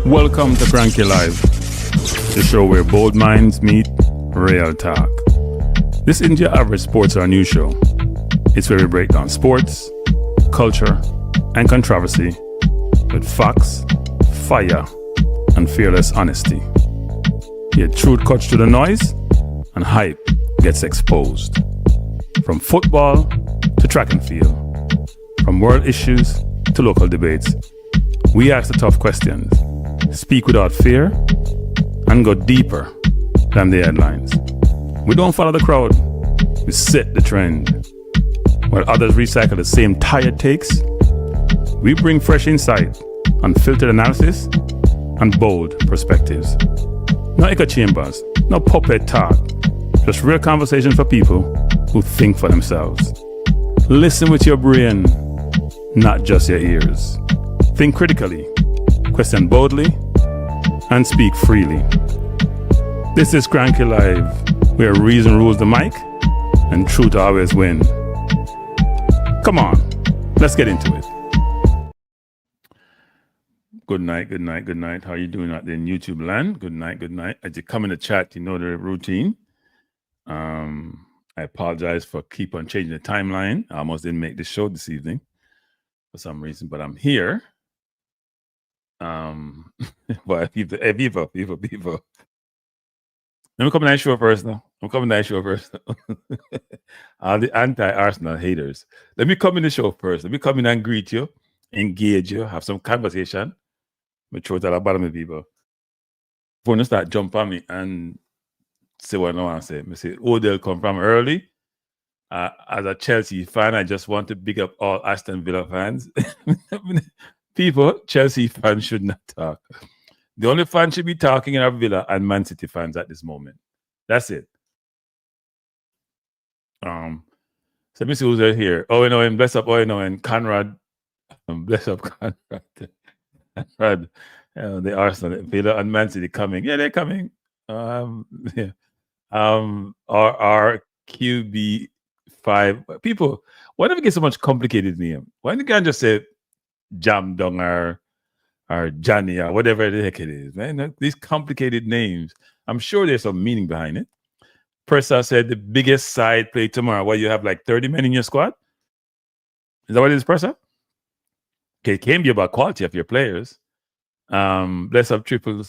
Welcome to Kranky Live, the show where bold minds meet real talk. This isn't your average sports or news show. It's where we break down sports, culture, and controversy with facts, fire, and fearless honesty. Here, truth cuts through the noise, and hype gets exposed. From football to track and field, from world issues to local debates, we ask the tough questions, speak without fear, and go deeper than the headlines. We don't follow the crowd, we set the trend. While others recycle the same tired takes, we bring fresh insight, unfiltered analysis, and bold perspectives. No echo chambers, no puppet talk, just real conversation for people who think for themselves. Listen with your brain, not just your ears. Think critically, question boldly, and speak freely. This is Kranky Live, where reason rules the mic and truth always win. Come on, let's get into it. Good night, good night, good night. How you doing out there in YouTube land? Good night, good night. As you come in the chat, you know the routine. I apologize for keep on changing the timeline. I almost didn't make the show this evening for some reason, but I'm here. But people. Let me come to that show first now. All the anti-Arsenal haters. Let me come in the show first. Let me come in and greet you, engage you, have some conversation. Me throw it at the bottom of people. Before you start jump on me and say what I want to say. Me say, they'll come from early. As a Chelsea fan, I just want to big up all Aston Villa fans. People, Chelsea fans should not talk. The only fans should be talking are Villa and Man City fans at this moment. That's it. So let me see who's here. Owen, bless up Owen, and Conrad. Bless up Conrad. Conrad, the Arsenal, Villa and Man City coming. Yeah, they're coming. Yeah. Our QB5 people. Why do we get so much complicated name? Why don't you can't just say Jam Dong or Johnny or whatever the heck it is, man? These complicated names. I'm sure there's some meaning behind it. Persa said the biggest side play tomorrow. Why you have like 30 men in your squad? Is that what it is, Persa? Okay, it can be about quality of your players. Bless up triple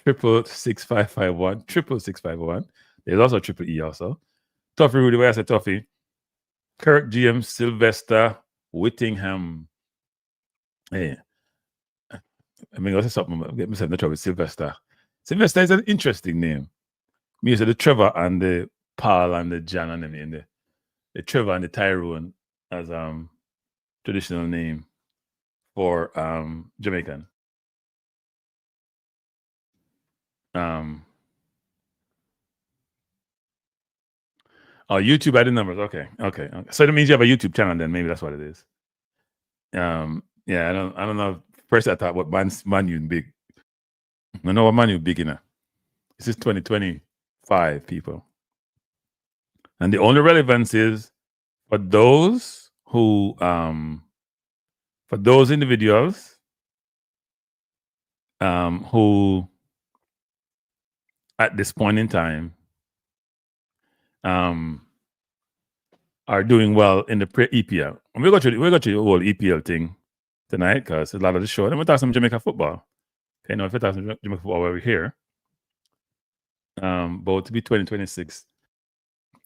6551. There's also triple E also. Tuffy Rudy, where I said Tuffy. Kirk GM Sylvester Whittingham. Hey. I mean, what's something? Get myself in trouble with Sylvester. Sylvester is an interesting name. Me say the Trevor and the Paul and the John and them in there. The Trevor and the Tyrone as traditional name for Jamaican. YouTube added numbers. Okay. So that means you have a YouTube channel then. Maybe that's what it is. Yeah, I don't know. First I thought what Man U big. I know what Man U big enough. This is 2025 people. And the only relevance is for those who for those individuals who at this point in time are doing well in the EPL. And we're going to the whole EPL thing tonight because a lot of the show. Then we'll talk some Jamaica football. Okay, now if we talk some Jamaica football while we're here, but to be 2026,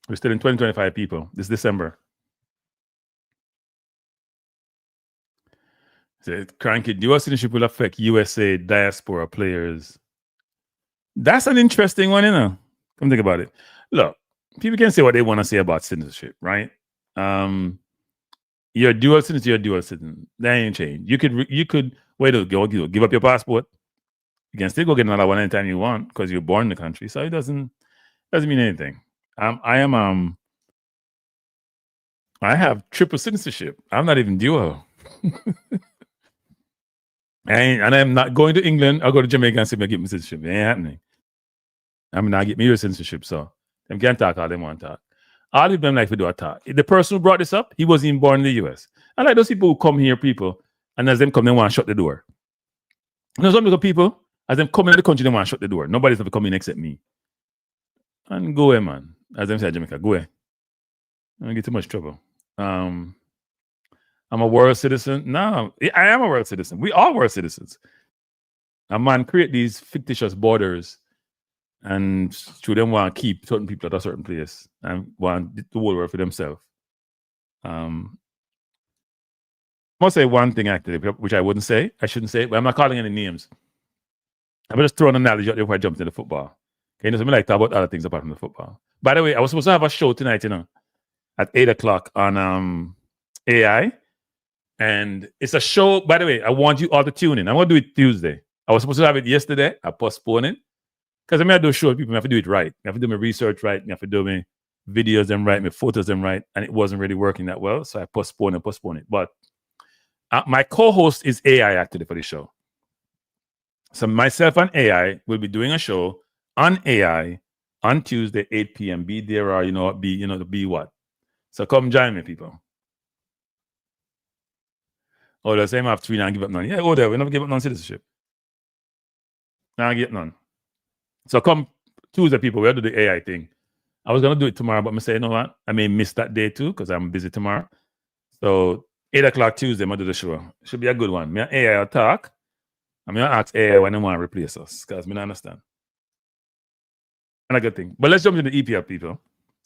we're still in 2025 people this December. So, Kranky, dual citizenship will affect USA diaspora players. That's an interesting one, you know. Come think about it. Look, people can say what they want to say about citizenship, right? You're dual citizen, you're dual citizen. That ain't change. You could wait to go give up your passport. You can still go get another one anytime you want because you're born in the country. So it doesn't mean anything. I have triple citizenship. I'm not even dual. And I'm not going to England. I'll go to Jamaica and see if I get my citizenship. It ain't happening. I'm not get me your citizenship. So them can't talk all they want to talk. All of them like to do a talk. The person who brought this up, he wasn't even born in the US. I like those people who come here, people, and as them come, they want to shut the door. You know, some little people, As them coming to the country, they want to shut the door. Nobody's ever coming except me. And go away, man. As them say in Jamaica, go away. I don't get too much trouble. I'm a world citizen. No, I am a world citizen. We are world citizens. A man create these fictitious borders and should them want to keep certain people at a certain place and want the whole world for themselves. I must say one thing actually, which I wouldn't say. I shouldn't say, but I'm not calling any names. I'm just throwing an analogy out there before I jump into the football. Okay, you know, so I like to talk about other things apart from the football. By the way, I was supposed to have a show tonight, you know, at 8 o'clock on AI. And it's a show, by the way, I want you all to tune in. I'm going to do it Tuesday. I was supposed to have it yesterday. I postponed it. Because I mean, I do show people, I have to do it right. I have to do my research right. I have to do my videos them right, my photos them right. And it wasn't really working that well. So I postponed it. But my co-host is AI actually for the show. So myself and AI will be doing a show on AI on Tuesday, 8 p.m. Be there or, be what? So come join me, people. Oh, the same have 3 now give up none. Yeah, there, we never give up none citizenship. Now get none. So come Tuesday, people, we'll do the AI thing. I was going to do it tomorrow, but I say, you know what? I may miss that day too because I'm busy tomorrow. So 8 o'clock Tuesday, I'm going to do the show. Should be a good one. Me and AI will talk. I'm going to ask AI when they want to replace us because I don't understand. And a good thing. But let's jump into the EPL, people.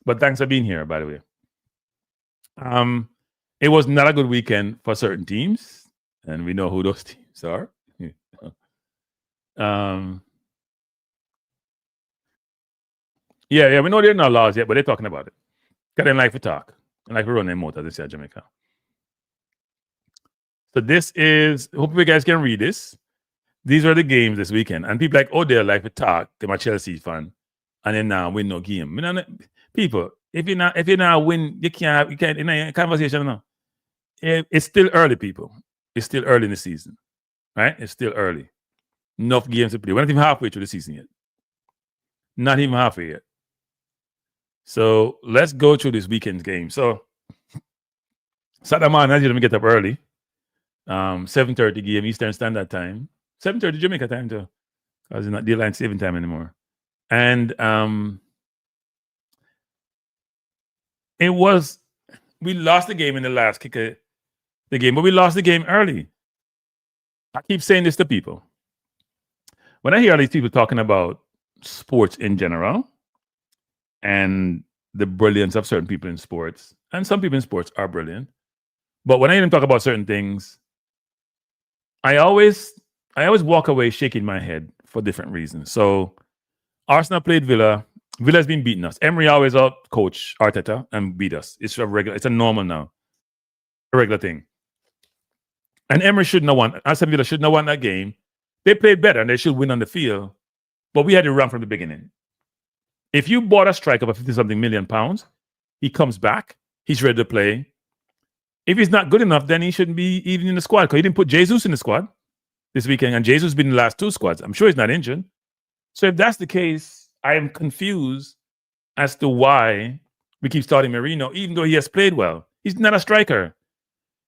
But thanks for being here, by the way. It was not a good weekend for certain teams, and we know who those teams are. Yeah, we know they're not laws yet, but they're talking about it. Because they like to talk. They like to run their mouth, as they say in Jamaica. So this is, hope you guys can read this. These are the games this weekend. And people like, oh, they like to talk. They're a Chelsea fan. And then now win no game. People, if you not win, you can't in a conversation now. It's still early, people. It's still early in the season. Right? It's still early. Enough games to play. We're not even halfway through the season yet. Not even halfway yet. So let's go through this weekend's game. So Saturday morning, as you let me get up early. 7:30 game Eastern Standard Time. 7:30 Jamaica time too. Because it's not daylight saving time anymore. And we lost the game in the last kick of the game, but we lost the game early. I keep saying this to people. When I hear all these people talking about sports in general and the brilliance of certain people in sports, and some people in sports are brilliant, but when I hear them talk about certain things, I always walk away shaking my head for different reasons. So Arsenal played Villa. Villa's been beating us. Emery always out coach Arteta and beat us. It's a normal now. A regular thing. And Emery shouldn't have won. Aston Villa shouldn't have won that game. They played better and they should win on the field. But we had it wrong from the beginning. If you bought a striker for 50-something million pounds, he comes back, he's ready to play. If he's not good enough, then he shouldn't be even in the squad because he didn't put Jesus in the squad this weekend. And Jesus has been in the last 2 squads. I'm sure he's not injured. So if that's the case, I am confused as to why we keep starting Merino, even though he has played well. He's not a striker.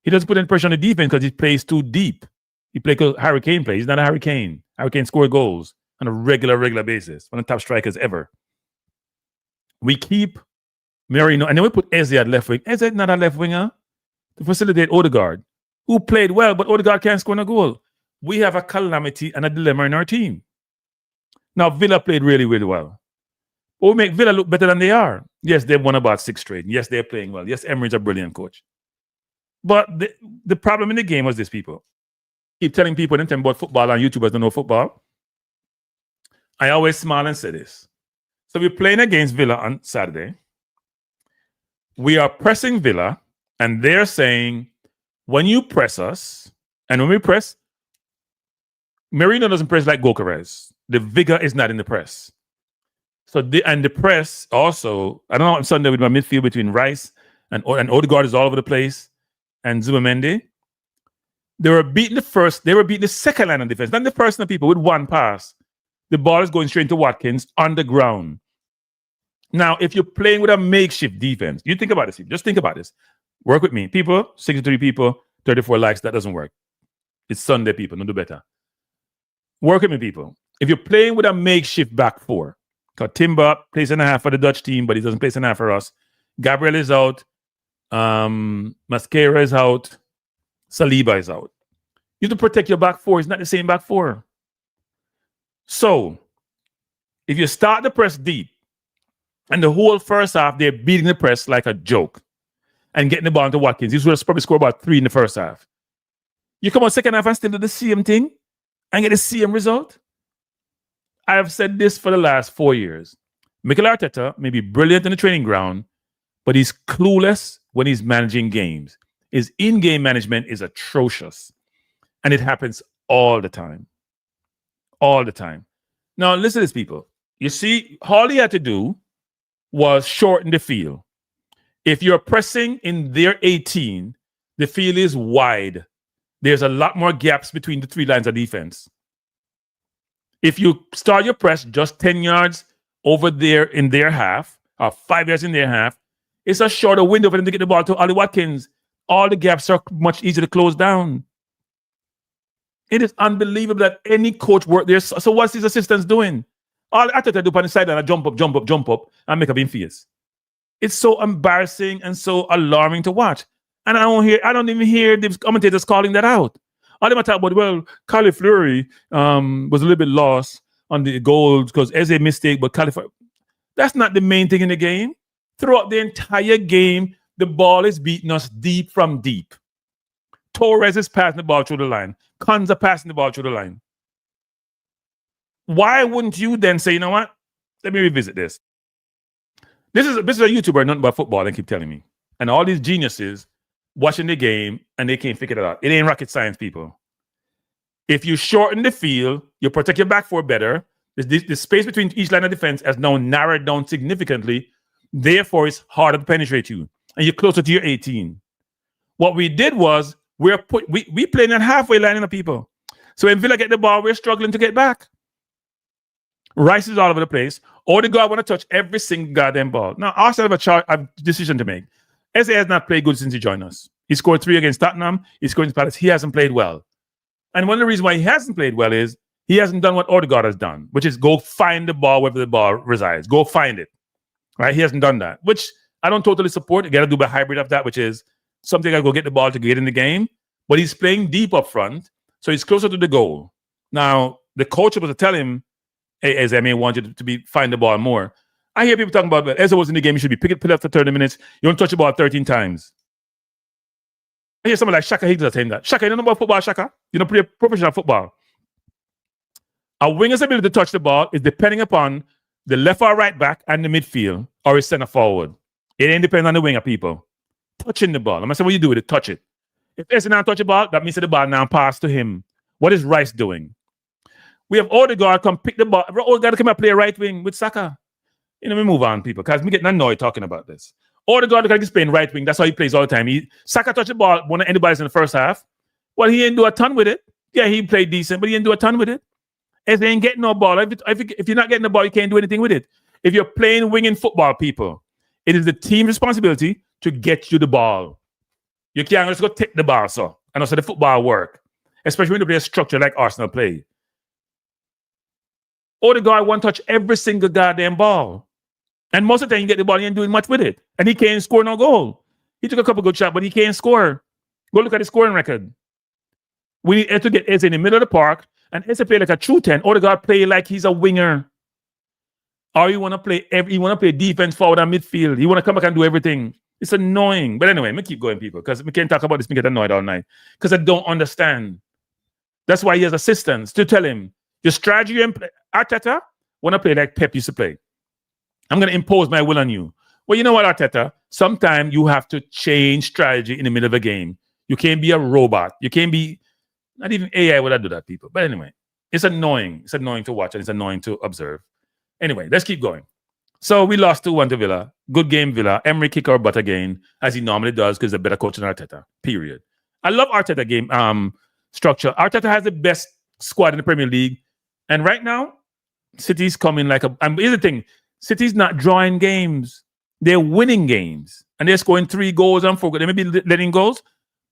He doesn't put any pressure on the defense because he plays too deep. He plays because Harry Kane plays. He's not a Harry Kane. Harry Kane scored goals on a regular basis. One of the top strikers ever. We keep Merino, and then we put Eze at left wing. Eze not a left winger to facilitate Odegaard, who played well, but Odegaard can't score a goal. We have a calamity and a dilemma in our team. Now, Villa played really, really well. But we make Villa look better than they are. Yes, they've won about 6 straight. Yes, they're playing well. Yes, Emery's a brilliant coach. But the problem in the game was this, people. Keep telling people anything about football and YouTubers don't know football. I always smile and say this. So we're playing against Villa on Saturday. We are pressing Villa, and they're saying, when you press us, and when we press, Merino doesn't press like Gokares. The vigor is not in the press. So the press also, I don't know on Sunday with my midfield between Rice and Odegaard is all over the place, and Zubamendi. They were beating the second line of defense, not the personal people with one pass. The ball is going straight into Watkins on the ground. Now, if you're playing with a makeshift defense, you think about this. Just think about this. Work with me. People, 63 people, 34 likes. That doesn't work. It's Sunday, people. Don't do better. Work with me, people. if you're playing with a makeshift back four, because Timber plays in a half for the Dutch team, but he doesn't play in a half for us. Gabriel is out. Mascara is out. Saliba is out. You have to protect your back four. It's not the same back four. So, if you start the press deep, and the whole first half, they're beating the press like a joke and getting the ball into Watkins. He's going to probably score about 3 in the first half. You come on second half and still do the same thing and get the same result. I have said this for the last 4 years. Mikel Arteta may be brilliant in the training ground, but he's clueless when he's managing games. His in-game management is atrocious. And it happens all the time. All the time. Now, listen to this, people. You see, all he had to do was shorten the field. If you're pressing in their 18, the field is wide. There's a lot more gaps between the 3 lines of defense. If you start your press just 10 yards over there in their half, or 5 yards in their half, it's a shorter window for them to get the ball to Ollie Watkins. All the gaps are much easier to close down. It is unbelievable that any coach work there. So what's his assistants doing? All Arteta do on the side and jump up, and make up in face. It's so embarrassing and so alarming to watch. And I don't even hear the commentators calling that out. All they talk about, well, Cali Fleury was a little bit lost on the goals because as a mistake, but Cali Fleury, that's not the main thing in the game. Throughout the entire game, the ball is beating us deep from deep. Torres is passing the ball through the line. Konza passing the ball through the line. Why wouldn't you then say, you know what? Let me revisit this. This is a YouTuber, nothing but football, they keep telling me. And all these geniuses watching the game and they can't figure it out. It ain't rocket science, people. If you shorten the field, you protect your back four better. The space between each line of defense has now narrowed down significantly. Therefore, it's harder to penetrate you. And you're closer to your 18. What we did was we playing at halfway line of people. So when Villa get the ball, we're struggling to get back. Rice is all over the place. Odegaard want to touch every single goddamn ball. Now, Arsenal have a decision to make. SA has not played good since he joined us. He scored 3 against Tottenham. He scored against Palace. He hasn't played well. And one of the reasons why he hasn't played well is he hasn't done what Odegaard has done, which is go find the ball wherever the ball resides. Go find it. Right? He hasn't done that, which I don't totally support. You got to do a hybrid of that, which is something I go get the ball to get in the game. But he's playing deep up front, so he's closer to the goal. Now, the coach was to tell him, hey, Eze, I may want you to find the ball more. I hear people talking about, well, Eze was in the game, he should be pick up for 30 minutes. You don't touch the ball 13 times. I hear someone like Shaka Higgs saying that. Shaka, you don't know about football, Shaka? You don't play professional football. A winger's ability to touch the ball is depending upon the left or right back and the midfield or his center forward. It ain't depending on the winger, people. Touching the ball. I'm going to say what you do with it, touch it. If Eze now touch the ball, that means that the ball now pass to him. What is Rice doing? We have Odegaard come pick the ball. Odegaard come and play right wing with Saka. You know, we move on, people, because me getting annoyed talking about this. Odegaard is playing right wing. That's how he plays all the time. Saka touch the ball when anybody's in the first half. Well, he didn't do a ton with it. Yeah, he played decent, but he didn't do a ton with it. If they ain't getting no ball, if you're not getting the ball, you can't do anything with it. If you're playing wing in football, people, it is the team's responsibility to get you the ball. You can't just go take the ball, so. And also the football work, especially when you play a structure like Arsenal play. Odegaard won't touch every single goddamn ball. And most of the time you get the ball, he ain't doing much with it. And he can't score no goal. He took a couple good shots, but he can't score. Go look at his scoring record. We need to get Eze in the middle of the park, and Eze play like a true 10. Odegaard play like he's a winger. Or you want to play defense forward and midfield. You want to come back and do everything. It's annoying. But anyway, me keep going, people, because we can't talk about this. Me get annoyed all night because I don't understand. That's why he has assistants to tell him your strategy and Arteta want to play like Pep used to play. I'm going to impose my will on you. Well, you know what, Arteta? Sometimes you have to change strategy in the middle of a game. You can't be a robot. You can't be, not even AI would do that, people. But anyway, it's annoying. It's annoying to watch and it's annoying to observe. Anyway, let's keep going. So we lost 2-1 to Villa. Good game, Villa. Emery kick our butt again, as he normally does, because he's a better coach than Arteta, period. I love Arteta game structure. Arteta has the best squad in the Premier League. And right now, City's coming like a... And here's the thing. City's not drawing games. They're winning games. And they're scoring 3 goals and 4 goals. They may be letting goals,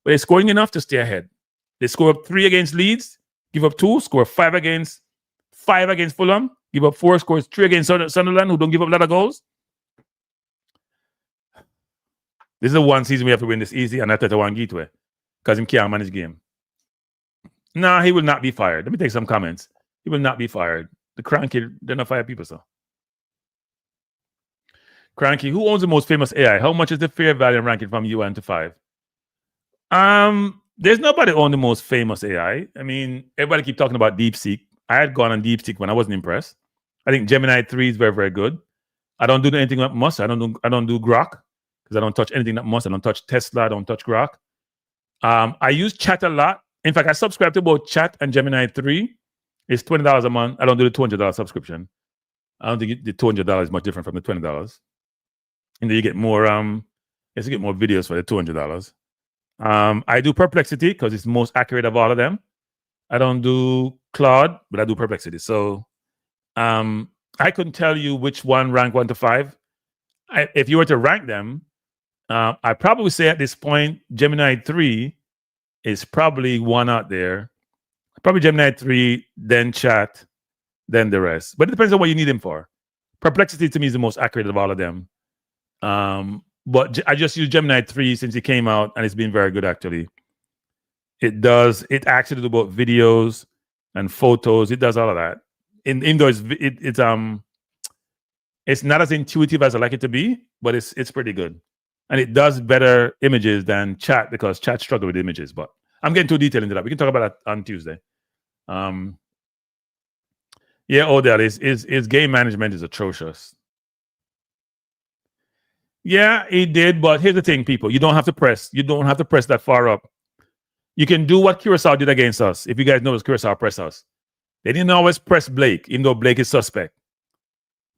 but they're scoring enough to stay ahead. They score up 3 against Leeds, give up 2, score 5 against 5 against Fulham, give up 4, scores 3 against Sunderland, who don't give up a lot of goals. This is the one season we have to win this easy, and Arteta won't get to because he can't manage game. Nah, he will not be fired. Let me take some comments. He will not be fired. The Kranky, they're not fire people, so. Kranky, who owns the most famous AI? How much is the fair value ranking from UN to 5? There's nobody on the most famous AI. I mean, everybody keep talking about DeepSeek. I had gone on DeepSeek when I wasn't impressed. I think Gemini 3 is very, very good. I don't do anything that must. I don't do Grok because I don't touch anything that must. I don't touch Tesla. I don't touch Grok. I use Chat a lot. In fact, I subscribe to both Chat and Gemini 3. It's $20 a month. I don't do the $200 subscription. I don't think the $200 is much different from the $20. And then you get more. You get more videos for the $200. I do Perplexity because it's the most accurate of all of them. I don't do Claude, but I do Perplexity. So I couldn't tell you which one rank 1 to 5. If you were to rank them, I'd probably say at this point, Gemini 3 is probably one out there. Probably Gemini 3, then Chat, then the rest. But it depends on what you need them for. Perplexity to me is the most accurate of all of them. But I just use Gemini 3 since it came out, and it's been very good, actually. It actually does both videos and photos. It does all of that. Indoors, it's not as intuitive as I like it to be, but it's pretty good. And it does better images than Chat because Chat struggle with images. But I'm getting too detailed into that. We can talk about that on Tuesday. Yeah, Odell, his game management is atrocious. Yeah, he did, but here's the thing, people. You don't have to press. You don't have to press that far up. You can do what Curacao did against us. If you guys know, Curacao press us. They didn't always press Blake, even though Blake is suspect.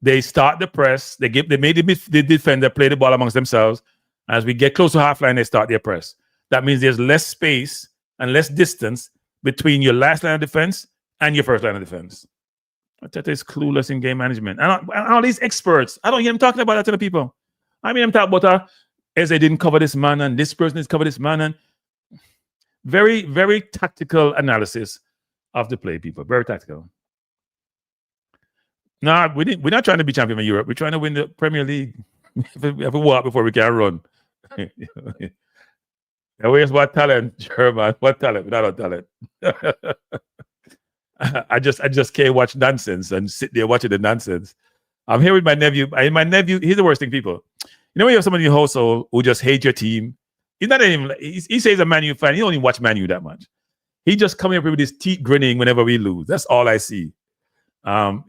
They start the press. They made the defender play the ball amongst themselves. As we get close to half line, they start their press. That means there's less space and less distance between your last line of defense and your first line of defense. Arteta is clueless in game management. And all these experts, I don't hear them talking about that to the people. I mean, I'm talking about as they didn't cover this man and this person is covered this man, and very, very tactical analysis of the play, people. Very tactical. No, we're not trying to be champion of Europe. We're trying to win the Premier League. We have to walk before we can run. Where's what talent, German? What talent? Without talent. I just can't watch nonsense and sit there watching the nonsense. I'm here with my nephew. My nephew, he's the worst thing, people. You know when you have somebody in your household who just hates your team? He's not even. He says he's a Man U fan. He don't even watch Man U that much. He just coming up with his teeth grinning whenever we lose. That's all I see.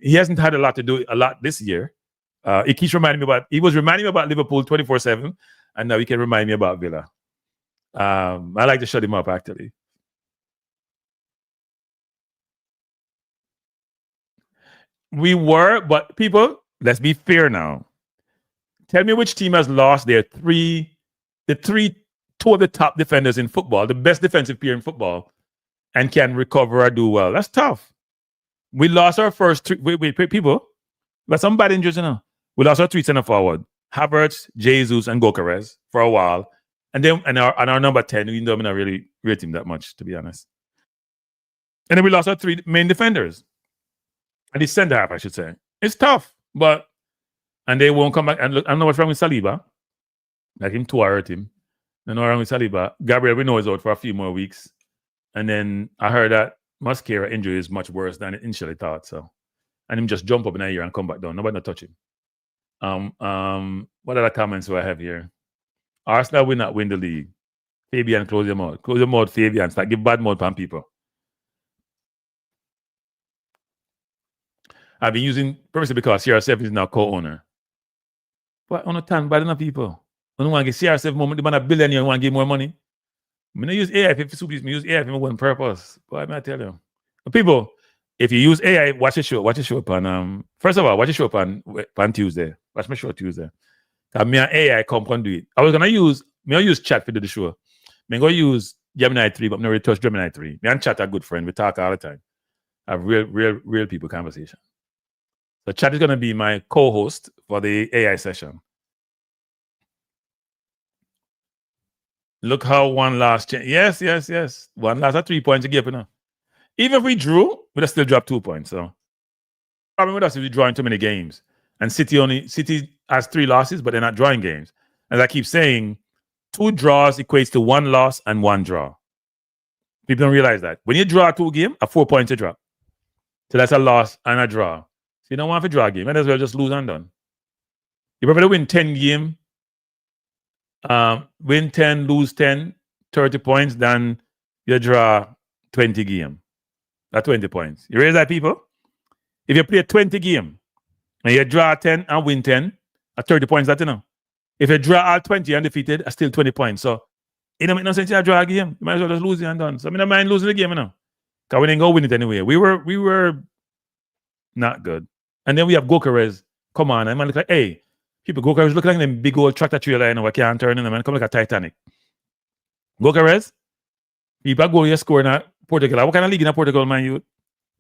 He hasn't had a lot this year. He keeps reminding me about. He was reminding me about Liverpool 24/7, and now he can remind me about Villa. I like to shut him up, actually. We were, but people, let's be fair now. Tell me which team has lost two of the top defenders in football, the best defensive pair in football, and can recover or do well. That's tough. We lost our first three. Wait, people. But some bad injuries, you know. We lost our 3 center forward: Havertz, Jesus, and Gokares for a while, and then our number 10. We don't really rate him that much, to be honest. And then we lost our 3 main defenders, and the center half, I should say. It's tough, and they won't come back. And look, I don't know what's wrong with Saliba. Like him too, I hurt him. I know what's wrong with Saliba. Gabriel, we know, is out for a few more weeks, and then I heard that Mascara injury is much worse than initially thought. So, and him just jump up in a year and come back down. Nobody not touch him. What other comments do I have here? Arsenal will not win the league. Fabian, close your mouth. Close your mouth, Fabian. Start give bad mouth on people. I've been using purposely because CR7 is now co-owner. But on a ton, bad enough people. I don't want to get CR7 moment. They want a billionaire and want to give more money. I don't use AI if you use AI for one purpose. But I'm not tell you. But people, if you use AI, watch the show. Watch the show on first of all, watch the show on Tuesday. Watch my show Tuesday. Because me and AI come and do it. I was gonna use Chat to do the show. I'm gonna use Gemini 3, but I'm not really touch Gemini 3. Me and Chat are good friends. We talk all the time. I have real people conversation. So Chat is gonna be my co-host for the AI session. Look how one last chance. Yes. One last at 3 points to give enough. Even if we drew, we'd have still dropped 2 points. So problem with us is we're drawing too many games. And City has 3 losses, but they're not drawing games. As I keep saying, 2 draws equates to 1 loss and 1 draw. People don't realize that. When you draw 2 games, a 4 points to drop. So that's a loss and a draw. So you don't want to draw a game. Might as well just lose and done. You probably win 10 games, win 10, lose 10, 30 points, then you draw 20 games. That's 20 points. You realize that, people? If you play 20 games and you draw 10 and win 10, at 30 points, that's enough. If you draw all 20 undefeated, that's still 20 points. So it don't make no sense to draw a game. You might as well just lose it and done. So I don't mind losing the game, because we didn't go win it anyway. We were not good. And then we have Gokarez. Come on, man, look like, hey, people, Gokarez look like them big old tractor trailer, we can't turn in them and come like a Titanic. Gokarez, people go here score in Portugal. What kind of league in Portugal, man? You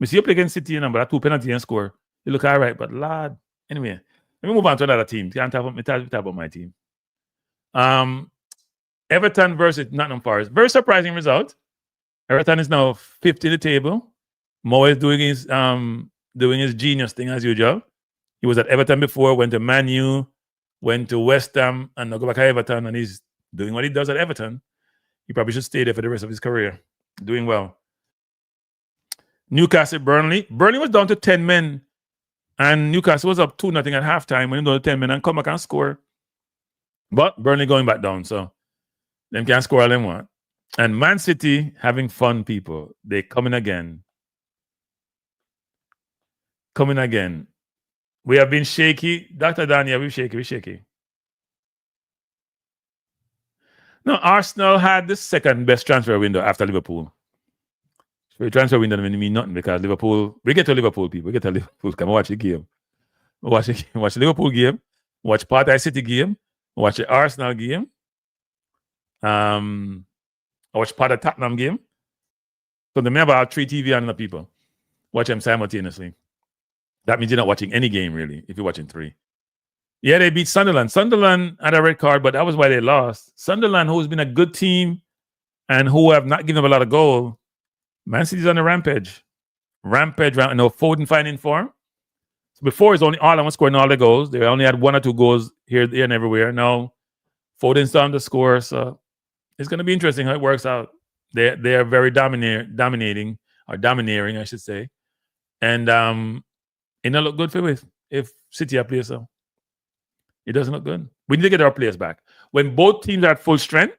see you play against City, but that 2 penalties and score. You look all right, but lad. Anyway, let me move on to another team. Can't talk about my team. Everton versus Nottingham Forest. Very surprising result. Everton is now 5th in the table. Mo is doing his genius thing as usual. He was at Everton before, went to Man U, went to West Ham, and now go back to Everton, and he's doing what he does at Everton. He probably should stay there for the rest of his career. Doing well. Newcastle, Burnley. Burnley was down to 10 men, and Newcastle was up 2-0 at halftime when he down to 10 men and come back and score. But Burnley going back down, so them can't score all they want. And Man City having fun, people. They coming again. Coming again. We have been shaky. Dr. Daniel, we're shaky. No, Arsenal had the second best transfer window after Liverpool. So the transfer window doesn't mean nothing because Liverpool, we get to Liverpool, people. We get to Liverpool. Come watch the game. Watch the Liverpool game. Watch part of the City game. Watch the Arsenal game. I watch part of the Tottenham game. So they may have 3 TV on the people. Watch them simultaneously. That means you're not watching any game, really, if you're watching 3. Yeah, they beat Sunderland. Sunderland had a red card, but that was why they lost. Sunderland, who's been a good team and who have not given up a lot of goals, Man City's on a rampage. Foden finding form. So before, it's only Ireland was scoring all the goals. They only had 1 or 2 goals here, there, and everywhere. Now, Foden's starting to score, so it's going to be interesting how it works out. They are very dominating, I should say. And it don't look good for us if City are players, so it doesn't look good. We need to get our players back. When both teams are at full strength,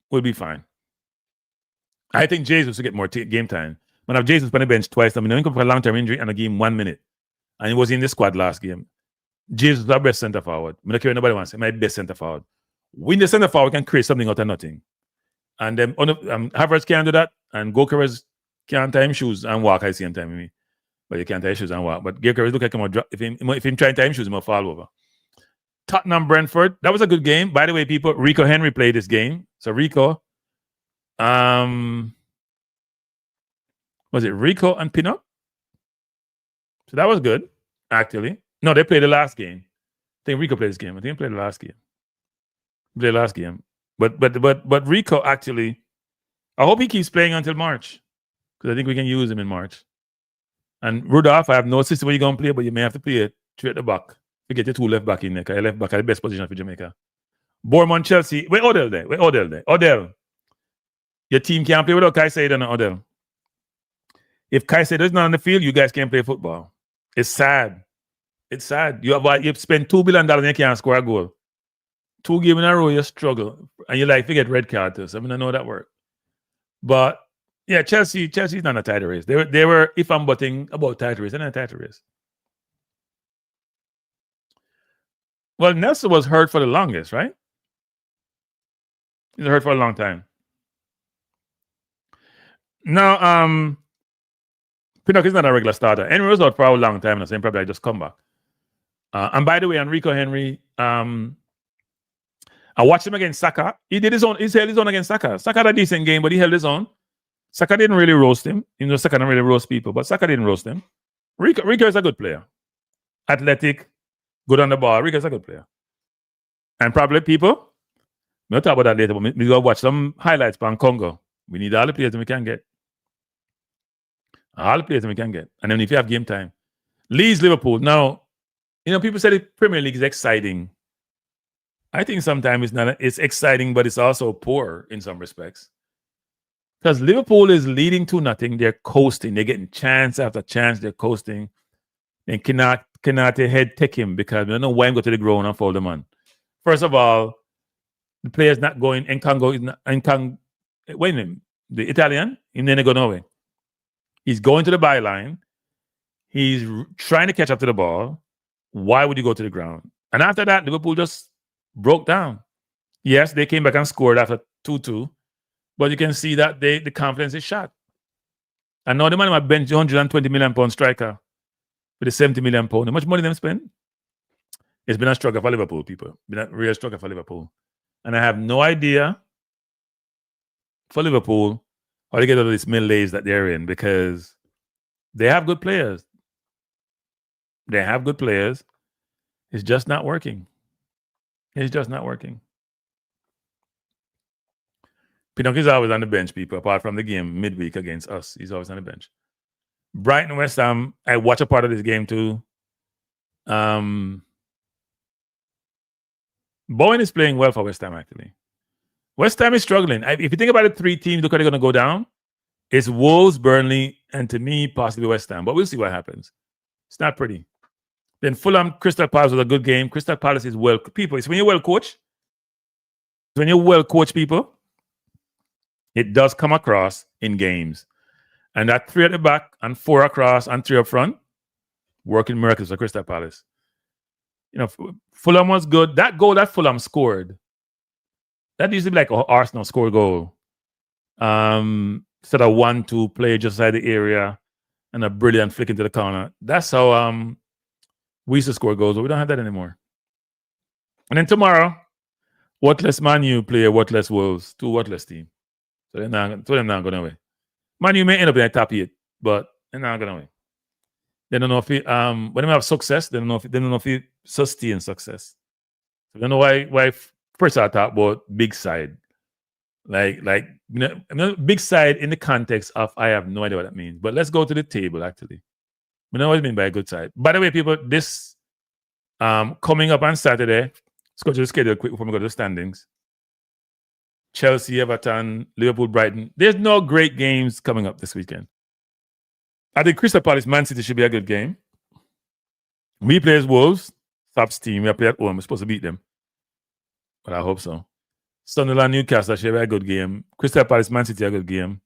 we'll be fine. I think Jesus will get more game time. When I've Jesus on the bench twice, I mean, he come for a long-term injury and I gave him 1 minute. And he was in the squad last game. Jesus is our best centre forward. I don't care what nobody wants. He's my best centre forward. When the centre forward can create something out of nothing. And then Havertz can't do that. And Gokarez can't tie him shoes and walk at the same time with me. But you can't tie shoes and walk. But Gokarez look like him drop. If him try and tie him shoes, he will fall over. Tottenham Brentford. That was a good game. By the way, people, Rico Henry played this game. So Rico, was it Rico and Pinnock? So that was good, actually. No, they played the last game. I think Rico played this game. I think he played the last game. But Rico actually, I hope he keeps playing until March. Because I think we can use him in March. And Rudolph, I have no system where you're going to play, but you may have to play it 3 at the back. You get your 2 left back in there, because your left back are the best position for Jamaica. Bournemouth, Chelsea. Where Odell there? Odell. Your team can't play without Caicedo and Odell. If Caicedo is not on the field, you guys can't play football. It's sad. You spend $2 billion and you can't score a goal. 2 games in a row, you struggle. And you like to get red card too. So I know that work. But yeah, Chelsea's not a title race. They were if I'm butting about title race, they're not a title race. Well, Nelson was hurt for the longest, right? He's hurt for a long time. Now, Pinnock is not a regular starter. Henry was out for a long time, and I probably I just come back. And by the way, Enrico Henry, I watched him against Saka. He held his own against Saka. Saka had a decent game, but he held his own. Saka didn't really roast him. Saka didn't really roast people, but Saka didn't roast him. Rico is a good player. Athletic, good on the ball. Rico is a good player. And probably people, we'll talk about that later, but we're going to watch some highlights on Congo. We need all the players that we can get. And then if you have game time. Leeds Liverpool. Now, people say the Premier League is exciting. I think sometimes it's not. It's exciting, but it's also poor in some respects. Because Liverpool is leading 2-0. They're coasting. They're getting chance after chance. They're coasting. And cannot head take him because I don't know why I'm going to the ground and foul the man. First of all, the player's not going in Congo. Wait a minute. The Italian, and then they go nowhere. He's going to the byline. He's trying to catch up to the ball. Why would you go to the ground? And after that, Liverpool just broke down. Yes, they came back and scored after 2-2. But you can see that the confidence is shot. And now the man might bench £120 million striker with a £70 million. How much money them spend? It's been a struggle for Liverpool, people. Been a real struggle for Liverpool. And I have no idea for Liverpool how to get out of this malaise that they're in because they have good players. They have good players. It's just not working. It's just not working. Pinnock is always on the bench, people, apart from the game midweek against us. He's always on the bench. Brighton, West Ham, I watch a part of this game too. Bowen is playing well for West Ham, actually. West Ham is struggling. If you think about the three teams look are going to go down, it's Wolves, Burnley, and to me, possibly West Ham. But we'll see what happens. It's not pretty. Then Fulham, Crystal Palace was a good game. Crystal Palace is people. It's when you're well coached. When you're well coached, people, it does come across in games. And that 3 at the back and 4 across and 3 up front, working miracles for Crystal Palace. Fulham was good. That goal that Fulham scored, that used to be like an Arsenal score goal. Instead of 1-2 play just outside the area and a brilliant flick into the corner. That's how we used to score goals, but we don't have that anymore. And then tomorrow, Worthless Man U play Worthless Wolves, 2 Worthless team. So they're not going away. Man U may end up in the top 8, but they're not going away. They don't know if when they have success, they don't know if he sustain success. So they don't know why first I talk about big side. Like big side in the context of I have no idea what that means. But let's go to the table actually. We know what I mean by a good side. By the way, people, this coming up on Saturday, let's go to the schedule quick before we go to the standings. Chelsea, Everton, Liverpool, Brighton. There's no great games coming up this weekend. I think Crystal Palace, Man City should be a good game. We play as Wolves, Subs team. We play at home. We're supposed to beat them. But I hope so. Sunderland, Newcastle should be a good game. Crystal Palace, Man City, a good game.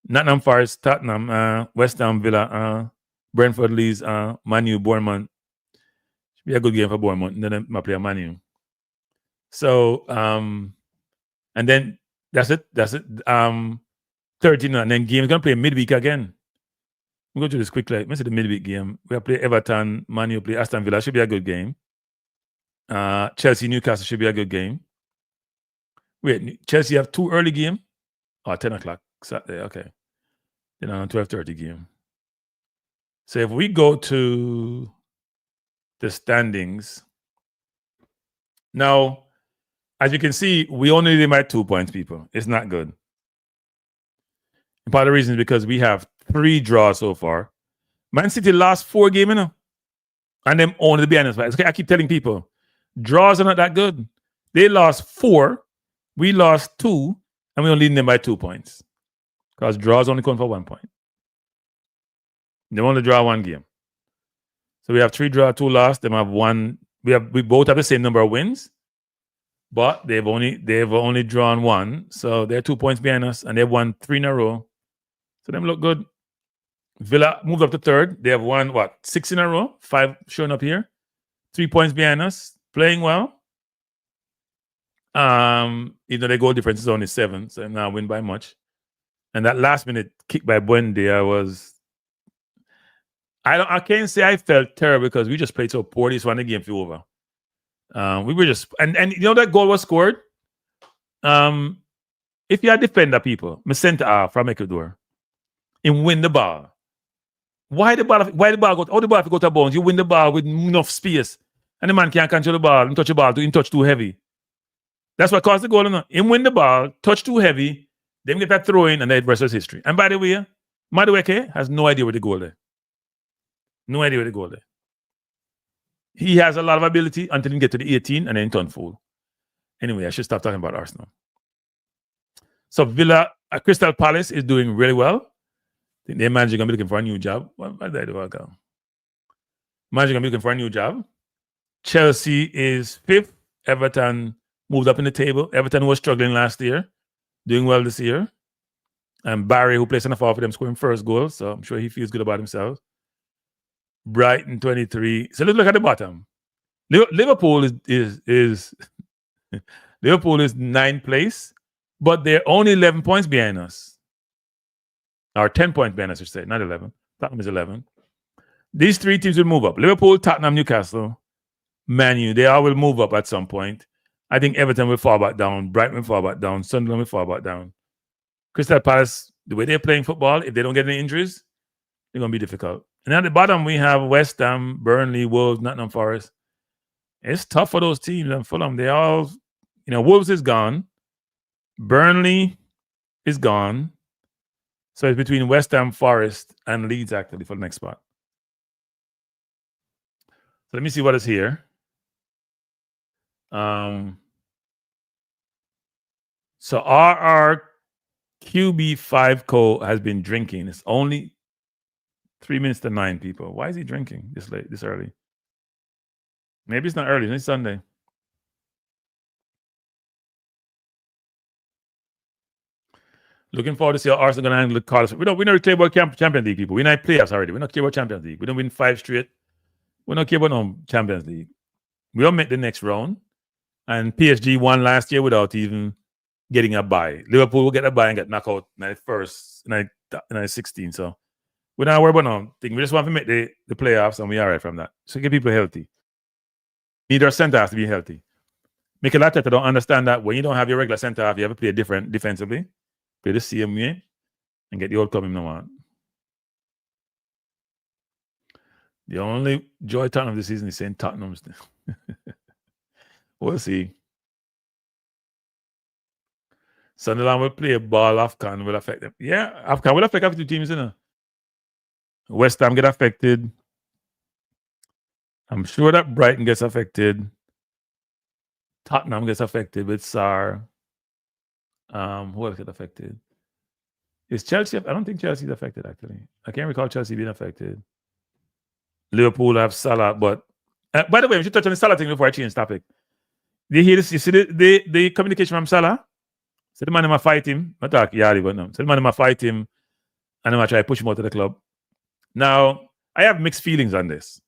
Nottingham Forest, Tottenham, West Ham, Villa, Brentford, Leeds, Man U, Bournemouth. Should be a good game for Bournemouth. And then I play a Man U. So, and then that's it. 13, and then game is going to play midweek again. We'll go through this quickly. Let's see the midweek game. We'll play Everton, Man U play Aston Villa. Should be a good game. Chelsea, Newcastle should be a good game. Wait, Chelsea have 2 early game? 10 o'clock Saturday. Okay. Then on 12:30 game. So if we go to the standings, now, as you can see, we only lead by 2 points, people. It's not good. And part of the reason is because we have 3 draws so far. Man City lost 4 games, and them only to be honest. Okay, I keep telling people, draws are not that good. They lost 4, we lost 2, and we only lead them by 2 points. Because draws only count for 1 point. They only draw 1 game. So we have 3 draw, 2 loss. Them have 1. We both have the same number of wins. But they've only drawn 1, so they're 2 points behind us, and they've won 3 in a row. So them look good. Villa moved up to 3rd. They have won 6 in a row, 5 showing up here, 3 points behind us, playing well. Even though their goal difference is only 7, so now win by much. And that last minute kick by Buendia was. I can't say I felt terrible because we just played so poorly. It's when the game flew over. We were just and that goal was scored. If you are defender, people, me center half from Ecuador, and win the ball. Why the ball go? How the ball go to bounce? You win the ball with enough space, and the man can't control the ball and touch the ball. Touch too heavy. That's what caused the goal. Him win the ball, touch too heavy, then get that throw in, and that versus history. And by the way, Madueke has no idea where the goal is. No idea where to go there. He has a lot of ability until he get to the 18 and then turn full. Anyway, I should stop talking about Arsenal. So Villa, Crystal Palace is doing really well. I think their manager gonna be looking for a new job. What did I do? Manager gonna be looking for a new job. Chelsea is fifth. Everton moved up in the table. Everton was struggling last year, doing well this year. And Barry, who plays center forward for them, scoring first goal, so I'm sure he feels good about himself. Brighton 23. So let's look at the bottom. Liverpool is Liverpool is 9th place, but they're only 11 points behind us. Or 10 points behind us, I should say, not 11. Tottenham is 11. These three teams will move up. Liverpool, Tottenham, Newcastle, Man U. They all will move up at some point. I think Everton will fall back down. Brighton will fall back down. Sunderland will fall back down. Crystal Palace, the way they're playing football, if they don't get any injuries, they're going to be difficult. And at the bottom, we have West Ham, Burnley, Wolves, Nottingham Forest. It's tough for those teams. And Fulham, they all, Wolves is gone. Burnley is gone. So it's between West Ham, Forest, and Leeds, actually, for the next spot. So let me see what is here. So our QB5 Co has been drinking. It's only 3 minutes to 9, people. Why is he drinking this late, this early? Maybe it's not early. It's Sunday. Looking forward to see how Arsenal going to handle the quarters. We don't care about Champions League, people. We're not playoffs already. We don't care about Champions League. We don't win 5 straight. We don't care about no Champions League. We don't make the next round. And PSG won last year without even getting a bye. Liverpool will get a bye and get knocked out in the first, in the 16. So we're not worried about no thing. We just want to make the playoffs and we're all right from that. So get people healthy. Need our center half to be healthy. Mikel Arteta don't understand that when you don't have your regular center half, you have to play different defensively. Play the same way and get the outcome him no one. The only joy Tottenham this season is saying Tottenham's. We'll see. Sunderland will play a ball. AFCON will affect them. Yeah, AFCON will affect the teams, West Ham get affected. I'm sure that Brighton gets affected. Tottenham gets affected with Sarr. Who else get affected? Is Chelsea? I don't think Chelsea's affected, actually. I can't recall Chelsea being affected. Liverpool have Salah, but by the way, we should touch on the Salah thing before I change topic. Do you hear this? You see the communication from Salah? So the man might fight him. I talk Yari, but no. So the man might fight him and I'm going to try to push him out of the club. Now, I have mixed feelings on this.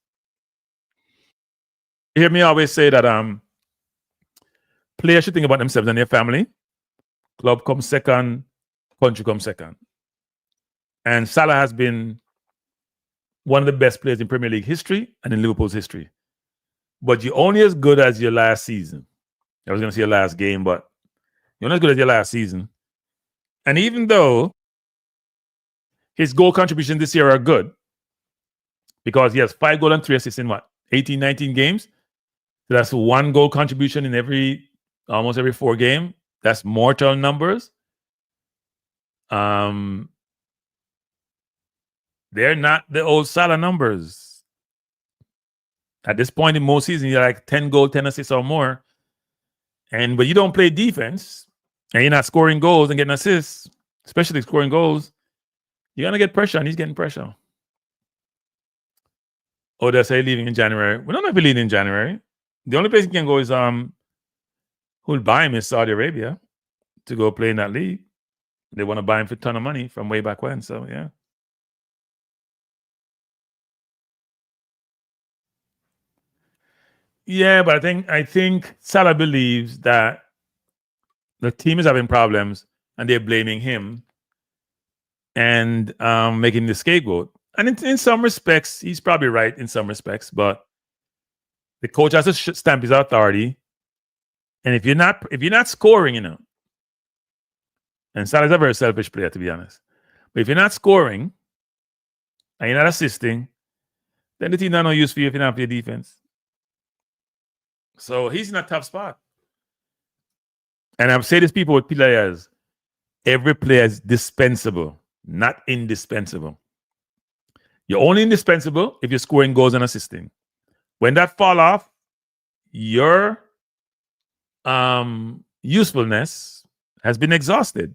You hear me always say that players should think about themselves and their family. Club comes second, country comes second. And Salah has been one of the best players in Premier League history and in Liverpool's history. But you're only as good as your last season. I was going to say your last game, but you're not as good as your last season. And even though his goal contributions this year are good, because he has 5 goals and 3 assists in 18, 19 games. So that's 1 goal contribution in almost every 4 games. That's mortal numbers. They're not the old Salah numbers. At this point in most seasons, you're like 10 goals, 10 assists or more. And when you don't play defense and you're not scoring goals and getting assists, especially scoring goals, you're going to get pressure, and he's getting pressure. Oh, they say leaving in January. We don't know if he's leaving in January. The only place he can go is who'll buy him is Saudi Arabia to go play in that league. They want to buy him for a ton of money from way back when. So, yeah. Yeah, but I think Salah believes that the team is having problems and they're blaming him and making the scapegoat. And in some respects, he's probably right in some respects, but the coach has to stamp his authority. And if you're not scoring, and Salah's a very selfish player, to be honest. But if you're not scoring and you're not assisting, then the team not no use for you if you're not play defense. So he's in a tough spot. And I've said this people with players, every player is dispensable, not indispensable. You're only indispensable if you're scoring goals and assisting. When that fall off, your usefulness has been exhausted.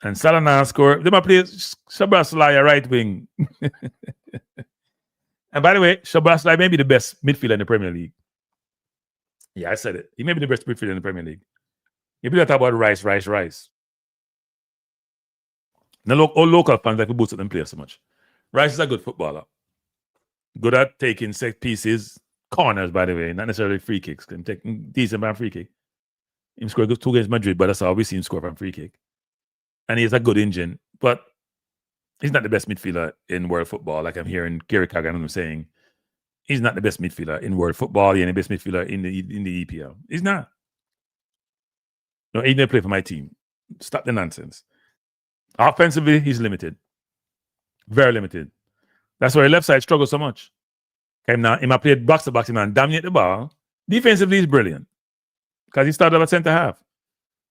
And Salah now score. They might play Salah right wing. And by the way, Salah may be the best midfielder in the Premier League. Yeah, I said it. He may be the best midfielder in the Premier League. If you talk about Rice. Now, all local fans like to boost them players so much. Rice is a good footballer. Good at taking set pieces, corners, by the way, not necessarily free kicks. Can take decent man free kick. He scored 2 games Madrid, but that's how we see him score from free kick. And he has a good engine, but he's not the best midfielder in world football. Like I'm hearing Gary Kagan saying, he's not the best midfielder in world football. He's the best midfielder in the EPL. He's not. No, he didn't play for my team. Stop the nonsense. Offensively, he's limited. Very limited. That's why left side struggles so much. He might play box to box, he might dominate the ball. Defensively, he's brilliant because he started at centre half.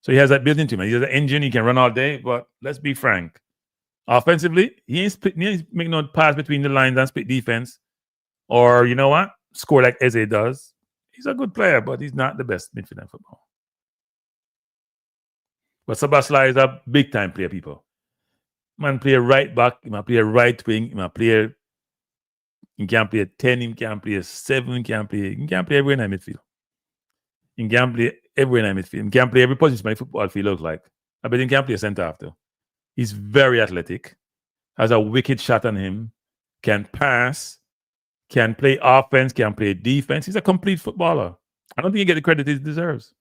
So he has that built into him. He has an engine, he can run all day, but let's be frank. Offensively, he ain't making no pass between the lines and split defense. Or, you know what? Score like Eze does. He's a good player, but he's not the best midfielder in football. But Salah is a big-time player, people. Man play a right back, he might play a right wing, he might play he can play a 10, he can play a 7, he can play everywhere in the midfield. He can play everywhere in the midfield. He can play every position my football field looks like. I bet he can play a centre after. He's very athletic, has a wicked shot on him, can pass, can play offense, can play defense. He's a complete footballer. I don't think he gets the credit he deserves.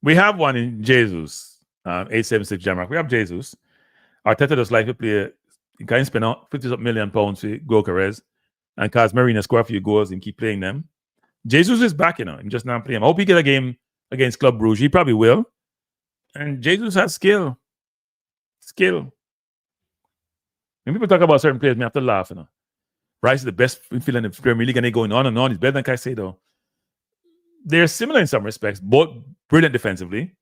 We have one in Jesus, 876 Jamrock. We have Jesus. Arteta does like to play. He can spend £50 million for Gokares and cause Marina score a few goals and keep playing them. Jesus is back, I'm just not playing him. I hope he get a game against Club Brugge. He probably will. And Jesus has skill. Skill. When people talk about certain players, I have to laugh. Rice is the best midfielder in the Premier League, and they're going on and on. He's better than Caicedo. They're similar in some respects, both brilliant defensively.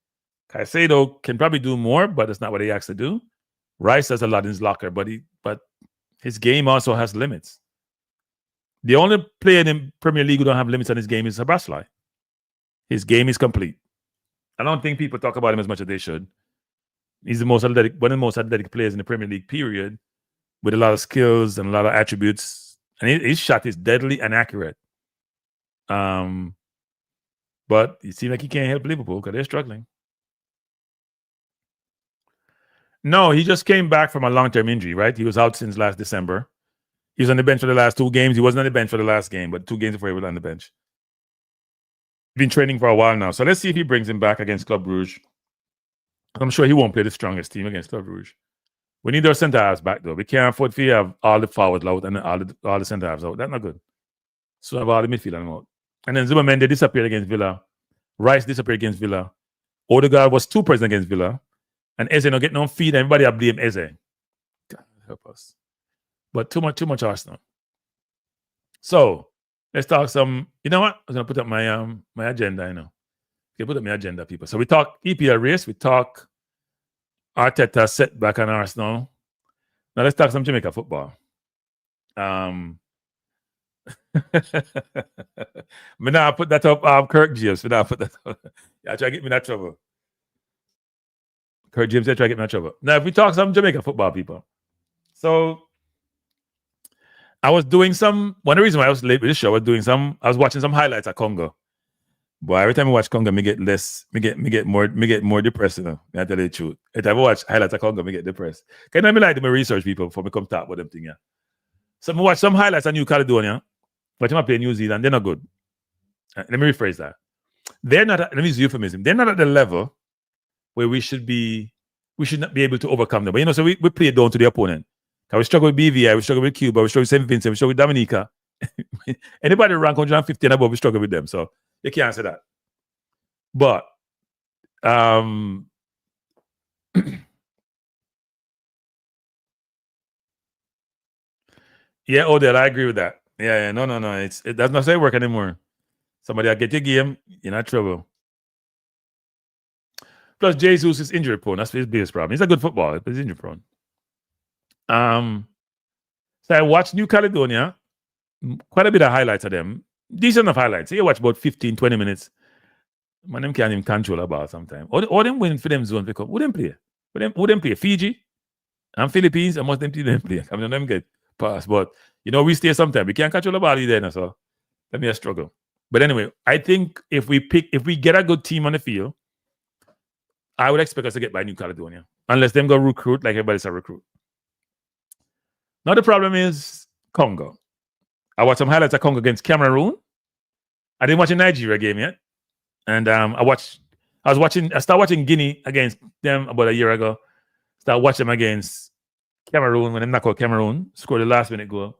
Caicedo can probably do more, but that's not what he has to do. Rice has a lot in his locker, but his game also has limits. The only player in the Premier League who don't have limits on his game is Sabasli. His game is complete. I don't think people talk about him as much as they should. He's one of the most athletic players in the Premier League, period, with a lot of skills and a lot of attributes. And his shot is deadly and accurate. But it seems like he can't help Liverpool because they're struggling. No, he just came back from a long-term injury, right? He was out since last December. He was on the bench for the last 2 games. He wasn't on the bench for the last game, but 2 games before he was on the bench. He's been training for a while now. So let's see if he brings him back against Club Brugge. I'm sure he won't play the strongest team against Club Brugge. We need our centre halves back, though. We can't afford to have all the forwards out and all the centre halves out. That's not good. So have all the midfielders out. And then Zimmerman, they disappeared against Villa. Rice disappeared against Villa. Odegaard was 2 present against Villa. And Eze not get no feed. Everybody have blame Eze. God help us. But too much Arsenal. So let's talk some. You know what? I was gonna put up my my agenda. Okay, put up my agenda, people. So we talk EPL race. We talk Arteta setback on Arsenal. Now let's talk some Jamaica football. Me now put that up. Kirk James. Me now put that up. Yeah, try to get me in that trouble. Kirk James, try to get me in that trouble. Now, if we talk some Jamaica football, people. So I was doing one of the reasons why I was late with this show, I was watching some highlights of Congo. But every time I watch Congo, me get more depressed, I tell you the truth. Every time I watch highlights of Congo, me get depressed. Can I like do my research, people, before me come talk about them things, yeah? So I watch some highlights of New Caledonia, but I play New Zealand, they're not good. Let me rephrase that. They're not, let me use euphemism, they're not at the level where we should not be able to overcome them. But so we play down to the opponent. We struggle with BVI, we struggle with Cuba, we struggle with St. Vincent, we struggle with Dominica. Anybody rank 150 and above, we struggle with them. So you can't say that. But yeah, Odell, I agree with that. Yeah, no. It does not say work anymore. Somebody will get your game, you're not trouble. Plus, Jesus is injury prone. That's his biggest problem. He's a good footballer, but he's injury prone. So I watched New Caledonia, quite a bit of highlights of them. Decent enough highlights. So you watch about 15, 20 minutes. Man, them can't even control a ball sometimes. All them win for them zone pick up. Who them play? Who them play? Fiji and Philippines, and most them team them play. I mean, them get pass. But, we stay sometimes. We can't control the ball either, so let me a struggle. But anyway, I think if we get a good team on the field, I would expect us to get by New Caledonia. Unless them go recruit like everybody's a recruit. Now the problem is Congo. I watched some highlights of Congo against Cameroon. I didn't watch a Nigeria game yet. And I started watching Guinea against them about a year ago. Started watching them against Cameroon when they knocked out Cameroon, scored the last minute goal.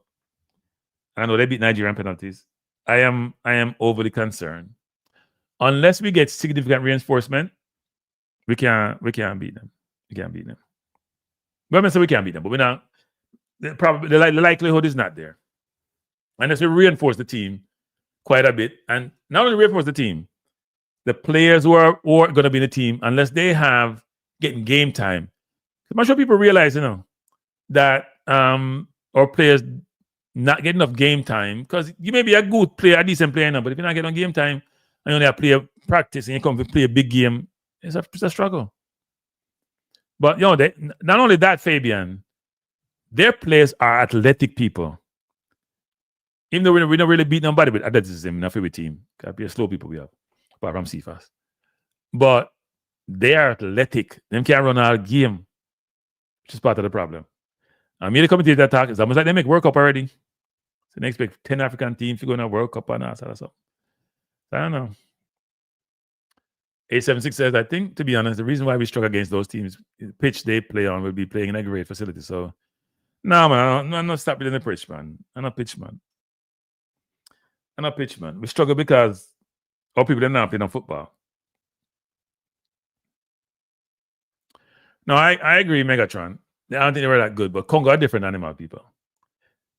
I know they beat Nigerian penalties. I am overly concerned. Unless we get significant reinforcement, we can't beat them. We can't beat them. Well, I mean, so we can't beat them, but we're not. The likelihood is not there. Unless we reinforce the team quite a bit, and not only reinforce the team, the players who are going to be in the team, unless they have getting game time. I'm sure people realize, that our players not getting enough game time, because you may be a good player, a decent player now, but if you're not getting on game time and you only have player practice and you come to play a big game, it's a struggle. But not only that, Fabian, their players are athletic people. Even though we don't really beat nobody with athleticism in our favorite team, because we are slow people we have, apart from CFAS. But they are athletic. Them can't run our game, which is part of the problem. The commentator attack is almost like they make World Cup already. So they expect 10 African teams to go in a World Cup and all that stuff. I don't know. 876 says, I think, to be honest, the reason why we struggle against those teams, the pitch they play on will be playing in a great facility. So, no, man, I'm not stopping in the pitch, man. I'm not pitch, man. We struggle because our people are not playing on football. No, I agree, Megatron. I don't think they were that good, but Congo are different animal people.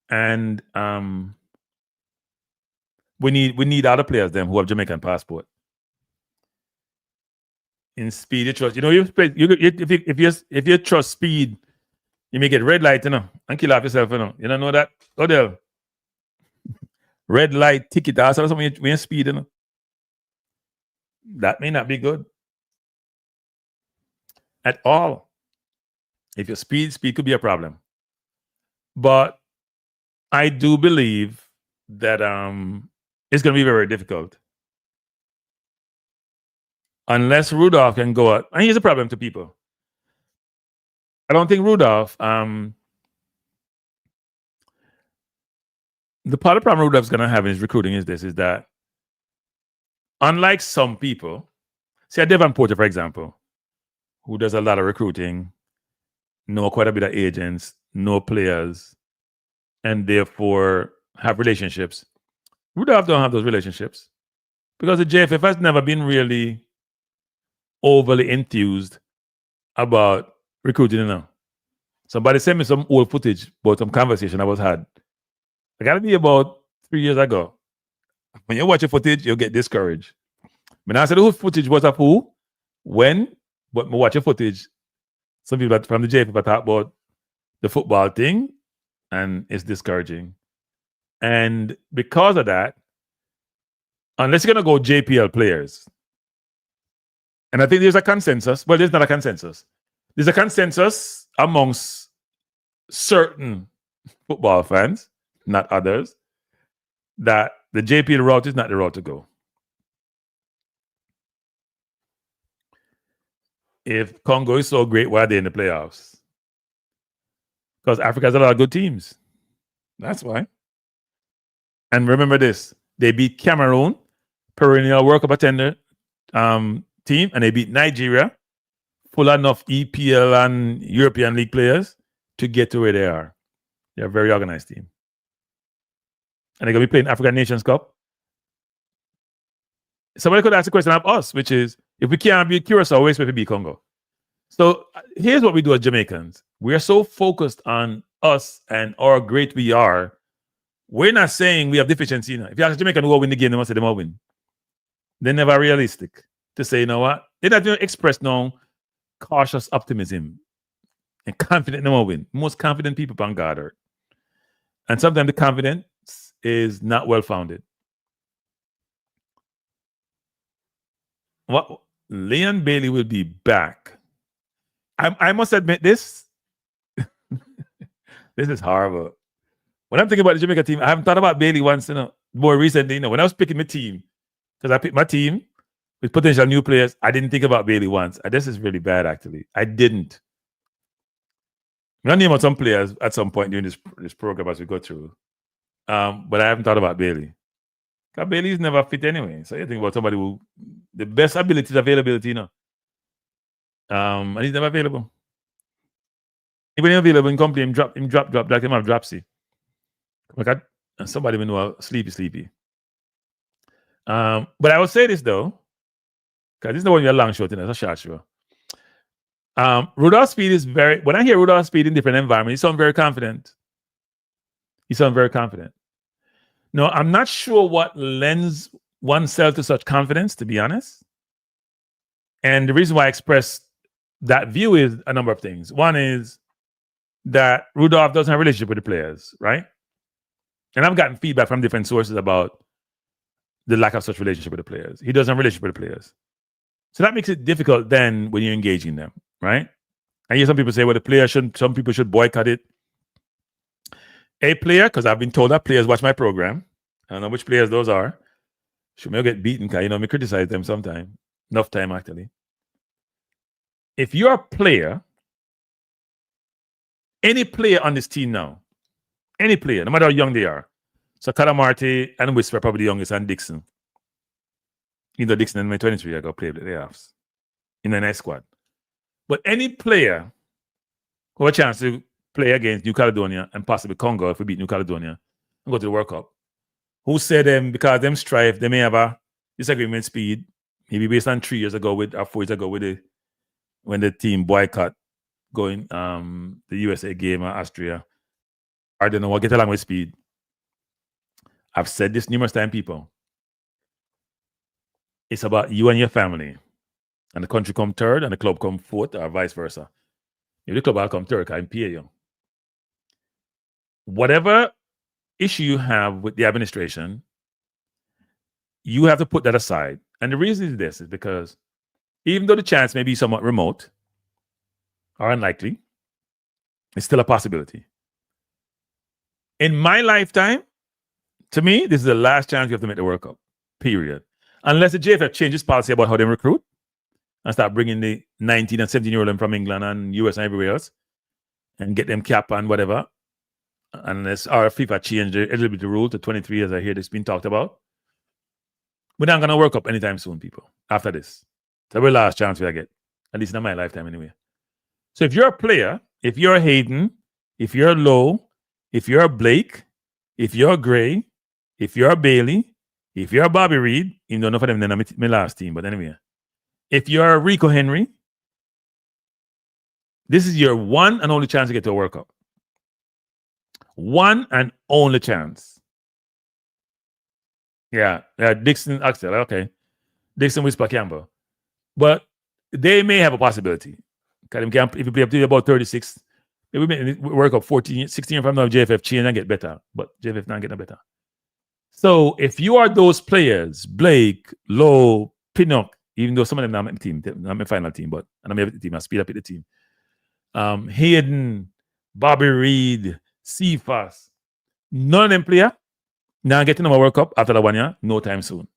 And we need other players them who have Jamaican passport. In Speid, you trust. If you trust Speid, you may get red light, and kill off yourself, You don't know that? Odell. Red light ticket or something when you speed, That may not be good. At all. If you speed could be a problem. But I do believe that it's going to be very, very difficult. Unless Rudolph can go out. And here's a problem to people. I don't think Rudolph, the part of the problem Rudolph's going to have in his recruiting is that unlike some people, say a Devon Porter, for example, who does a lot of recruiting, know quite a bit of agents, know players, and therefore have relationships. Rudolph don't have those relationships because the JFF has never been really overly enthused about recruiting. Somebody sent me some old footage about some conversation I was had. I got to be about 3 years ago. When you watch the footage, you'll get discouraged. When I said the footage was of who, when, but me watch the footage, some people from the JFF talk about the football thing, and it's discouraging. And because of that, unless you're going to go JPL players, and I think there's a consensus, well, there's not a consensus. There's a consensus amongst certain football fans, not others, that the JPL route is not the route to go. If Congo is so great, why are they in the playoffs? Because Africa has a lot of good teams. That's why. And remember this, they beat Cameroon, perennial World Cup attender team, and they beat Nigeria, full enough EPL and European League players to get to where they are. They're a very organized team. And they're going to be playing African Nations Cup. Somebody could ask a question of us, which is, if we can't beat Curacao, we expect to beat Congo. So here's what we do as Jamaicans. We're so focused on us and how great we are. We're not saying we have deficiency. If you ask a Jamaican who will win the game, they must say they will win. They're never realistic to say, you know what? They don't even express no cautious optimism. And confident no more win. Most confident people on God earth. And sometimes the confidence is not well founded. What Leon Bailey will be back. I must admit this. This is horrible. When I'm thinking about the Jamaica team, I haven't thought about Bailey once, more recently. When I was picking my team, because I picked my team with potential new players, I didn't think about Bailey once. This is really bad, actually. I didn't. I'm going to name out some players at some point during this program as we go through. But I haven't thought about Bailey. Because Bailey's never fit anyway. So you think about somebody who, the best ability is availability, and he's never available. When he's available in company, him drop, like him have dropsy. And somebody will know sleepy. But I will say this though, because this is the one you're long shot, it's a short show. Rudolph Speid is when I hear Rudolph Speid in different environments, he sounds very confident. No, I'm not sure what lends oneself to such confidence, to be honest. And the reason why I express that view is a number of things. One is that Rudolph doesn't have a relationship with the players, right? And I've gotten feedback from different sources about the lack of such relationship with the players. He doesn't have a relationship with the players. So that makes it difficult then when you're engaging them, right? I hear some people say, well, some people should boycott it. A player, because I've been told that players watch my program. I don't know which players those are. Should maybe get beaten, because me criticize them sometime. Enough time, actually. If you're a player, any player on this team now, any player, no matter how young they are. So Calamarte and Whisper are probably the youngest, and Dixon. Either Dixon and my 23 I got played the playoffs in the next squad. But any player who have a chance to play against New Caledonia and possibly Congo if we beat New Caledonia and go to the World Cup, who said because them strife, they may have a disagreement speed, maybe based on 3 years ago or 4 years ago when the team boycott going the USA game or Austria. I don't know what get along with Speed. I've said this numerous times, people. It's about you and your family. And the country come third and the club come fourth, or vice versa. If the club will come third, I can pay you. Whatever issue you have with the administration, you have to put that aside. And the reason is because even though the chance may be somewhat remote or unlikely, it's still a possibility. In my lifetime, to me, this is the last chance you have to make the World Cup, period. Unless the JFF changes policy about how they recruit and start bringing the 19 and 17-year-old from England and US and everywhere else and get them cap and whatever. Unless our FIFA changed a little bit the rule to 23, as I hear this being talked about. We're not going to World Cup anytime soon, people, after this. That's the last chance we get, at least in my lifetime anyway. So if you're a player, if you're a Hayden, if you're a Lowe, if you're a Blake, if you're a Gray, if you're a Bailey, if you're a Bobby Reed, even though none of them in my last team, but anyway, if you're a Rico Henry, this is your one and only chance to get to a World Cup. One and only chance. Yeah, Dixon, Axel, okay. Dixon, Whisper, Campbell. But they may have a possibility. If you play up to about 36, maybe we may work up 14, 16 from now, JFF change and get better. But JFF not getting better. So if you are those players, Blake, Lowe, Pinnock, even though some of them not my team, not my final team, but and I'm the team, I speed up at the team. Hayden, Bobby Reed, Cephas, none of them player now getting them a World Cup after the 1 year, no time soon.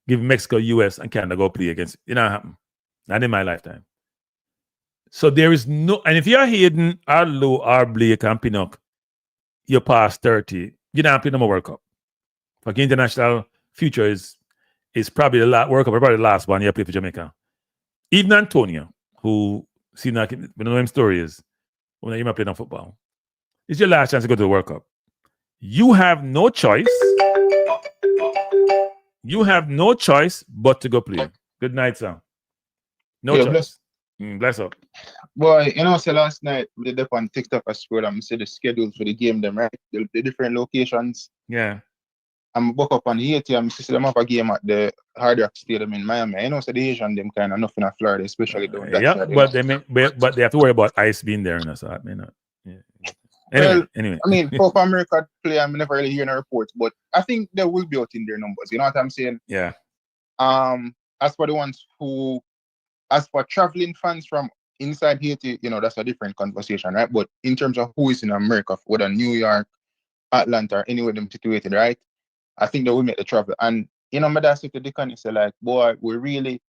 Give Mexico, US, and Canada go play against. It not happen. Not in my lifetime. So there is no, and if you're Hayden, or Lowe, or Blake, and Pinnock, you're past 30, you don't play no more World Cup. Like international future is probably the last World Cup, probably the last one you play for Jamaica. Even Antonio, who see now, we know him story is when you might play no football. It's your last chance to go to the World Cup. You have no choice. You have no choice but to go play. Good night, sir. No choice. Bless up. Boy, so last night we did up on TikTok, I scrolled and see the schedule for the game, them right? The different locations. Yeah. I'm book up on Haiti and see them have a game at the Hard Rock Stadium in Miami. I know so the Asian them kind of nothing in Florida, especially down that yeah, side. but they have to worry about ice being there, so I mean, yeah. Anyway. I mean, Copa America play, I'm never really hearing reports, but I think they will be out in their numbers. You know what I'm saying? Yeah. As for the ones as for traveling fans from inside Haiti, that's a different conversation, right? But in terms of who is in America, whether New York, Atlanta, or anywhere them situated, right? I think they will make the travel. And, my dad said to Deacon, he said, like, boy, we really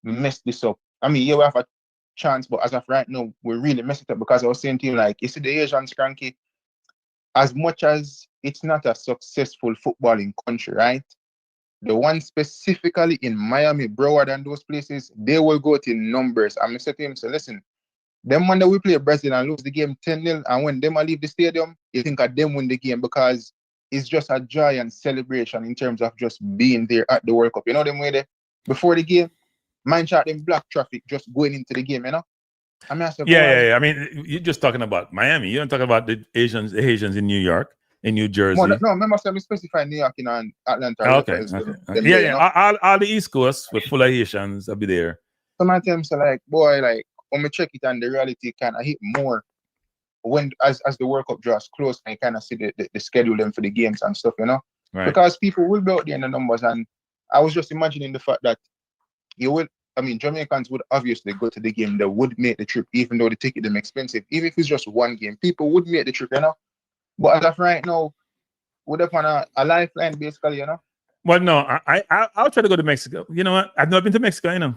messed this up. I mean, yeah, we have a chance, but as of right now, we really messed it up because I was saying to him, like, you see the Asians, Kranky, as much as it's not a successful footballing country, right? The one specifically in Miami, Broward, and those places, they will go to numbers. I'm saying to him, so listen, them when we play Brazil and lose the game 10-0, and when them leave the stadium, you think of them win the game because it's just a joy and celebration in terms of just being there at the World Cup. You know them way there before the game, mind shot them black traffic just going into the game, I mean, I mean, you're just talking about Miami. You don't talk about the Asians in New York, in New Jersey. No, remember me specify New York and Atlanta. Okay. All the East Coast with full of Haitians, I'll be there. Sometimes, like, boy, like, when we check it and the reality kind of hit more when as the World Cup draws close and you kind of see the schedule them for the games and stuff, Right. Because people will be out there in the numbers, and I was just imagining the fact that Jamaicans would obviously go to the game. They would make the trip, even though the ticket them expensive. Even if it's just one game, people would make the trip, But as of right now, we're up on a lifeline, basically, Well, no, I'll try to go to Mexico. You know what? I've never been to Mexico, No,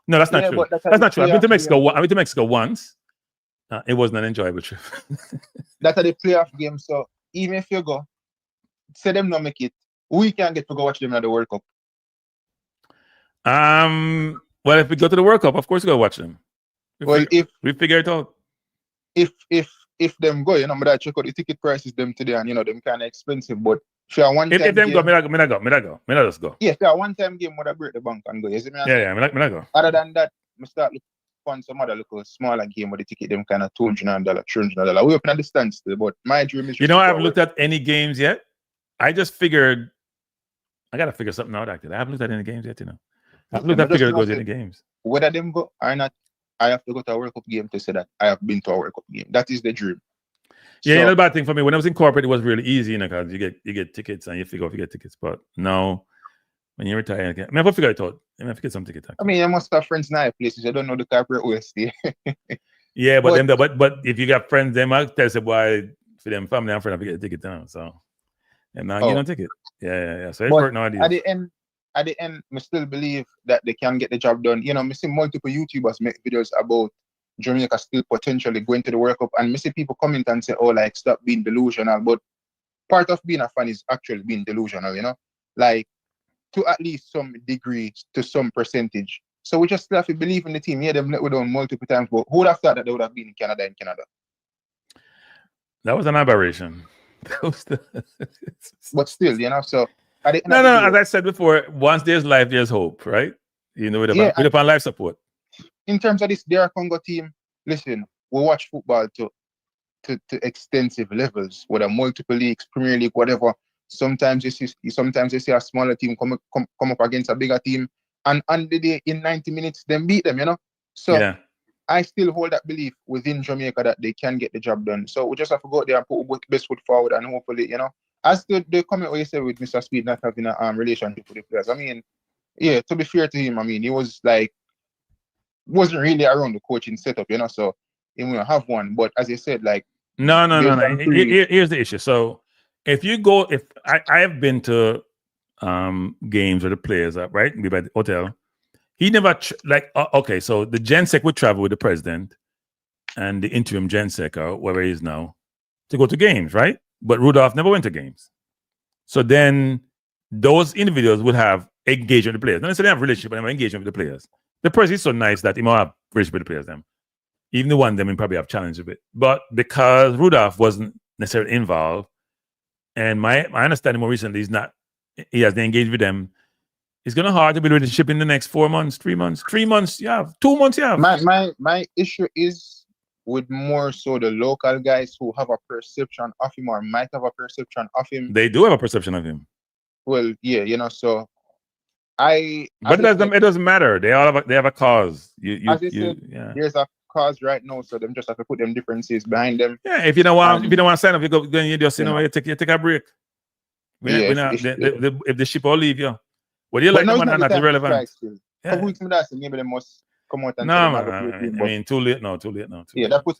that's not true. That's not true. I've been to Mexico. I've been to Mexico once. It wasn't an enjoyable trip. That's the playoff game. So even if you go, say them not make it, we can get to go watch them at the World Cup. Well, if we go to the World Cup, of course we go watch them. If we figure it out. If them go, but I check out the ticket prices them today, and them kind of expensive. But if you one time if them game, go, me not just go. Yeah, if you one time game, would I break the bank and go? You see me? Me not go. Other than that, I start looking for some other little smaller game where the ticket them kind of $200, $300. We open at the stand still, but my dream is. I haven't looked at any games yet. I just figured I gotta figure something out. Actually, I haven't looked at any games yet. I've looked at figure to go to any games. Whether them go or not, I have to go to a World Cup game to say that I have been to a World Cup game. That is the dream. Yeah, another bad thing for me, when I was in corporate, it was really easy, because you get tickets and you figure out if you get tickets. But now, when you retire, I have to figure it out. I have to get some tickets. I mean, you must have friends now places. You don't know the corporate OST. Yeah, but if you got friends, they might tell you why for them family and friends to get a ticket now. So, and now you don't take it. Yeah. So it's work nowadays. At the end, I still believe that they can get the job done. I see multiple YouTubers make videos about Jamaica still potentially going to the World Cup, and I see people comment and say, "Oh, like stop being delusional." But part of being a fan is actually being delusional, like to at least some degree, to some percentage. So we just have to believe in the team. Yeah, they've let we down multiple times, but who would have thought that they would have been in Canada? That was an aberration. But still, so. No. As I said before, once there's life, there's hope, right? With upon life support. In terms of this DR Congo team, listen, we watch football to extensive levels, whether multiple leagues, Premier League, whatever. Sometimes you see a smaller team come up against a bigger team, and on the day in 90 minutes, them beat them, So yeah. I still hold that belief within Jamaica that they can get the job done. So we just have to go out there and put best foot forward, and hopefully, as the comment where you said with Mr. Speid not having a relationship with the players. I mean, yeah, to be fair to him, he was like, wasn't really around the coaching setup, so he will have one. But as you said, like, no. Here's the issue. So if I have been to games where the players are right, be by the hotel. He never okay. So the Gensec would travel with the president and the interim Gensec or wherever he is now to go to games, right? But Rudolph never went to games. So then those individuals would have engagement with the players. Not necessarily have relationship, but they have engagement with the players. The president is so nice that he might have relationship with the players. Them, even the one them, he probably have challenged a bit. But because Rudolph wasn't necessarily involved, and my understanding more recently is he has engaged with them. It's gonna hard to build a relationship in the next 4 months, 3 months, 3 months. Yeah, 2 months. Yeah. My issue is with more so the local guys who have a perception of him or might have a perception of him. They do have a perception of him. Well, yeah, you know, so But as it doesn't matter. They have a cause. as I said, Yeah. there's a cause right now, so them just have to put them differences behind them. Yeah, if you don't want to sign up, you go and you just you take a break. If the ship will leave you. Whether you like them or not irrelevant. Yeah. Couple weeks that, maybe they must come out and no, I mean too late now. Too late. That put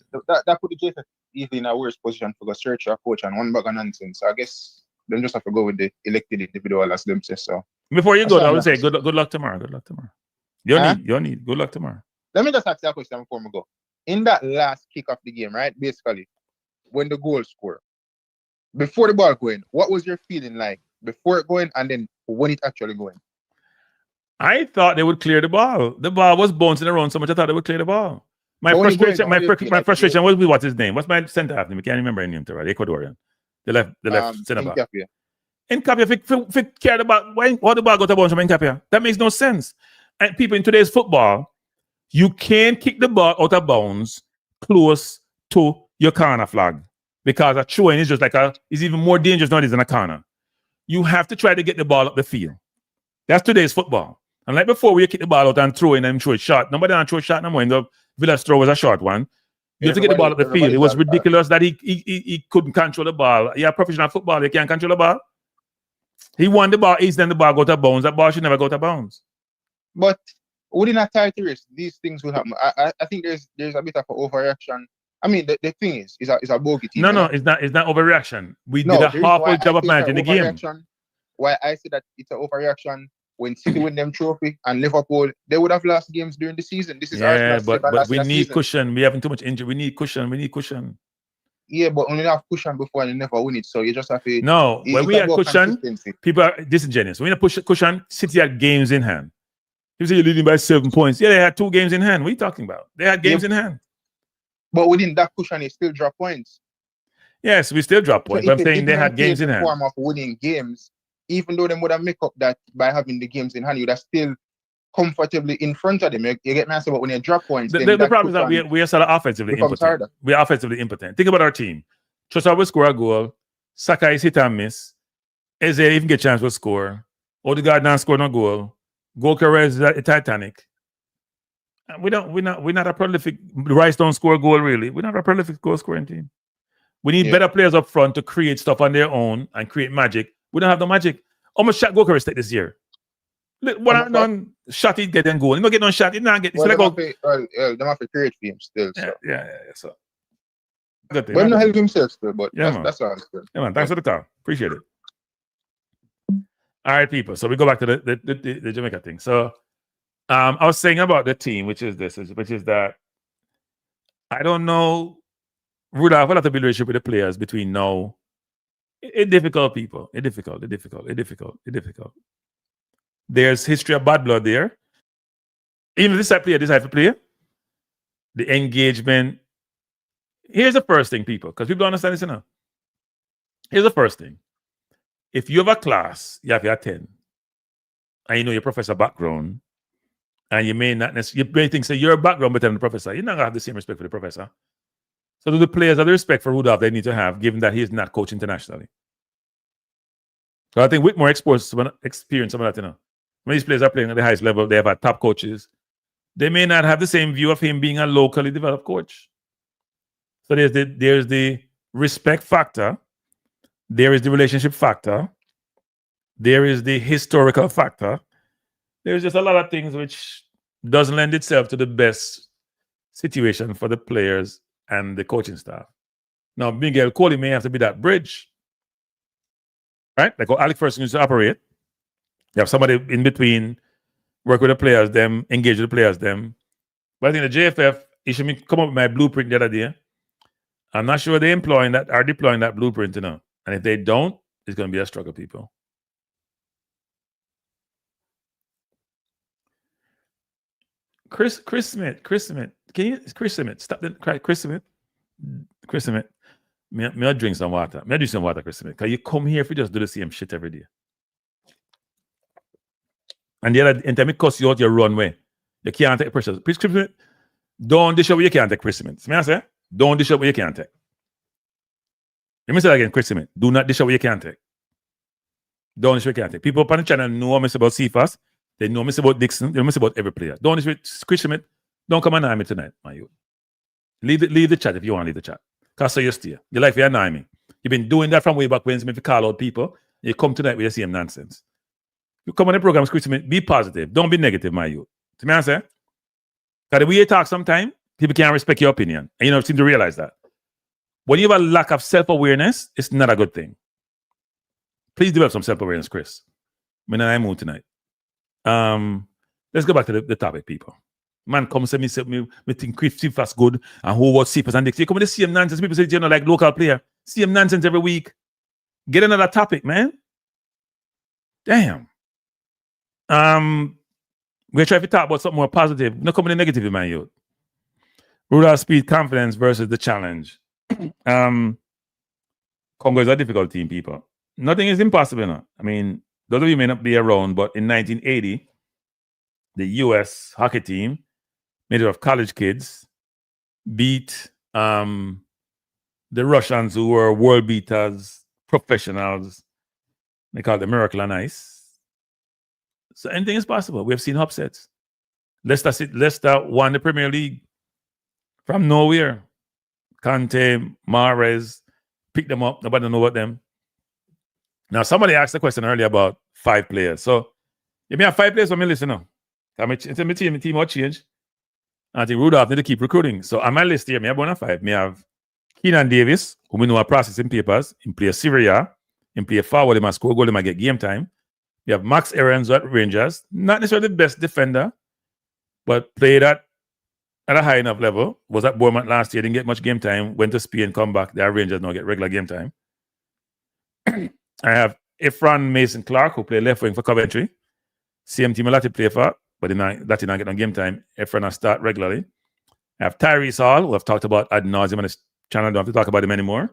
the JFF in a worse position for the search a coach and one bag of nonsense. So I guess them just have to go with the elected individual as them say so. Before you go, I would say good luck tomorrow. Good luck tomorrow. You need good luck tomorrow. Let me just ask you a question before we go. In that last kick of the game, right? Basically, when the goal scored, before the ball going, what was your feeling like before it going and then when it actually going? I thought they would clear the ball. The ball was bouncing around so much. I thought they would clear the ball. My frustration was with what's his name? What's my center half name? I can't remember his name. The Ecuadorian, the left center back. Nkapia, if you care about why the ball got a bounce from Nkapia, that makes no sense. And people in today's football, you can't kick the ball out of bounds close to your corner flag because a throw-in is just is even more dangerous nowadays than a corner. You have to try to get the ball up the field. That's today's football. And like before, we kick the ball out and throw in and throw it short. Nobody don't throw short no more. The Villa's throw was a short one. You have to get the ball up the field. It was ridiculous that he couldn't control the ball. Yeah, professional football, he can't control the ball. He won the ball, then the ball go to bounds. That ball should never go to bounds. But within a title race, these things will happen. I think there's a bit of an overreaction. I mean, the thing is, it's a bogey team. No, it's not overreaction. We did a halfway job of managing the game. Why I say that it's an overreaction when City win them trophy and Liverpool, they would have lost games during the season. This is but we need cushion. We having too much injury. We need cushion. Yeah, but only have cushion before and never win it. So you just have to. No, when we had cushion, people are disingenuous. When you push cushion, City had games in hand. You say you're leading by 7 points. Yeah, they had 2 games in hand. What are you talking about? They had games in hand. But within that cushion, they still drop points. Yes, we still drop points. So but I'm saying they had games in hand. Form of winning games, even though they would have make up that by having the games in hand, you'd have still comfortably in front of them. You get me answer, but when you drop points, the problem is that we are sort of offensively impotent. We are offensively impotent. Think about our team. Trossard will score a goal. Saka is hit and miss. Eze even get a chance to score. Odegaard not score no goal. Goal carrier is a Titanic. We're not a prolific. Rice don't score a goal really. We're not a prolific goal scoring team. We need better players up front to create stuff on their own and create magic. We don't have the magic. How much shot goal carrier take this year? What non shot he get and goal. He don't get no shot. He not get. Well, they have to create for him still. So. Yeah. So. But not help himself still. But that's all. Yeah, man. Thanks for the call. Appreciate it. All right, people. So we go back to the Jamaica thing. So I was saying about the team, which is that I don't know. Rudolph will have to build a relationship with the players between now. It's difficult, people. It's difficult. There's history of bad blood there. Even this type of player, the engagement. Here's the first thing, people, because people don't understand this enough. Here's the first thing. If you have a class, you have your 10, and you know your professor background, and you may not necessarily, you may think, say, your background better than the professor, you're not going to have the same respect for the professor. So do the players have the respect for Rudolph they need to have, given that he is not coached internationally. So I think Whitmore experience some of that, you know. When these players are playing at the highest level, they have had top coaches. They may not have the same view of him being a locally developed coach. So there's the respect factor. There is the relationship factor. There is the historical factor. There's just a lot of things which doesn't lend itself to the best situation for the players and the coaching staff. Now, Miguel Coley may have to be that bridge. Right? Like how Alex Ferguson used to operate. You have somebody in between, work with the players, them, engage with the players, them. But I think the JFF, he should come up with my blueprint the other day. I'm not sure they're deploying that blueprint, you know. And if they don't, it's going to be a struggle, people. Chris Smith. Can you, Chris Smith, stop the cry, Chris Smith. May I drink some water? May I drink some water, Chris Smith? Because you come here if you just do the same shit every day. And the other, in time it costs you out your runway. You can't take pressure. Chris Smith, don't dish out what you can't take, Chris Smith. May I say? Don't dish out what you can't take. Let me say that again, Chris Smith. Do not dish out what you can't take. Don't disrespect Kante. People up on the channel know me about Cephas. They know me about Dixon. They know me about every player. Don't disrespect Chris Schmidt. Don't come and annoy me tonight, my youth. Leave the chat if you want to leave the chat. Because so you stay. You like to annoy me. You've been doing that from way back when if you call out people. You come tonight with the same nonsense. You come on the program, Chris Schmidt, be positive. Don't be negative, my youth. To me, I say, because the way you talk sometimes, people can't respect your opinion. And you don't seem to realize that. When you have a lack of self-awareness, it's not a good thing. Please develop some self-awareness, Chris. I'm in a mood tonight. Let's go back to the topic, people. Man comes to me, say me think Chris Cephas good, and who was Cephas and Dixie. You come with the same nonsense. People say, you know, like local player. Same nonsense every week. Get another topic, man. Damn. We're trying to talk about something more positive. No coming in negative, man, youth. Rudolph Speid confidence versus the challenge. Congo is a difficult team, people. Nothing is impossible, no? I mean, those of you may not be around, but in 1980, the U.S. hockey team, made up of college kids, beat the Russians, who were world beaters, professionals. They call it the Miracle on Ice. So anything is possible. We have seen upsets. Leicester won the Premier League from nowhere. Kante, Mahrez, picked them up. Nobody know about them. Now, somebody asked a question earlier about 5 players. So, if you have 5 players for me, listen now. My team will change. I think Rudolph need to keep recruiting. So, on my list here, I have 1 of 5. I have Keenan Davis, who we know are processing papers. He play Syria. He play forward. He might score goal. He might get game time. You have Max Aarons at Rangers. Not necessarily the best defender, but played at a high enough level. Was at Bournemouth last year. Didn't get much game time. Went to Spain, come back. Their Rangers now get regular game time. I have Efron Mason Clark, who play left wing for Coventry. Same team Lati play for, but Lati not get on game time. Efron has start regularly. I have Tyrese Hall, who I've talked about ad nauseum on this channel. Don't have to talk about him anymore.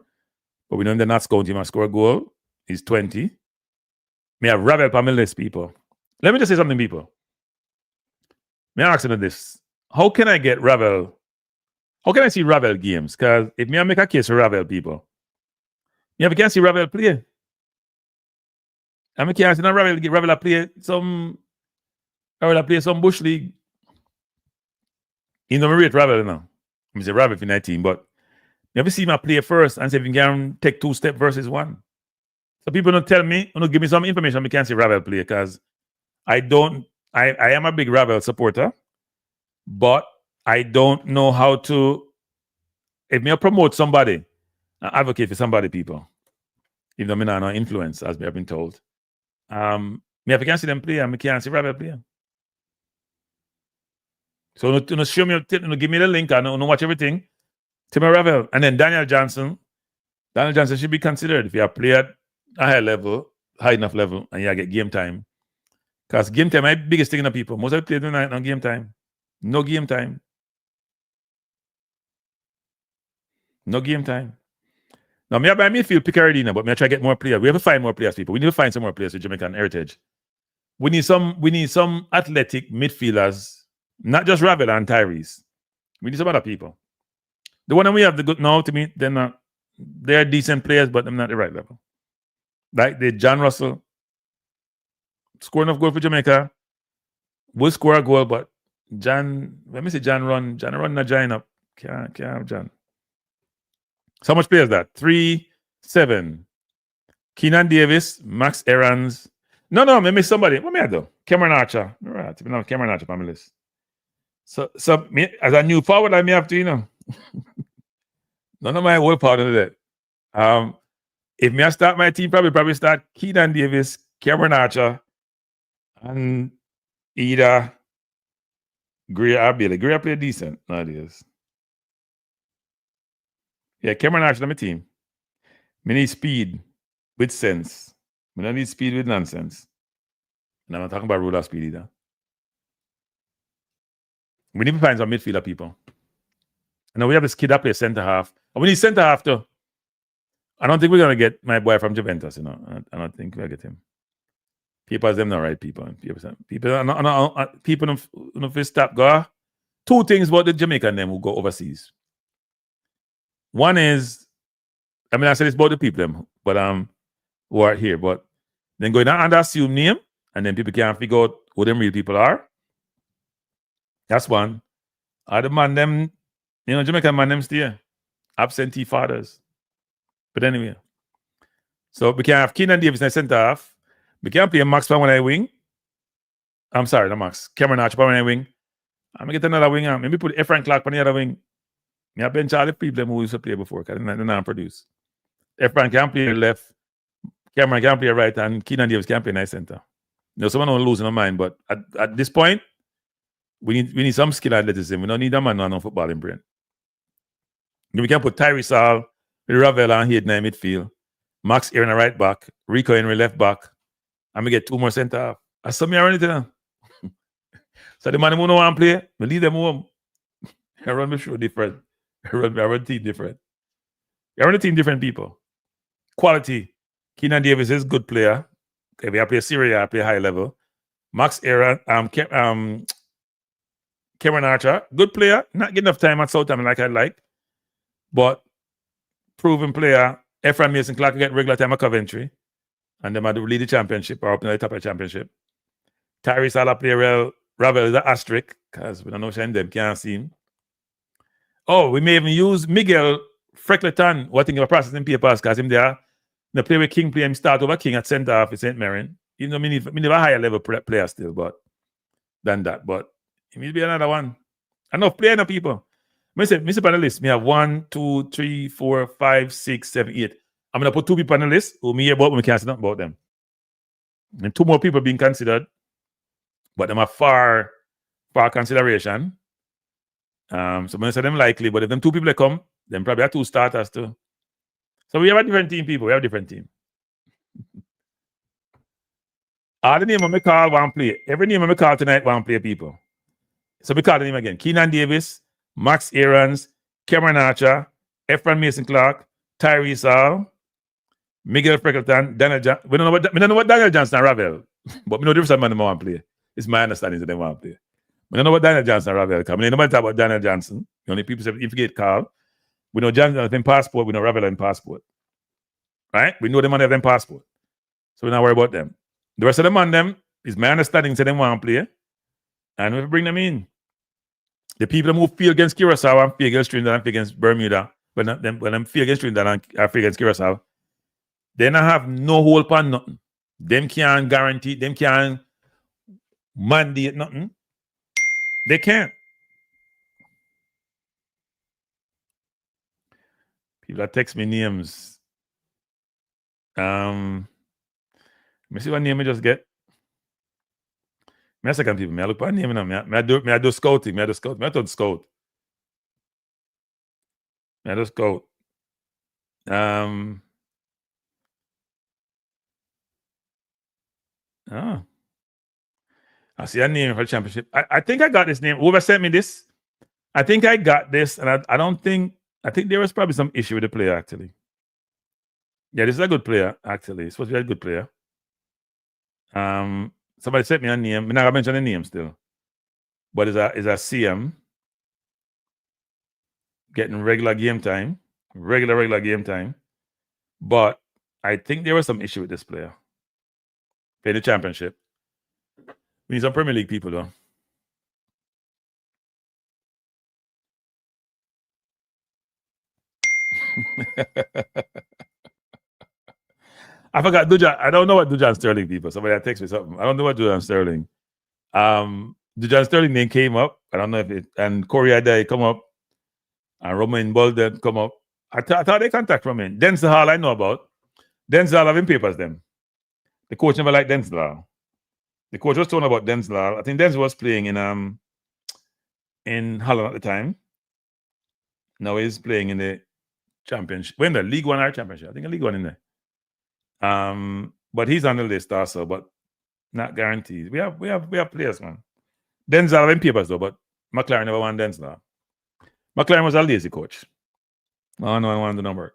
But we know him they're not scoring him. I score a goal. He's 20. Me have Ravel on my list, people. Let me just say something, people. Me ask him this. How can I get Ravel? How can I see Ravel games? Because if me I make a case for Ravel, people, you can't see Ravel play. I mean, can't see Ravel play some Bush League. You know, me rate Ravel now. I say Ravel for 19, but you ever see him play first and say if you can take 2 steps versus 1. So people don't tell me, don't give me some information. I can't see Ravel play because I am a big Ravel supporter, but I don't know how to, if me promote somebody, advocate for somebody, people. Even though me not no influence, as we have been told. Me if I can't see them play, I can't see Ravel play. So no show me, give me the link, I know watch everything. Tell me Ravel. And then Daniel Johnson should be considered if you have played at a high enough level, and you get game time. Because game time, my biggest thing in the people. Most of the players tonight on game time. No game time. No game time. Now, me by midfield pick already now, but me try to get more players. We have to find more players, people. We need to find some more players with Jamaican heritage. We need some athletic midfielders, not just Ravel and Tyrese. We need some other people. The one that we have the good now, to me, they're decent players, but they're not the right level. Like the John Russell, score enough goal for Jamaica, will score a goal, but John run not giant up. Can't have John. So much players that? 3, 7. Keenan Davis, Max Aarons. No, me miss somebody. What me I do? Cameron Archer. Right, Cameron Archer on my list. So me, as a new forward, I may have to, none of my whole part of that. If me I start my team, probably start Keenan Davis, Cameron Archer, and either Gray or Bailey. Gray play decent nowadays. Yeah, Cameron Archer on my team. Me need speed with sense. Me don't need speed with nonsense. And I'm not talking about Rudolph Speid either. We need to find some midfielder people. And now we have this kid that plays centre half. And we need centre half too. I don't think we're going to get my boy from Juventus, I don't think we'll get him. People them not right people. People if they stop go. 2 things about the Jamaican them who go overseas. One is, I said this about the people them, but who are here, but Then go in and assume name, and then people can't figure out who them real people are. That's one. The man them, Jamaican man them still absentee fathers. But anyway, so we can have Keenan Davis in the centre half. We can play Max when I wing. I'm sorry, not Max. Cameron Archer when I wing. I'm gonna get another winger. Maybe put Efrain Clark on the other wing. I bench all the people who used to play before because they're not produce. Efrain can play left. Cameron can play right, and Keenan Davis can play nice centre. Someone don't lose in my mind, but at this point, we need some skill athleticism. We don't need a man on footballing brain. We can put Tyrese Hall, Ravel and Hayden in midfield, Max Aaron right back, Rico Henry left back, and we get 2 more centre half. I saw me already there. So the man who don't want to play, we leave them home. I run my show different. I run team different. I run the team different people. Quality. Keenan Davis is a good player. If I play Syria, I play high level. Max Aaron, Cameron Archer, good player. Not getting enough time at Southampton like I'd like. But proven player. Efrain Mason Clark get regular time at Coventry. And them to lead the championship or up in the top of the championship. Tyrese Hall play well. Ravel is an asterisk because we don't know shame them can't see him. Oh, we may even use Miguel Freckleton, what think of processing papers because him there. The play with King play him start over King at centre half in St. Mirren. Even though we need a higher level player still, than that. But he needs to be another one. Enough player, enough people. I say on the list, we have 1, 2, 3, 4, 5, 6, 7, 8. I'm gonna put 2 people on the list who me hear about when we can't say nothing about them. And 2 more people being considered, but them are far consideration. So I'm gonna say them likely, but if them 2 people that come, then probably are 2 starters too. So we have a different team, people. We have a different team. All the name of me call one play. Every name of me call tonight one play, people. So we call the name again. Keenan Davis, Max Aarons, Cameron Archer, Efrain Mason Clark, Tyrese Hall, Miguel Freckleton, Daniel Johnson. We don't know what Daniel Johnson and Ravel, but we know the difference man want to play. It's my understanding that they want to play. We don't know what Daniel Johnson and Ravel come. We don't know about Daniel Johnson. The only people say if you get called. We know Johnson has been passport. We know Ravel in passport. Right? We know the man have them passport. So we're not worried about them. The rest of the man, them, is my understanding that they want to play. And we bring them in. The people who feel against Curacao and feel against Trinidad and feel against Bermuda, when them feel against Trinidad and feel against Curacao, they don't have no hold on nothing. Them can't guarantee, them can't mandate nothing. They can't. People that text me names. Let me see what name I just get. Me a second people. Me I look for a name now. Me I do scouting. Me I do scout. Me I thought scout. Me I do scout. I see a name for the championship. I think I got this name. Whoever sent me this, I think I got this, and I think there was probably some issue with the player actually. Yeah, this is a good player actually. It's supposed to be a good player. Somebody sent me a name. I'm not gonna mention the name still, but it's a CM getting regular game time. But I think there was some issue with this player. Playing the championship. We need some Premier League people though. I forgot Dujan. I don't know what Dujan Sterling people. Somebody had text me something. I don't know what Dujan Sterling. Dujan Sterling name came up. I don't know if it and Corey Adai come up and Romain Bolden come up. I thought they contact Romain. Denzel Hall I know about. Denzel Hall having papers them. The coach never liked Denzel Hall. The coach was talking about Denzel Hall. I think Denzel was playing in Holland at the time. Now he's playing in the championship. When the League One or Championship? I think a League One in there. But he's on the list also, but not guaranteed. We have players, man. Denzel having papers though, but McLaren never won Denzel. McLaren was a lazy coach. Oh no, I wanted the number.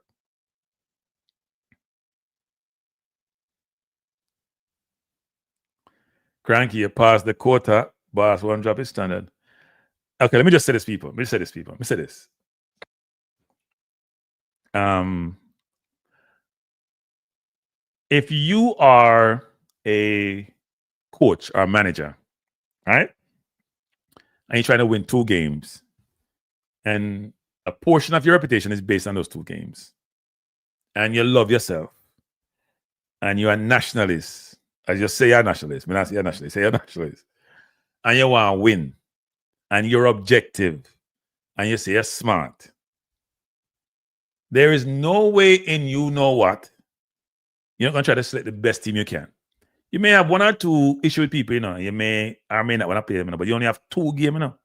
Kranky, you passed the quota, boss won't drop his standard. Okay, let me just say this, people. Let me say this. If you are a coach or manager, right? And you're trying to win 2 games. And a portion of your reputation is based on those 2 games. And you love yourself. And you're a nationalist. I just say you're a nationalist. I say you're a nationalist. Say you're a nationalist. And you want to win. And you're objective. And you say you're smart. There is no way in you know what. You're not going to try to select the best team you can. You may have 1 or 2 issues with people, you know. You may or may not want to play them, you know, but you only have 2 games, you know.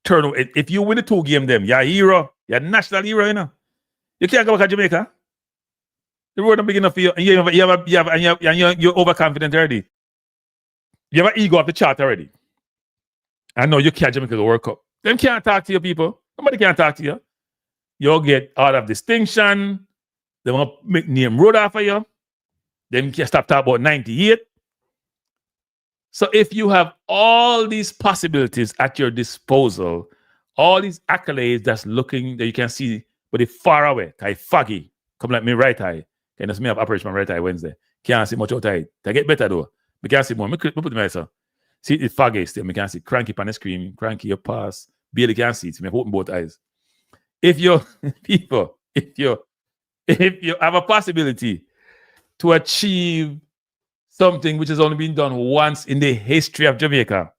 If you win the 2 games, them, you're a hero. You're a national hero, you know. You can't go back to Jamaica. The road not big enough for you, and you're overconfident already. You have an ego off the chart already. I know you can't Jamaica the World Cup. Them can't talk to you, people. Nobody can talk to you. You'll get out of distinction. They want to make name Rudolph for you. Them can't stop talking about 98. So if you have all these possibilities at your disposal, all these accolades that's looking that you can see, but it's far away, it's foggy. Come like me right eye. Can just me have operation my right eye Wednesday. Can't see much out of it. They get better though. We can't see more. Me put my so. See it's foggy still. Me can't see Kranky on the screen. Kranky your pass. Barely can't see it. Me open both eyes. If you people, if you have a possibility to achieve something which has only been done once in the history of Jamaica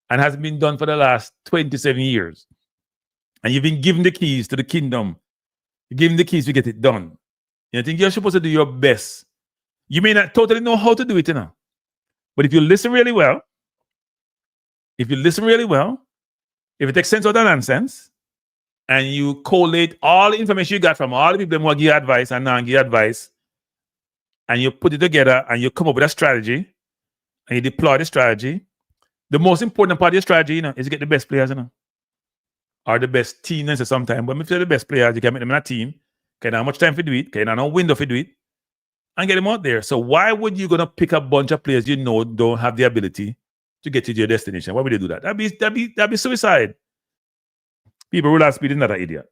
and has been done for the last 27 years, and you've been given the keys to the kingdom, you're given the keys to get it done. You think you're supposed to do your best. You may not totally know how to do it, you know. But if you listen really well, if it takes sense out of nonsense, and you collate all the information you got from all the people who give you advice and non give advice, and you put it together and you come up with a strategy and you deploy the strategy, the most important part of your strategy, you know, is to get the best players, you know, or the best team. Sometimes, but if you're the best players, you can make them in a team. Can have much time for do it? Can have no window for do it? And get them out there. So why would you gonna pick a bunch of players you know don't have the ability to get to your destination? Why would they do that? That'd be suicide. People, Rudolph Speid is not an idiot.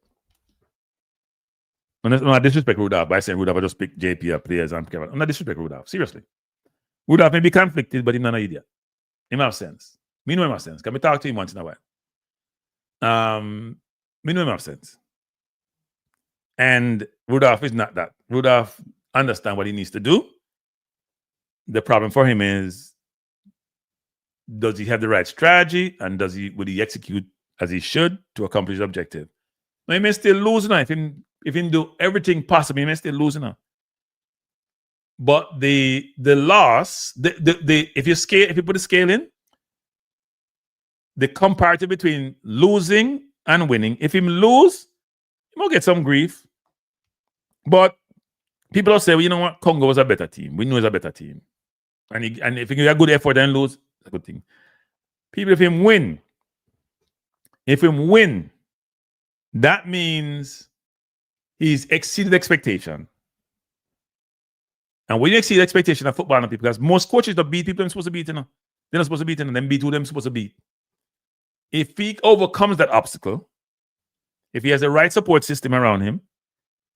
I'm not disrespect Rudolph by saying Rudolph just pick JP players and Kevin. I'm not disrespect Rudolph. Seriously. Rudolph may be conflicted, but he's not an idiot. He have sense. Me know him have sense. Can we talk to him once in a while? Me know him have sense. And Rudolph is not that. Rudolph understands what he needs to do. The problem for him is, does he have the right strategy, and will he execute as he should to accomplish the objective? Now, he may still lose now. If he do everything possible, he may still lose now. But the loss, if you put the scale in, the comparative between losing and winning, if him lose, he might get some grief. But people will say, well, you know what, Congo was a better team. We know it's a better team. And if you get a good effort and lose, it's a good thing. People, if him win, that means he's exceeded expectation. And when you exceed expectation of football, people, because most coaches don't beat people they're supposed to beat, you know. They're not supposed to beat them, and then beat who they're supposed to beat. If he overcomes that obstacle, if he has the right support system around him,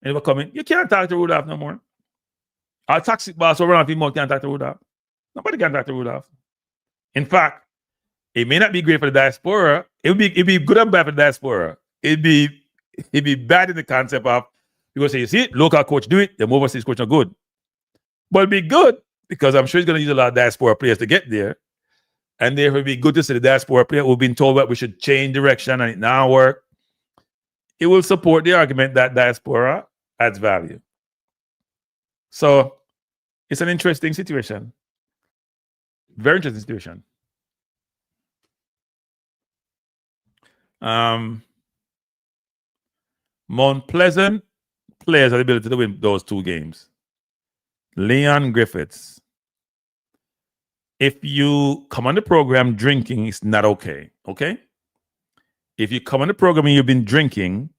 and he'll come in, you can't talk to Rudolph no more. Our toxic boss around him can't talk to Rudolph. Nobody can talk to Rudolph. In fact, it may not be great for the diaspora. It'd be good and bad for the diaspora. It'd be bad in the concept of people say, you see, local coach do it, the overseas coach are good. But it'd be good because I'm sure he's going to use a lot of diaspora players to get there. And therefore, it'd be good to see the diaspora player who've been told that we should change direction and it now work. It will support the argument that diaspora adds value. So it's an interesting situation. Very interesting situation. Mount Pleasant players have the ability to win those 2 games. Leon Griffiths. If you come on the program drinking, it's not okay. Okay? If you come on the program and you've been drinking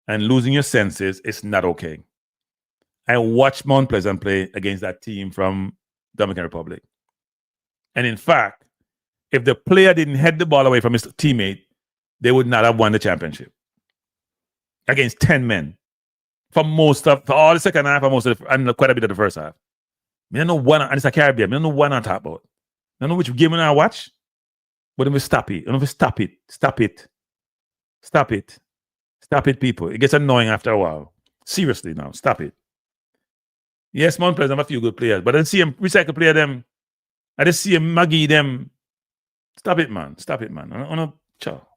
and losing your senses, it's not okay. I watched Mount Pleasant play against that team from Dominican Republic. And in fact, if the player didn't head the ball away from his teammate, they would not have won the championship. Against 10 men. for all the second half and quite a bit of the first half. I don't know one, and it's a Caribbean. I don't know one I talk about. I don't know which game I watch, but we stop it. Stop it, people. It gets annoying after a while. Seriously now, stop it. Yes, Mount Pleasant have a few good players, but I don't see him recycle player them. I just see him Maggie them. Stop it, man. I don't ciao.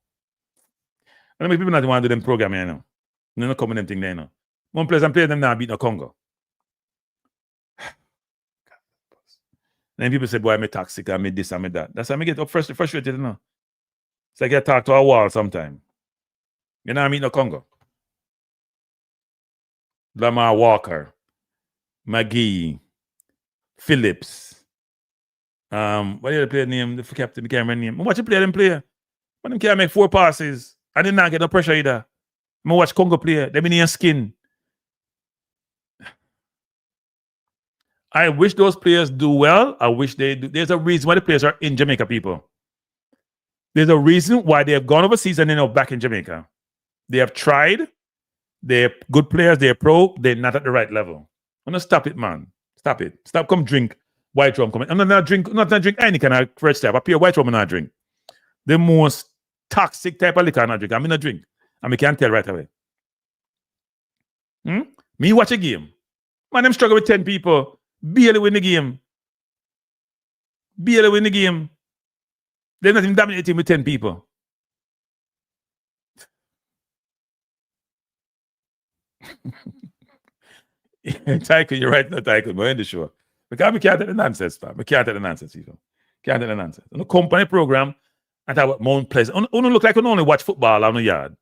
I don't make people not want to do them program here now. They don't come with them thing there now. Mount Pleasant play them now beat no Congo. Then people say, boy, I'm toxic, I'm this, I'm that. That's how I get frustrated, you know. It's like I talk to a wall sometime. You know, I mean, no Congo. Lamar Walker, McGee, Phillips. What did the player name? The captain, the camera name. I watch the player them play. But them can't make 4 passes. I did not get no pressure either. I watch Congo play. They in your skin. I wish those players do well. I wish they do. There's a reason why the players are in Jamaica, people. There's a reason why they have gone overseas and they're now back in Jamaica. They have tried. They're good players. They're pro. They're not at the right level. I'm gonna stop it, man. Stop it. Stop. Come drink white rum. I'm not drink any kind of fresh type. I pure white rum and not drink. The most toxic type of liquor I not drink. I'm in a drink. And we can't tell right away. Me watch a game. Man, them struggle with 10 people. Barely win the game. They're not even dominating with 10 people. Tycoon, you're right, no Tycoon. We're in the show. Because we can't take the nonsense, fam. We can't take the nonsense, people. Can't take the nonsense. On the company program, I talk about Mount Pleasant. You look like you only watch football on the yard.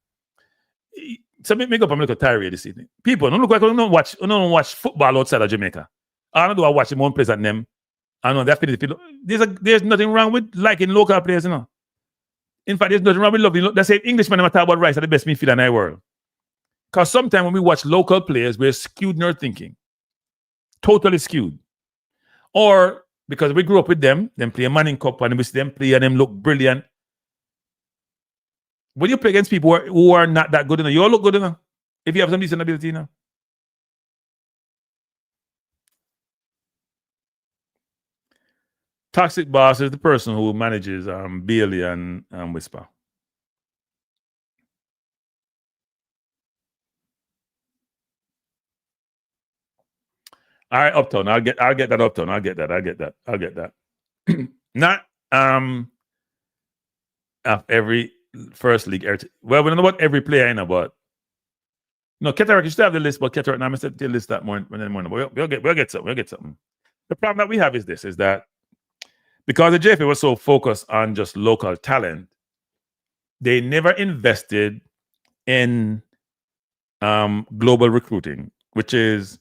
So make up a little tirade this evening. People, don't look like you don't watch football outside of Jamaica. I don't do I watch Mount Pleasant them. I know that's there's nothing wrong with liking local players, you know. In fact, there's nothing wrong with loving. They say Englishman talk about Rice are the best midfielder in the world. Because sometimes when we watch local players, we're skewed in our thinking. Totally skewed. Or because we grew up with them play a Manning Cup and we see them play and them look brilliant. When you play against people who are not that good enough, you all look good enough. If you have some decent ability, you know. Toxic boss is the person who manages Bailey and Whisper. All right, Uptown. I'll get that Uptown. I'll get that. Not of every first league. Well, we don't know about every player, but no, Ketterick, you still have the list, but Ketterick, now I'm going to list that morning. We'll get something. The problem that we have is that because the JFA was so focused on just local talent, they never invested in global recruiting, which is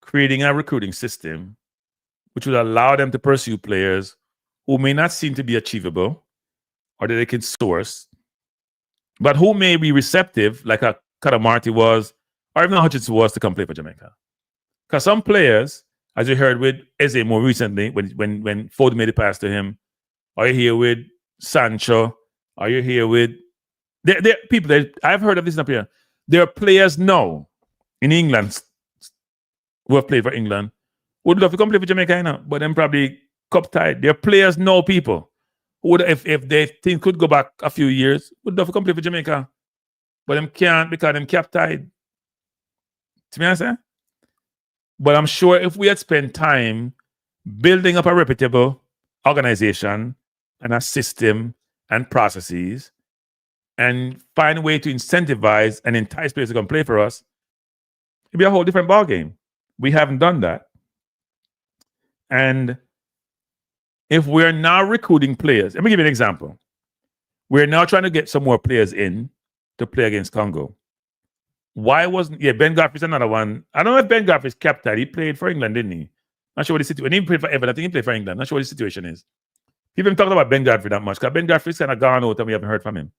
creating a recruiting system which would allow them to pursue players who may not seem to be achievable or that they can source, but who may be receptive, like a Kadamarty was, or even Hutchinson was, to come play for Jamaica. Because some players, as you heard with Eze more recently, when Ford made it pass to him, are you here with Sancho? Are you here with people? I've heard of this up here. There are players now in England who have played for England would love to come play for Jamaica, but then probably cup tied. There are players now, people who would, if they think could go back a few years, would love to come play for Jamaica, but them can't because them cap tied. See what I'm saying? But I'm sure if we had spent time building up a reputable organization and a system and processes and find a way to incentivize and entice players to come play for us, it'd be a whole different ballgame. We haven't done that. And if we're now recruiting players, let me give you an example. We're now trying to get some more players in to play against Congo. Why wasn't Ben Godfrey's another one? I don't know if Ben Godfrey's captain. He played for England, didn't he? Not sure what the situation. When he played for Everton, I think he played for England. Not sure what the situation is. People haven't talked about Ben Godfrey that much because Ben Godfrey's kind of gone out and we haven't heard from him.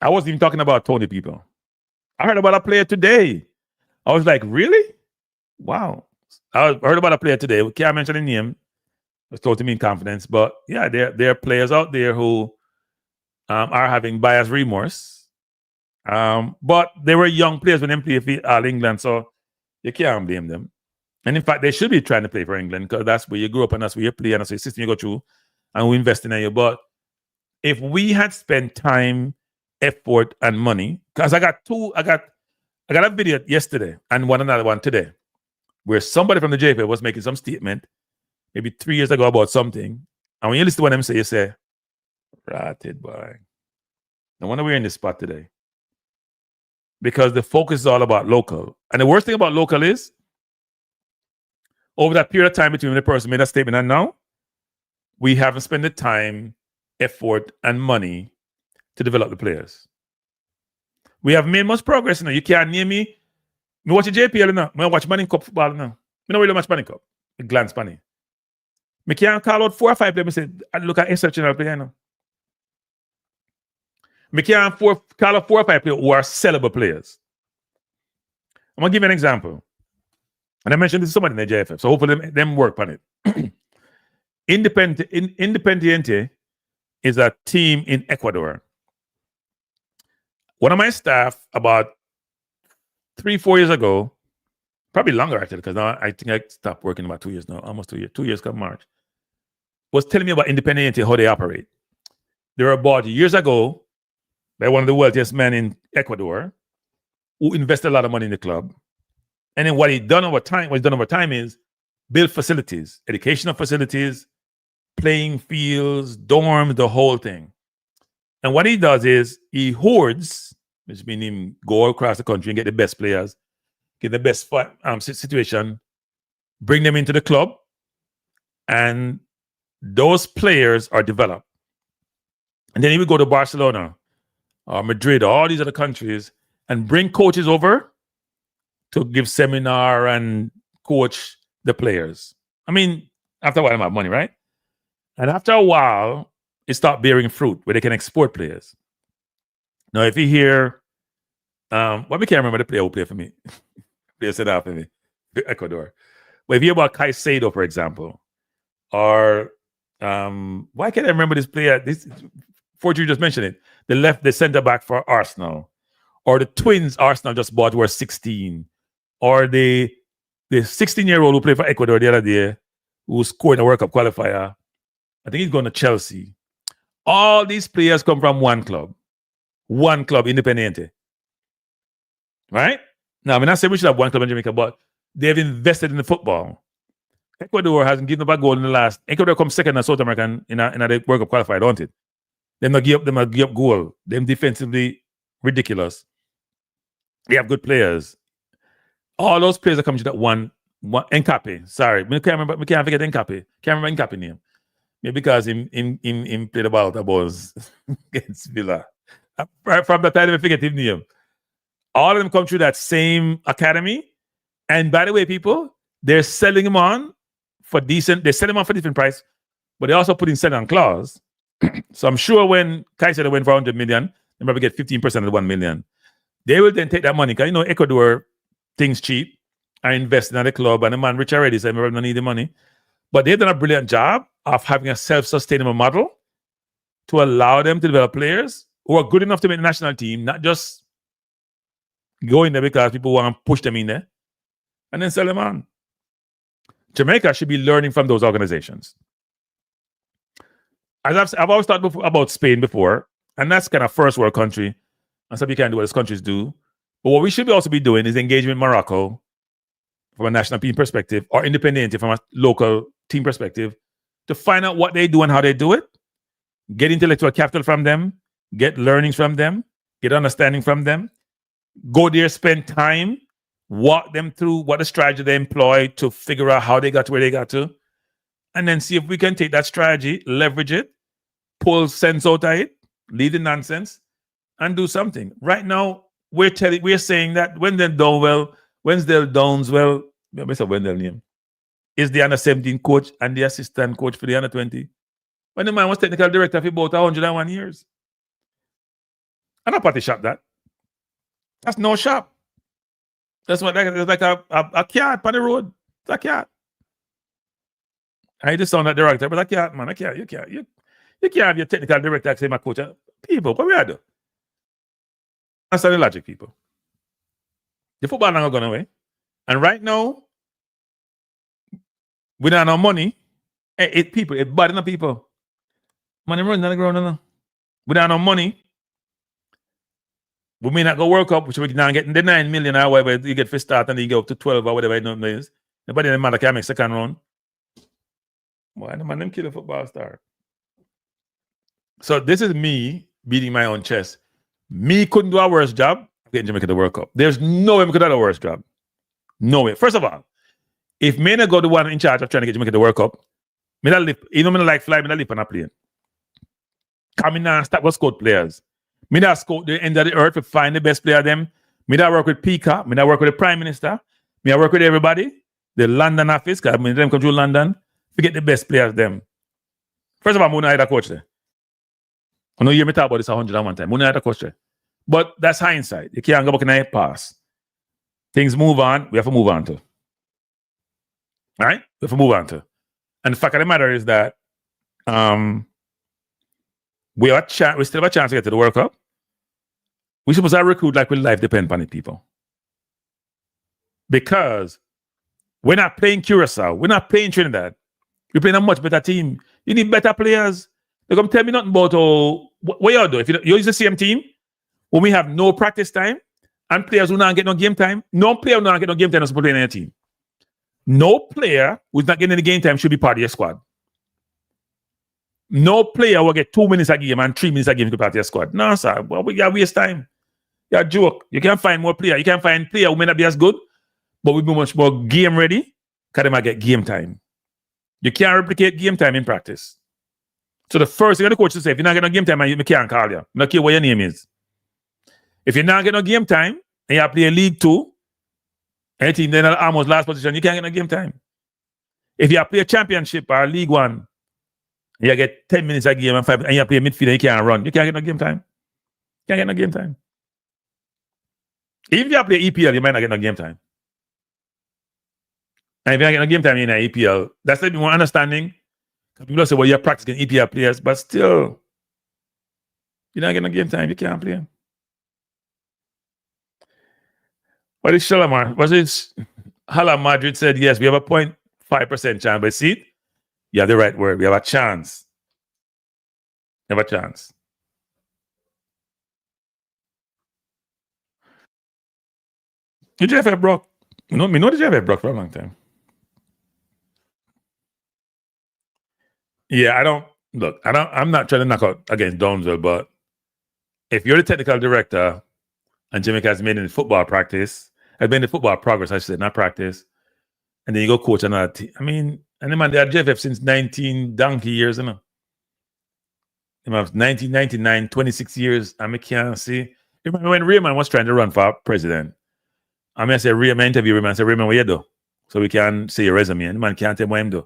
I wasn't even talking about Tony, people. I heard about a player today. I was like, really? Wow. I heard about a player today. We can't mention the name. I was told to me in confidence. But yeah, there are players out there who are having bias remorse. But they were young players when they played for All England, so you can't blame them. And in fact, they should be trying to play for England because that's where you grew up and that's where you play and that's the system you go through and we invest in you. But if we had spent time, effort, and money, because I got a video yesterday and another one today where somebody from the JPL was making some statement maybe 3 years ago about something. And when you listen to what them say, you say, ratted boy. No wonder we're in this spot today. Because the focus is all about local. And the worst thing about local is, over that period of time between the person made that statement and now, we haven't spent the time, effort, and money to develop the players. We have made much progress now. You can't name me. I watch the JPL now. I watch Manning Cup football now. I don't really watch Manning Cup. I glance Manning. I can't call out 4 or 5 players and say, I look at exceptional player now. I can't call out 4 or 5 players who are sellable players. I'm going to give you an example. And I mentioned this to somebody in the JFF, so hopefully them work on it. Independiente is a team in Ecuador. One of my staff, about 3-4 years ago, probably longer actually, because now I think I stopped working about 2 years now, almost 2 years. 2 years come March, was telling me about Independiente, how they operate. They were bought years ago by one of the wealthiest men in Ecuador, who invested a lot of money in the club. And then what he's done over time is build facilities, educational facilities, playing fields, dorms, the whole thing. And what he does is he hoards, which means him go across the country and get the best players, get the best situation, bring them into the club, and those players are developed. And then he would go to Barcelona or Madrid or all these other countries and bring coaches over to give seminar and coach the players. I mean, after a while, they have money, right? And after a while, it starts bearing fruit where they can export players. Now, if you hear, we can't remember the player who played for me. Player said that for me, Ecuador. But if you hear about Caicedo, for example, or why can't I remember this player? This Fortune just mentioned it. The center back for Arsenal, or the twins Arsenal just bought were 16. Or the 16-year-old who played for Ecuador the other day, who scored in a World Cup qualifier. I think he's going to Chelsea. All these players come from one club, Independiente. Right? Now, I'm not saying we should have one club in Jamaica, but they've invested in the football. Ecuador hasn't given up a goal in the last. Ecuador comes second in South American in the World Cup qualifier, don't it? Them not give up goal. Them defensively ridiculous. They have good players. All those players are coming to that one Nkape. Sorry, I can't forget Nkape. Can't remember Nkape name. Maybe because him played about the balls against Villa. From the time I forget his name. All of them come through that same academy. And by the way, people, they're selling him on for decent. They sell him on for different price, but they also put in selling on clause. So I'm sure when Caicedo went for 100 million, they probably get 15% of the 1 million. They will then take that money because Ecuador things cheap. I invest in the club, and the man rich already, so I don't need the money. But they've done a brilliant job of having a self-sustainable model to allow them to develop players who are good enough to make the national team, not just go in there because people want to push them in there and then sell them on. Jamaica should be learning from those organizations. As I've always thought about Spain before, and that's kind of first world country, and some you can't do what those countries do. But what we should also be doing is engaging with Morocco from a national team perspective, or Independiente from a local team perspective, to find out what they do and how they do it, get intellectual capital from them, get learnings from them, get understanding from them, go there, spend time, walk them through what the strategy they employ to figure out how they got to where they got to, and then see if we can take that strategy, leverage it, pull sense out of it, leave the nonsense, and do something. Right now, we're saying that Wendell Downswell, Mr. Wendell name, is the under-17 coach and the assistant coach for the under-20. When the man was technical director for about 101 years. I'm not party shop that. That's no shop. That's what it's like a cat on the road. It's a cat. I just sound like director, but a cat, man. A cat. You can't have your technical director say my coach. People, what we are doing? That's the logic, people. The football not going away. And right now, we don't have no money. People, it's bad enough people. Money running on the ground now. We don't have no money. We may not go World Cup, which we can now get the 9 million or whatever you get for start and you go up to 12 or whatever it is. Nobody in the matter can make second round. Why the man them kill a football star? So this is me beating my own chest. Me couldn't do a worse job getting Jamaica the World Cup. There's no way we could have a worse job. No way. First of all, if me not go the one in charge of trying to get Jamaica the World Cup, me not live, you know me not like fly, me not live on a plane. Come in and start with scout players. Me not scout the end of the earth to find the best player them. Me not work with Peacock. Me not work with the Prime Minister. Me not work with everybody. The London office, because them control London. To get the best players them. First of all, I'm not a coach there. I know you hear me talk about this 101 times. I'm not a coach there. But that's hindsight. You can't go back in the past. Things move on. We have to move on to. All right? We have to move on to. And the fact of the matter is that we still have a chance to get to the World Cup. We're supposed to recruit like with life depend on it, people. Because we're not playing Curacao. We're not playing Trinidad. We're playing a much better team. You need better players. They're going to tell me nothing about what you do. If you use the same team, when we have no practice time and players who not get no game time, no player who not get no game time is supposed to play in any team. No player who's not getting any game time should be part of your squad. No player will get 2 minutes a game and 3 minutes a game to be part of your squad. No, sir. Well, we got waste time. You're a joke. You can't find more players. You can't find players who may not be as good, but we'll be much more game ready because they might get game time. You can't replicate game time in practice. So the first thing the coach to say, if you're not getting no game time, you can't call you. I don't care what your name is. If you're not getting no game time and you play League 2, any team then almost last position, you can't get no game time. If you play a championship or League 1, you get 10 minutes a game and you play midfield and you can't run, you can't get no game time. You can't get no game time. Even if you play EPL, you might not get no game time. And if you don't get no game time in an EPL, that's a bit more understanding. People say, well, you're practicing EPL players, but still, you don't get no game time, you can't play. What is Shalamar? Was it Hala Madrid said, yes, we have a 0.5% chance, but see, you have the right word. We have a chance. We have a chance. The JFF broke. Me know the JFF broke for a long time. Yeah, I'm not trying to knock out against Downsville, but if you're the technical director and Jamaica has made it in football practice, has been in football progress, I should say, not practice, and then you go coach another team. I mean, and the man, they had JFF since 19 donkey years, you know. 1999, 26 years, and I can't see. Remember when Raymond was trying to run for president? I say, Raymond, interview Raymond, I say, Raymond, what you do? So we can see your resume, and the man can't tell what him do.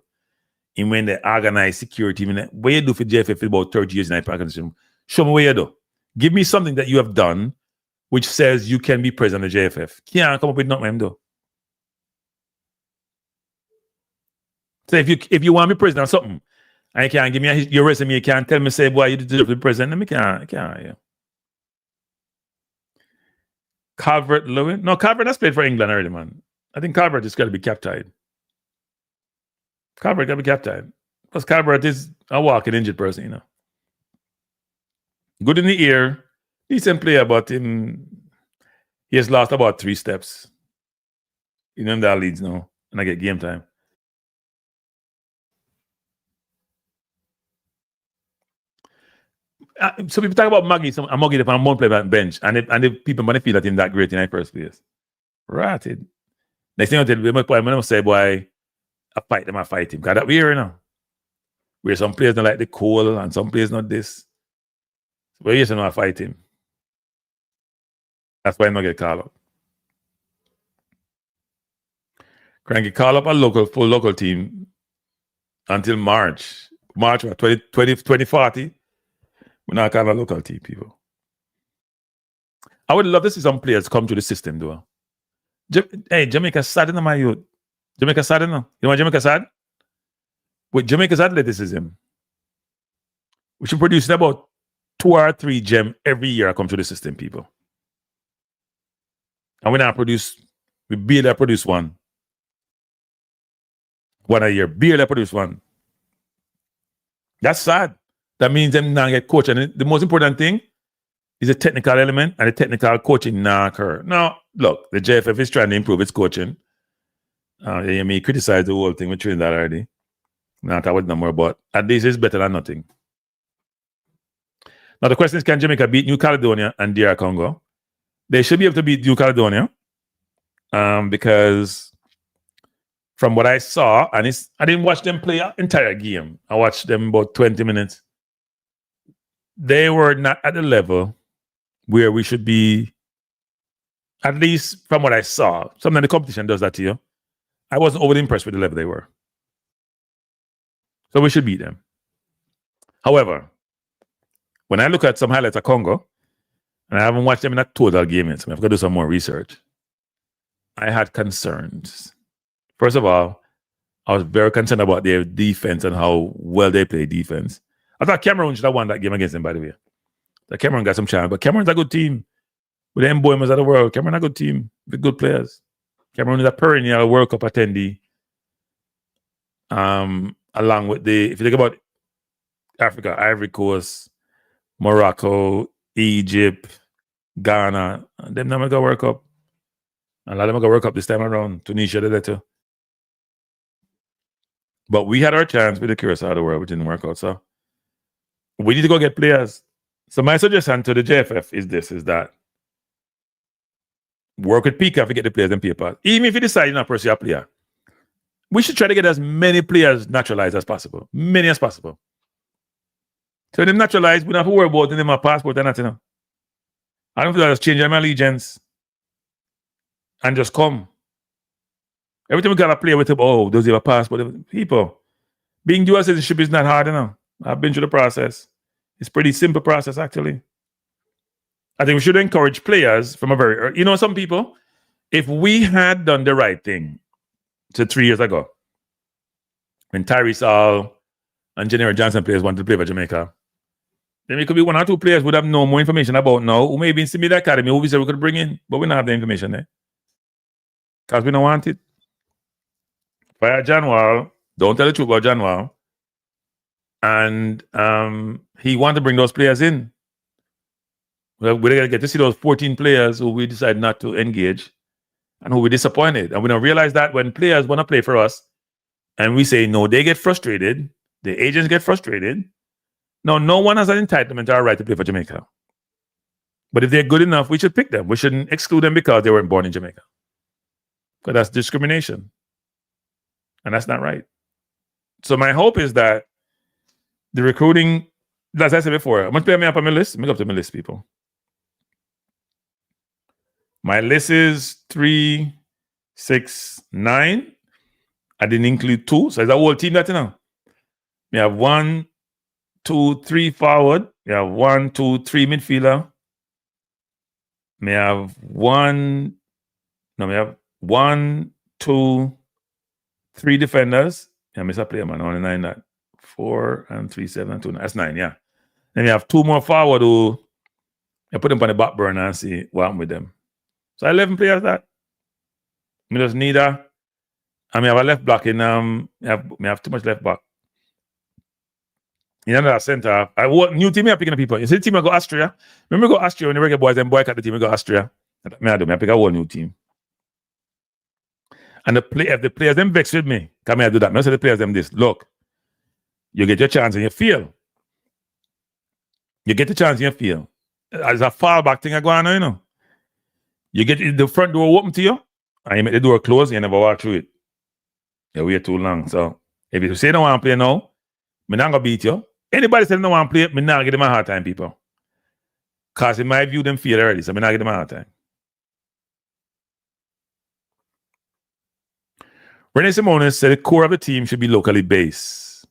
And when they organize security, what you do for JFF for about 30 years in that organization, show me what you do. Give me something that you have done which says you can be president of JFF. Can't come up with nothing do. So if you want me president or something, and you can't give me your resume, you can't tell me, say, boy, you deserve to be president, I can't, yeah. Calvert Lewin? No, Calvert has played for England already, man. I think Calvert is got to be captain. Calvert got to be captain. Because Calvert is a walking injured person, you know. Good in the ear, decent player, but he has lost about 3 steps. You know that leads now, and I get game time. So people talk about Maggie, so I'm Maggie if I'm one player on bench, and if people might feel that him that great in the first place. Right. Next thing I tell you, I say, boy, I fight him, I fight him. Because that weird, you know. Where some players don't like the coal and some players not this. But yes, I fight him. That's why I'm not get called up. Kranky call up a full local team until March 2040. We're not calling a local team, people. I would love to see some players come to the system, though. Hey, Jamaica sad in my youth. Jamaica sad, no? You know what Jamaica sad? With Jamaica's athleticism, we should produce about 2 or 3 gem every year come through the system, people. And we barely produce one. One a year, barely produce one. That's sad. That means them not get coached. And the most important thing is the technical element, and the technical coaching not occur. Now, look, the JFF is trying to improve its coaching. You may criticize the whole thing with Trinidad already. Not talk about no more, but at least it's better than nothing. Now the question is, can Jamaica beat New Caledonia and DR Congo? They should be able to beat New Caledonia because from what I saw, and I didn't watch them play an entire game. I watched them about 20 minutes. They were not at the level where we should be, at least from what I saw. Sometimes the competition does that to you. I wasn't overly impressed with the level they were. So we should beat them. However, when I look at some highlights of Congo, and I haven't watched them in a total game yet, so I've got to do some more research, I had concerns. First of all, I was very concerned about their defense and how well they play defense. I thought Cameroon should have won that game against them, by the way. The Cameroon got some chance, but Cameroon's a good team. With the Mboemas of the world, Cameroon a good team with good players. Cameroon is a perennial World Cup attendee. Along with if you think about Africa, Ivory Coast, Morocco, Egypt, Ghana, them never got World Cup. A lot of them got World Cup this time around. Tunisia did that too. But we had our chance with the Curacao of the world, which didn't work out. So we need to go get players. So my suggestion to the JFF is that work with PCAF to get the players in paper. Even if you decide you're not pursue a player, we should try to get as many players naturalized as possible. Many as possible. So when them naturalized, we don't have to worry about them a passport and nothing. I don't feel like just change my allegiance and just come. Every time we got to play with them, oh, does he have a passport? People, being dual citizenship is not hard enough. I've been through the process. It's a pretty simple process, actually. I think we should encourage players from a very early, some people, if we had done the right thing 3 years ago, when Tyrese Hall and General Johnson players wanted to play for Jamaica, then it could be 1 or 2 players would have no more information about now, who may be in similar academy, who we said we could bring in, but we don't have the information there. Because we don't want it. Fire John Wall, don't tell the truth about John Wall. And he wanted to bring those players in. Well, we're going to get to see those 14 players who we decide not to engage and who we disappointed. And we don't realize that when players want to play for us and we say no, they get frustrated, the agents get frustrated. No one has an entitlement or a right to play for Jamaica. But if they're good enough, we should pick them. We shouldn't exclude them because they weren't born in Jamaica. Because that's discrimination. And that's not right. So my hope is that the recruiting, as I said before, I'm going to play me up on my list. Make up to my list, people. My list is 3, 6, 9. I didn't include 2. So it's a whole team that, We have 1, 2, 3 forward. We have 1, 2, 3 midfielder. We have 1, 2, 3 defenders. Yeah, Mr. Player, man, only 9 that. 4 and 3, 7, 2. That's 9, yeah. Then we have 2 more forward who I put them on the back burner and see what happened with them. So 11 players that. We just need and we have a left back in we have too much left back. In another center, new team are picking up people. You see the team I go Austria. Remember we go Austria when the Reggae Boyz and boycott the team, we go Austria. I pick a whole new team. And if the players them vex with me, come here do that. I say the players them this. Look, you get your chance and you fail. You get the chance and you fail. As a fallback thing I go on, You get the front door open to you, and you make the door close, you never walk through it. You wait too long. So if you say you don't want to play now, I'm not going to beat you. Anybody say they don't want to play, I'm not going to give them a hard time, people. Because in my view, them feel already, so I'm not going to give them a hard time. Rene Simonis said the core of the team should be locally based.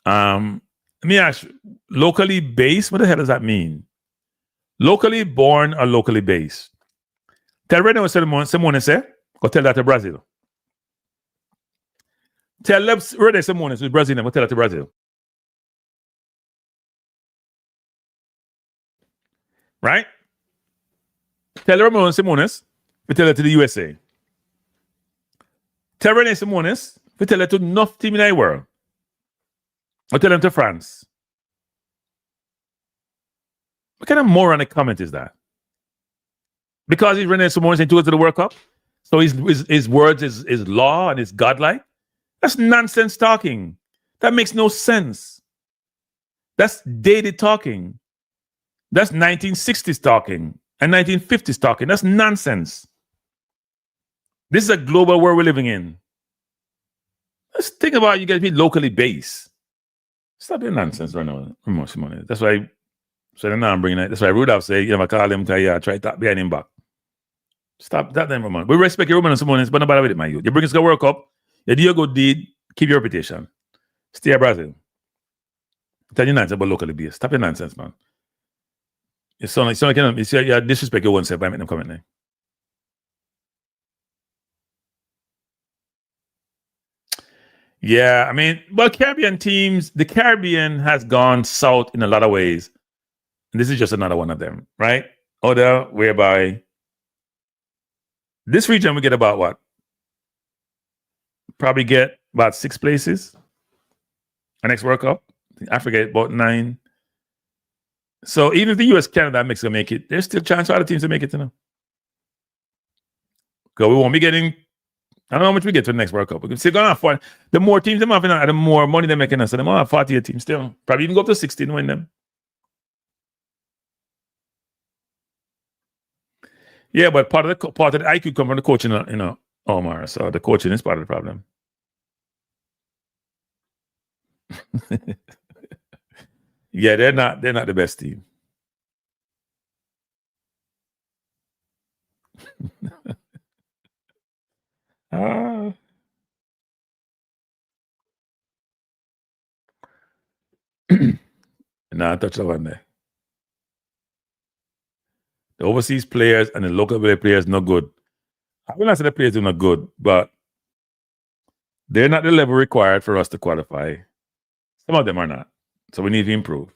Let me ask you, locally based, what the hell does that mean? Locally born or locally based? Tell Rene Simonis say, go tell that to Brazil. Tell Rene Simonis with Brazil, go tell that to Brazil. right? Tell Ramon Simonis, we tell it to the USA. Tell Rene Simonis, we tell it to enough team in the world. Or tell them to France. What kind of moronic comment is that? Because he's Rene Simonis and to go to the World Cup? So his words is law and is godlike? That's nonsense talking. That makes no sense. That's dated talking. That's 1960s talking and 1950s talking. That's nonsense. This is a global world we're living in. Let's think about you guys being locally based. Stop your nonsense right now. That's why. So now I'm bringing it. That's why Rudolph say, you know, call him to try to behind him back. Stop that then, Ramon. We respect your woman and someone else, but nobody with it, my youth. You bring us to the World Cup, you do your good deed, keep your reputation. Stay at Brazil. Tell your nonsense about locally based. Stop your nonsense, man. You sound like you disrespect your own self by making them comment there. Yeah, I mean, well, Caribbean teams, the Caribbean has gone south in a lot of ways. And this is just another one of them, right? Other whereby this region we get about what? Probably get about 6 places. Our next World Cup. Africa about 9. So even if the US, Canada, and Mexico make it, there's still a chance for other teams to make it, you know. Because we won't be getting, I don't know how much we get to the next World Cup. We're still going to have fun. The more teams they have, the more money they're making us. So they might have 48 teams still. Probably even go up to 16 win them. Yeah, but part of the IQ come from the coaching, you know, Omar. So the coaching is part of the problem. Yeah, they're not the best team. Nah, touch that one there. The overseas players and the local players not good. I will not say the players are not good, but they're not the level required for us to qualify. Some of them are not. So we need to improve.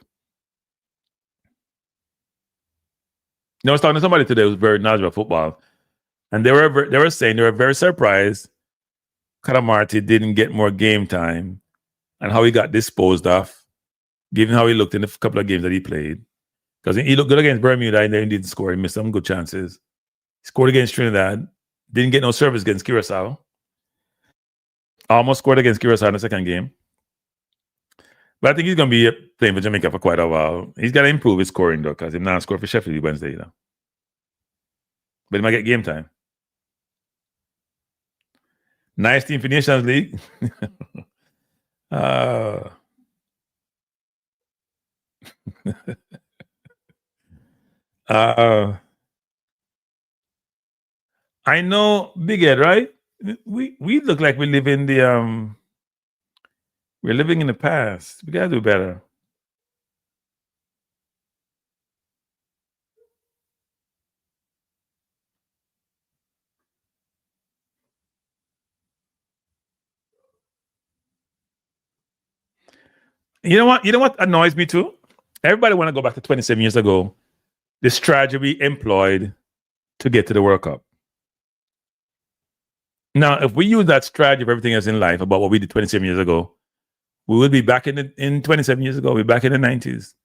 You know, I was talking to somebody today who was very knowledgeable about football, and they were saying they were very surprised Calamarti didn't get more game time and how he got disposed of, given how he looked in the couple of games that he played. Because he looked good against Bermuda and then he didn't score. He missed some good chances. He scored against Trinidad. Didn't get no service against Curacao. Almost scored against Curacao in the second game. But I think he's going to be playing for Jamaica for quite a while. He's got to improve his scoring, though, because he's not scored for Sheffield Wednesday, though. But he might get game time. Nice team for Nations League. I know, Big Ed, right? We look like we live in the we're living in the past. We gotta do better. You know what? You know what annoys me too? Everybody want to go back to 27 years ago. The strategy we employed to get to the World Cup. Now, if we use that strategy for everything else in life about what we did 27 years ago, we would be back in 27 years ago. We're back in the 90s.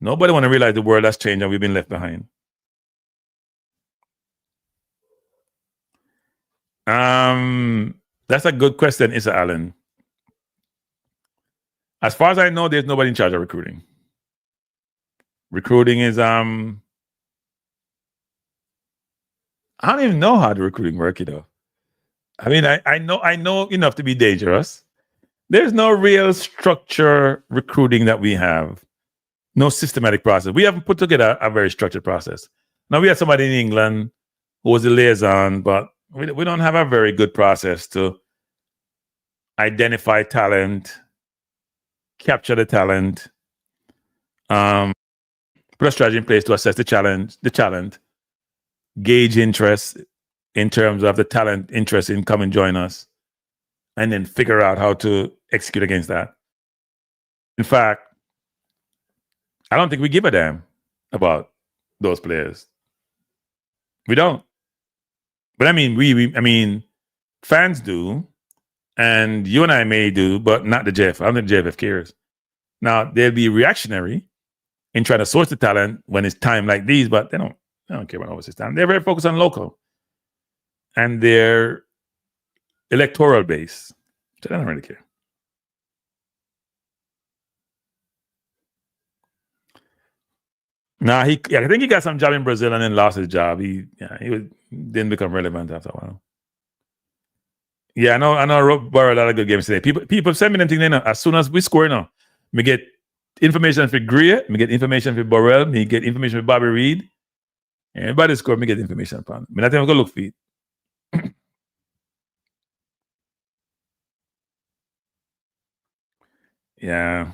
Nobody want to realize the world has changed and we've been left behind. That's a good question, Issa Allen. As far as I know, there's nobody in charge of recruiting. Recruiting is I don't even know how the recruiting works, you know. I mean, I know enough to be dangerous. There's no real structure recruiting that we have. No systematic process. We haven't put together a very structured process. Now we had somebody in England who was a liaison, but we don't have a very good process to identify talent, capture the talent, put a strategy in place to assess the talent, gauge interest in terms of the talent interest in come and join us, and then figure out how to execute against that. In fact, I don't think we give a damn about those players. We don't. But I mean, fans do, and you and I may do, but not the JF. I don't think the JFF cares. Now, they'll be reactionary in trying to source the talent when it's time like these, but they don't care about overseas talent. They're very focused on local and their electoral base. So they don't really care. Nah, I think he got some job in Brazil and then lost his job. Didn't become relevant after a while. Yeah, I know. Borrowed a lot of good games today. People send me them things. As soon as we score, now, me get information for Greer, me get information for Borrell, me get information for Bobby Reed. Everybody score, me get information upon. Me not even go look for it. Yeah.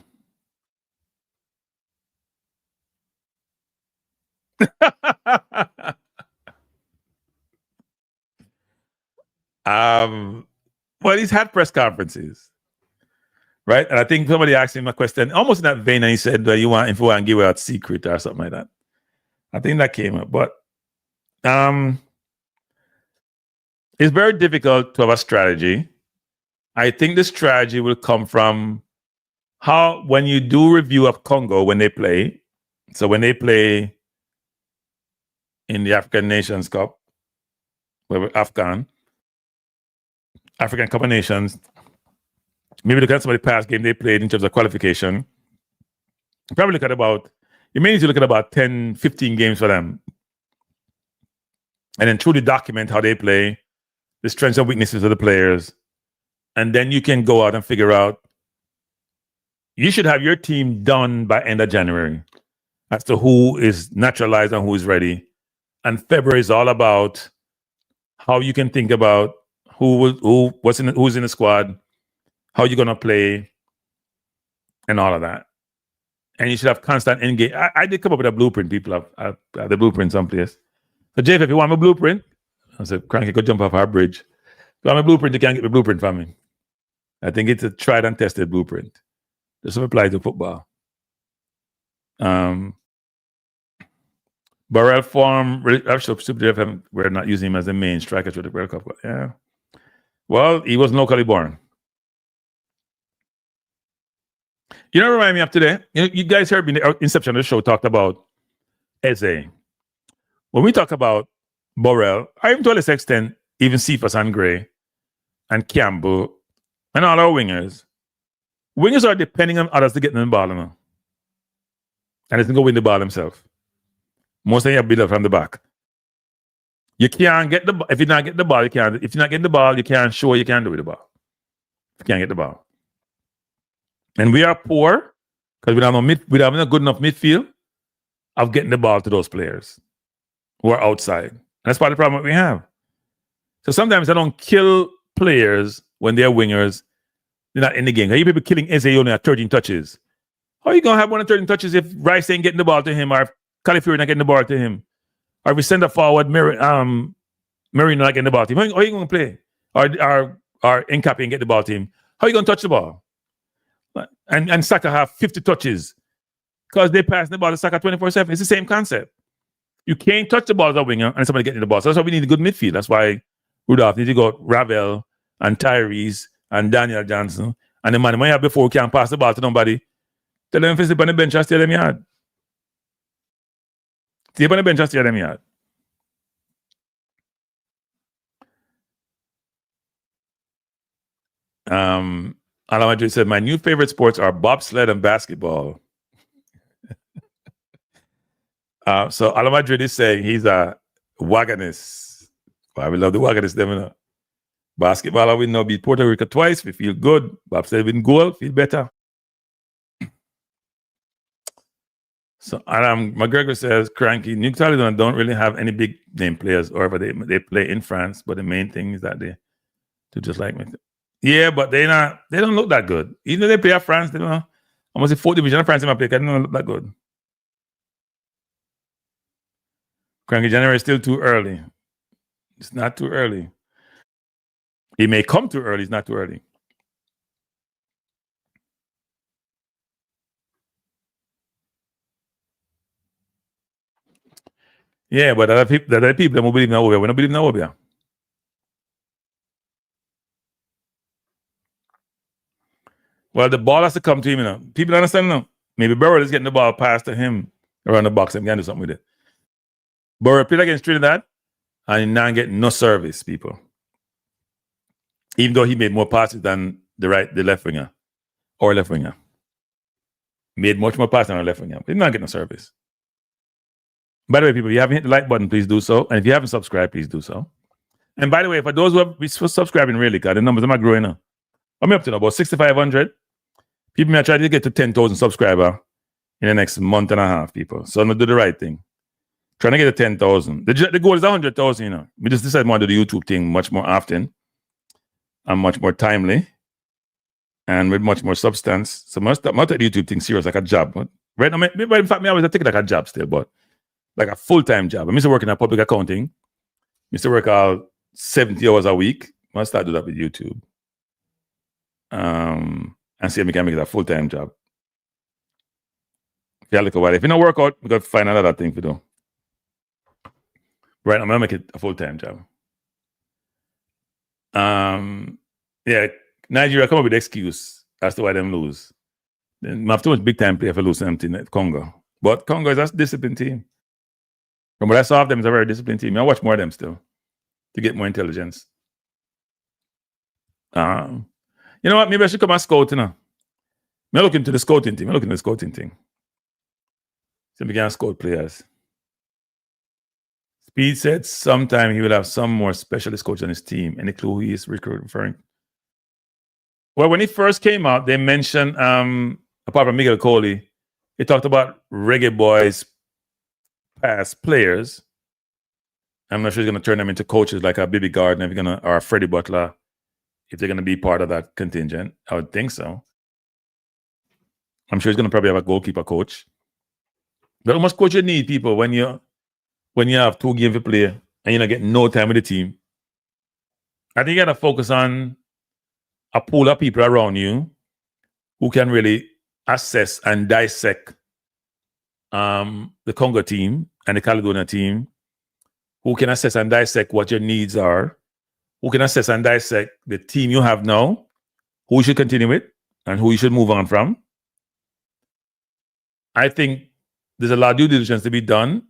Well, he's had press conferences, right? And I think somebody asked him a question almost in that vein, and he said, if you want to give out secret or something like that. I think that came up, but it's very difficult to have a strategy. I think the strategy will come from how, when you do review of Congo when they play, so when they play in the African Nations Cup, African Cup of Nations, maybe look at some of the past game they played in terms of qualification. Probably look at you may need to look at about 10, 15 games for them. And then truly document how they play, the strengths and weaknesses of the players. And then you can go out and figure out, you should have your team done by end of January as to who is naturalized and who is ready. And February is all about how you can think about who's in the squad, how you're gonna play, and all of that. And you should have constant engage. I did come up with a blueprint. People have the blueprint someplace. So Jeff, if you want my blueprint, I said, Kranky, go jump off our bridge. If you want my blueprint, you can't get the blueprint from me. I think it's a tried and tested blueprint. This will apply to football. Burrell form, we're not using him as the main striker for the World Cup. Yeah. Well, he was locally born. You know, remind me of today. You guys heard me in the inception of the show talked about Eze. When we talk about Burrell, I even to a less extent, even Cephas and Gray and Campbell and all our wingers. Wingers are depending on others to get them the ball now. And it's going to go win the ball himself. Most of you build up from the back. You can't get the ball. If you not get the ball, you can't. If you're not getting the ball, you can't show you can do with the ball. You can't get the ball. And we are poor because we don't have a good enough midfield of getting the ball to those players who are outside. And that's part of the problem that we have. So sometimes I don't kill players when they're wingers. They're not in the game. You people killing Eze only at 13 touches. How are you going to have one at 13 touches if Rice ain't getting the ball to him or if Califury not getting the ball to him? Or if we send a forward, Marino not getting the ball to him? How are you going to play? Or Nkapi and get the ball to him? How are you going to touch the ball? And Saka have 50 touches because they pass the ball to Saka 24/7. It's the same concept. You can't touch the ball as a winger and somebody getting the ball. So that's why we need a good midfield. That's why Rudolph needs to go Ravel and Tyrese and Daniel Johnson. And the man we have before can't pass the ball to nobody. Tell them to sit on the bench and stay them yard. Stay on the bench and stay them yard. Ala Madrid said, my new favorite sports are bobsled and basketball. So Ala Madrid is saying he's a wagonist. Well, we love the wagonist, them, you know. Basketball, we know beat Puerto Rico twice. We feel good. Bobsled win goal, feel better. So McGregor says, Kranky, New Caledonia don't really have any big name players, or they play in France, but the main thing is that they do just like me. Yeah, but they don't look that good. Even though they play at France, they don't almost the 4th division of France in my play, they don't look that good. Kranky, January is still too early. It's not too early. It may come too early, it's not too early. Yeah, but there are people who believe in Obia. We don't believe in Obia. Well, the ball has to come to him, you know. People understand now. Maybe Burrell is getting the ball passed to him around the box and can do something with it. Burrell played against Trinidad and he not getting no service, people. Even though he made more passes than the left winger or left winger. Made much more passes than the left winger. He's not getting no service. By the way, people, if you haven't hit the like button, please do so. And if you haven't subscribed, please do so. And by the way, for those who have been subscribing really, because the numbers are growing now. I'm up to now about 6,500. People may try to get to 10,000 subscribers in the next month and a half, people. So I'm going to do the right thing. Trying to get to 10,000. The goal is 100,000, you know. We just decided to do the YouTube thing much more often and much more timely and with much more substance. So I'm going to take the YouTube thing serious like a job. But right now, in fact, I always take it like a job still, but like a full-time job. I'm still working at public accounting. I still work out 70 hours a week. I'm going to start doing that with YouTube. And see if we can make it a full-time job. If you look at if you don't work out, we got to find another thing to do. Right, I'm gonna make it a full-time job. Yeah, Nigeria come up with the excuse as to why them lose. Then have too much big time player for losing them to Congo. But Congo is a disciplined team. From what I saw of them, it's a very disciplined team. I watch more of them still to get more intelligence. You know what? Maybe I should come and scout, you know. I'm looking to the scouting team. So we can scout players. Speid said sometime he will have some more specialist coach on his team. Any clue who he is referring? Well, when he first came out, they mentioned, apart from Miguel Coley, he talked about Reggae Boyz past players. I'm not sure he's going to turn them into coaches like a Bibi Gardner or a Freddie Butler, if they're going to be part of that contingent. I would think so. I'm sure he's going to probably have a goalkeeper coach. But how much coach you need, people, when you have 2 games to play and you're not getting no time with the team? I think you got to focus on a pool of people around you who can really assess and dissect the Congo team and the Caledonia team, who can assess and dissect what your needs are, who can assess and dissect the team you have now, who you should continue with, and who you should move on from. I think there's a lot of due diligence to be done.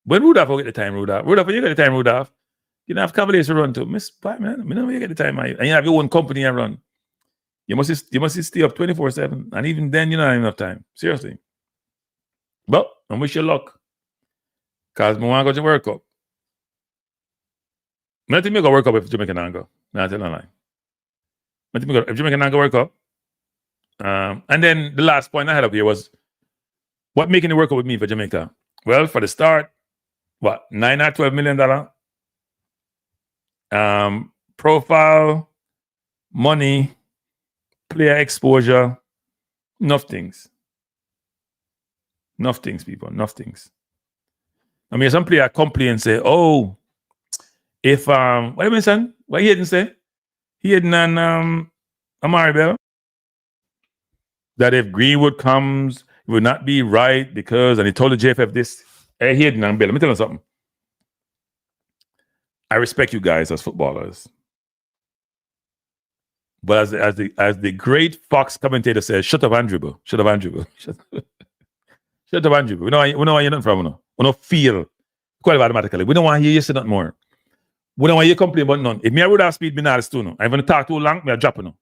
When Rudolph will get the time, Rudolph, when you get the time, Rudolph, you don't have Cavaliers to run to. Miss Pat, man, I know you get the time, and you have your own company and run. You must stay up 24/7, and even then, you don't have enough time. Seriously. But I wish you luck, because I want to go to World Cup. I think I go World Cup if Jamaica don't go. No, I tell you a lie. I think if Jamaica don't go World Cup. And then the last point I had up here was, what making it work out with me for Jamaica? Well, for the start, what, $9 or $12 million? Profile, money, player exposure, enough things. Enough things, people, enough things. I mean, some player complain and say, oh, if, what do you mean, son? What he didn't say? He hadn't on Amari Bell. That if Greenwood comes, it would not be right because, and he told the JFF this, hey, he hadn't on Bell. Let me tell you something. I respect you guys as footballers. But as the great Fox commentator says, shut up and dribble. Shut up and dribble. Shut up and dribble. We know why you're not from, no. We don't feel quite automatically. We don't want to hear you say nothing more. We don't want you to complain about none. If me and Rudolph Speid, me not too, no. I'm going to talk too long, me a drop, no.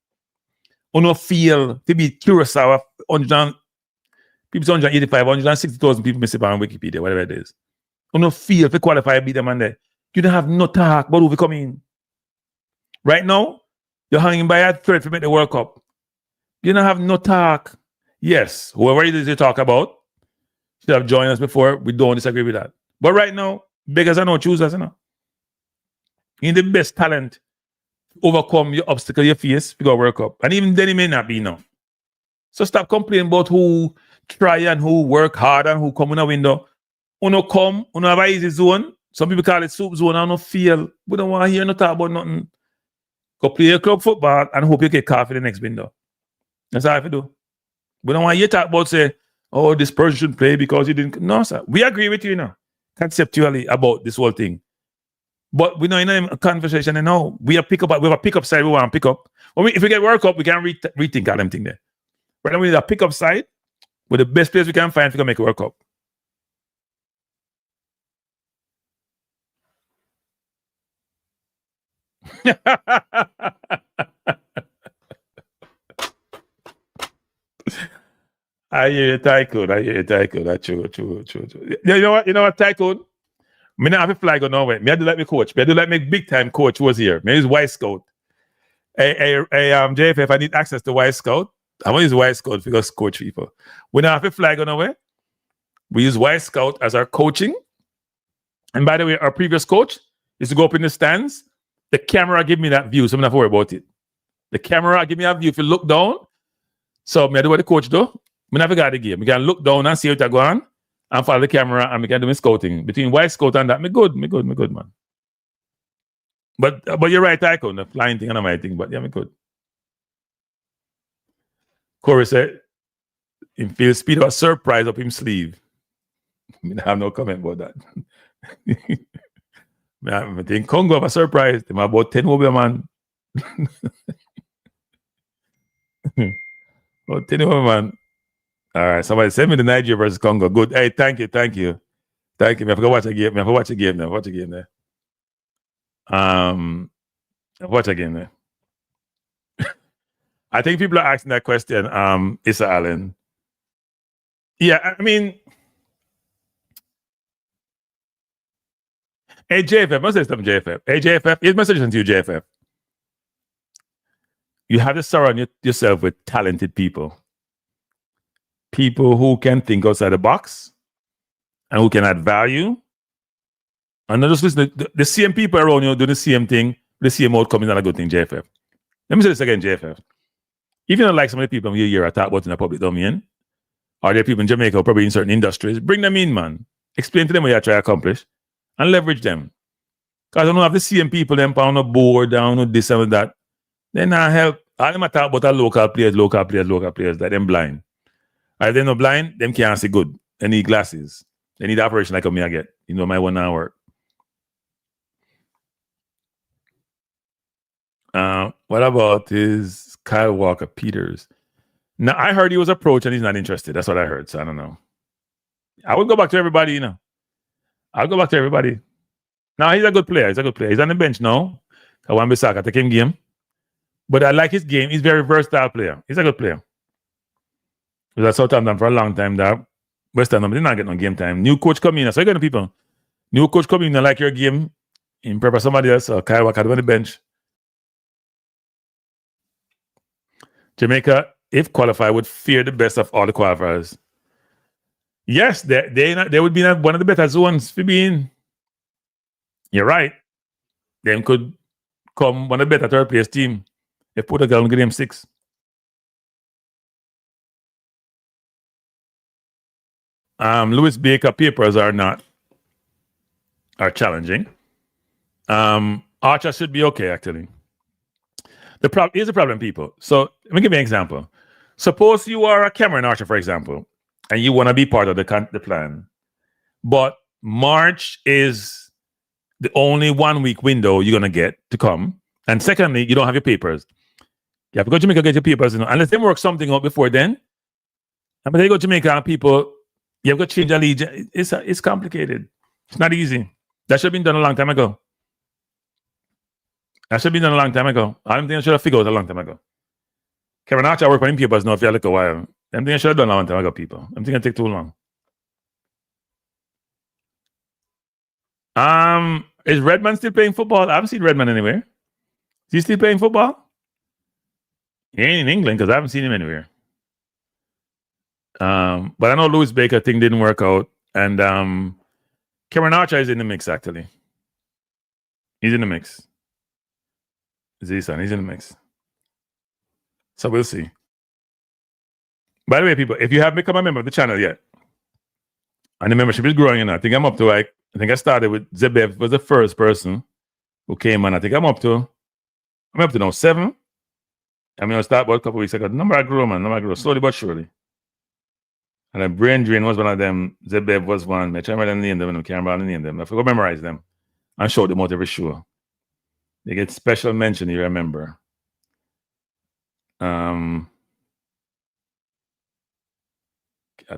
We don't feel to be curious of 185, 160,000 people miss it on Wikipedia, whatever it is. We don't feel to qualify to beat them and there. You don't have no talk about who we come in. Right now, you're hanging by a thread to make the World Cup. You don't have no talk. Yes, whoever it is you talk about should have joined us before. We don't disagree with that. But right now, beggars are no choosers, you know. You need the best talent to overcome your obstacle you face to go World Cup. And even then, it may not be enough. So stop complaining about who try and who work hard and who come in a window. Uno come, uno have an easy zone. Some people call it soup zone and no feel. We don't want to hear no talk about nothing. Go play your club football and hope you get caught for the next window. That's how I do. We don't want you to talk about say, oh, this person should play because he didn't. No, sir. We agree with you now. conceptually about this whole thing. But we know in a conversation, you know, we have a pickup side we want to pick up. If we get World Cup, we can rethink all them thing there. But then we need a pickup side with the best players we can find if we can make a World Cup. I hear you, Tycoon. That's true. You know what, Tycoon? Me not have a flag on nowhere. Me I do like me coach. Me I do like me big time coach who was here. Me use Y Scout. JFF, I need access to Y Scout. I want to use Y Scout because coach people. We don't have a flag on nowhere. We use Y Scout as our coaching. And by the way, our previous coach used to go up in the stands. The camera give me that view, so I'm not worried about it. The camera give me that view if you look down. So me I do what the coach do. Me never got the game. We can look down and see what I go on and follow the camera and we can do my scouting. Between Y Scout and that, me good, man. But you're right, Tycoon, the flying thing and my thing, but yeah, me good. Corey said, him feel Speed was surprised up him sleeve. I have no comment about that. I think Congo have a surprise. They have about 10 over, man. About 10 over, man. All right, somebody send me the Nigeria versus Congo. Good. Hey, thank you. I have to watch a game. Watch a game there. Watch a game there. I think people are asking that question. Issa Allen. Yeah, I mean, hey JFF, must say something, JFF. Hey JFF, here's my suggestion to you, JFF. You have to surround yourself with talented people. People who can think outside the box and who can add value. And not just listen to the same people around you do the same thing, the same outcome is not a good thing, JFF. Let me say this again, JFF. If you don't like some of the people you hear talk about in the public domain, or there are people in Jamaica who probably in certain industries, bring them in, man. Explain to them what you're trying to accomplish and leverage them. Because I don't have the same people them on the board, down with this and that. They not help. All them talk about are local players, like them blind. If they're not blind, them can't see good. They need glasses. They need operation like me I get. You know, my 1 hour work. What about his Kyle Walker Peters? Now, I heard he was approached and he's not interested. That's what I heard, so I don't know. I would go back to everybody, you know. I'll go back to everybody. No, he's a good player. He's on the bench now. I want Bissaka take him game. But I like his game. He's a very versatile player. He's a good player. He was at Southampton for a long time. That West Ham, did not get no game time. New coach come in. So you got the people. New coach come in and like your game. In prepare somebody else. So Kyle Walker on the bench. Jamaica, if qualified, would fear the best of all the qualifiers. Yes, they would be one of the better zones for being. You're right. Them could come one of the better third place team if Portugal give them 6. Lewis Baker papers are challenging. Archer should be okay, actually. Here's the problem, people. So let me give you an example. Suppose you are a Cameron Archer, for example, and you want to be part of the plan. But March is the only 1 week window you're going to get to come. And secondly, you don't have your papers. You have to go to Jamaica, get your papers. Unless they work something out before then. And when they go to Jamaica and people, you have to change allegiance. It's complicated. It's not easy. That should have been done a long time ago. All them things I should have figured out a long time ago. Kevin Archer work on him papers now for a little while. Them things I should have done a long time ago, people. Them things take too long. Is Redman still playing football? I haven't seen Redman anywhere. Is he still playing football? He ain't in England because I haven't seen him anywhere. But I know Lewis Baker thing didn't work out. And Cameron Archer is in the mix, actually. He's in the mix. He's in the mix. So we'll see. By the way, people, if you haven't become a member of the channel yet, and the membership is growing, I think I'm up to I started with Zebev was the first person who came on. I think I'm up to now 7. I mean, I started about a couple of weeks ago. The number I grew, man. Slowly but surely. And a brain drain was one of them. Zebev was one. I try to remember the name them. I can't remember the name them. I forgot to memorize them. And show them out every show. They get special mention, you remember. I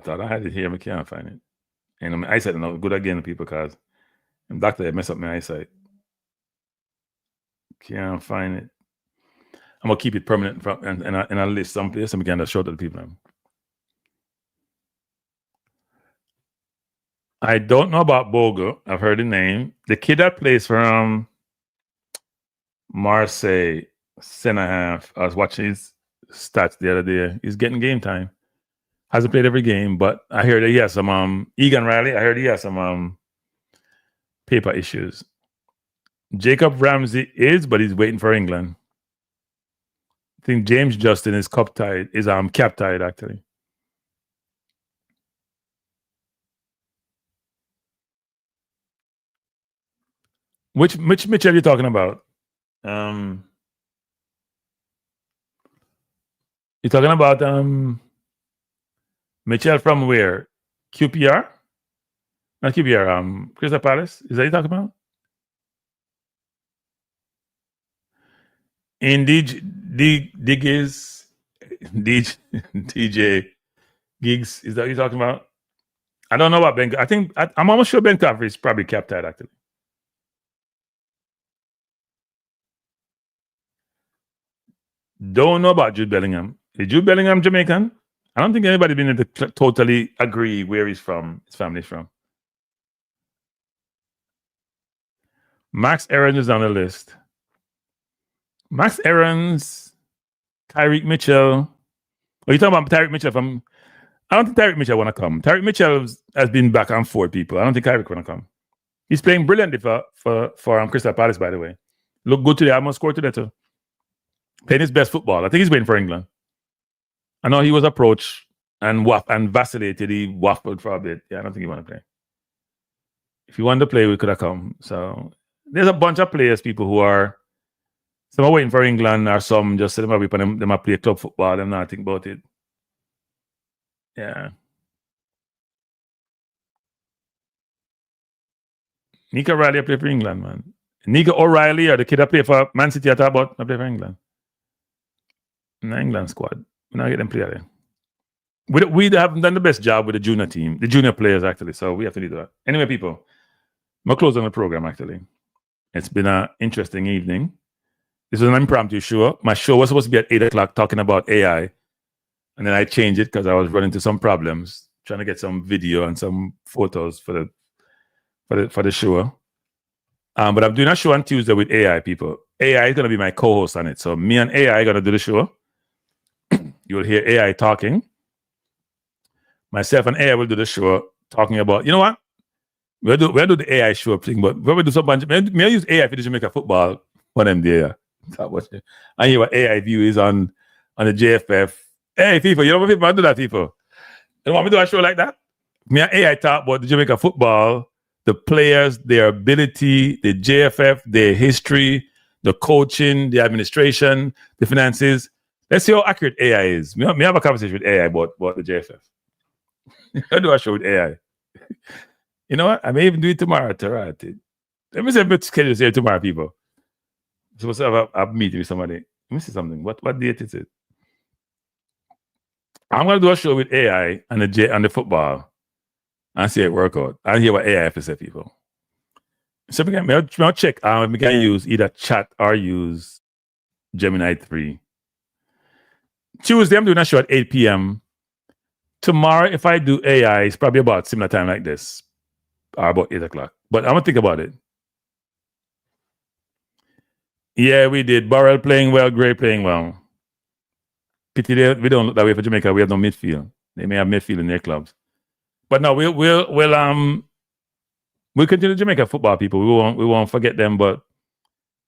thought I had it here, but I can't find it. And my eyesight not good again, people, because the doctor messed up my eyesight. Can't find it. I'm gonna keep it permanent in a list someplace, and we can just show it to the people. I don't know about Bogle. I've heard the name. The kid that plays for Marseille, center half. I was watching his stats the other day. He's getting game time. Hasn't played every game, but I heard that he has some Egan Riley. I heard he has some paper issues. Jacob Ramsey is, but he's waiting for England. I think James Justin is cap tied actually. Which Mitchell are you talking about? You're talking about Mitchell from where? QPR? Not QPR, Crystal Palace? Is that what you're talking about? Indeed, DJ Gigs, is that what you're talking about? I don't know about Ben. I'm almost sure Ben Caffrey is probably cap tied actually. Don't know about Jude Bellingham. Is Jude Bellingham Jamaican? I don't think anybody been able to totally agree where he's from, his family's from. Max Aaron is on the list. Max Aaron's, Tyreek Mitchell. Are you talking about Tyreek Mitchell from? I don't think Tyreek Mitchell want to come. Tyreek Mitchell has been back and forth, people. I don't think Tyreek want to come. He's playing brilliantly for Crystal Palace, by the way. Look good today. I almost scored today too. Playing his best football. I think he's waiting for England. I know he was approached and vacillated. He waffled for a bit. Yeah, I don't think he want to play. If he wanted to play, we could have come. So there's a bunch of players, people who are some are waiting for England, or some just them up and them play club football. Them not think about it. Yeah. Nico O'Reilly play for England, man. Nico O'Reilly or the kid that play for Man City I talk about, I play for England. In the England squad. We not get them play there. We haven't done the best job with the junior team, the junior players actually, so we have to do that. Anyway, people, I'm going to close on the program actually. It's been an interesting evening. This was an impromptu show. My show was supposed to be at 8 o'clock talking about AI, and then I changed it because I was running into some problems, trying to get some video and some photos for the show. But I'm doing a show on Tuesday with AI, people. AI is going to be my co-host on it. So me and AI are going to do the show. You'll hear AI talking. Myself and AI will do the show talking about, you know what? We'll do the AI show thing, but we'll do some bunch. May I use AI for the Jamaica football for them there? I hear what AI view is on the JFF. Hey, people, you know what people do that, people? You don't want me to do a show like that? Me and AI talk about the Jamaica football, the players, their ability, the JFF, their history, the coaching, the administration, the finances. Let's see how accurate AI is. Me have a conversation with AI about the JFF. I do a show with AI. You know what? I may even do it tomorrow. Let me see a schedule here tomorrow, people. Supposed to have a meeting with somebody. Let me see something. What date is it? I'm gonna do a show with AI and the football and see it work out. I hear what AI has to say, people. So I'll check. We can use either chat or use Gemini 3. Tuesday, I'm doing a show at 8 p.m. Tomorrow, if I do AI, it's probably about similar time like this, or about 8 o'clock. But I'm gonna think about it. Yeah, we did. Burrell playing well, Gray playing well. Pity we don't look that way for Jamaica. We have no midfield. They may have midfield in their clubs. But no, we'll continue Jamaica football, people. We won't forget them, but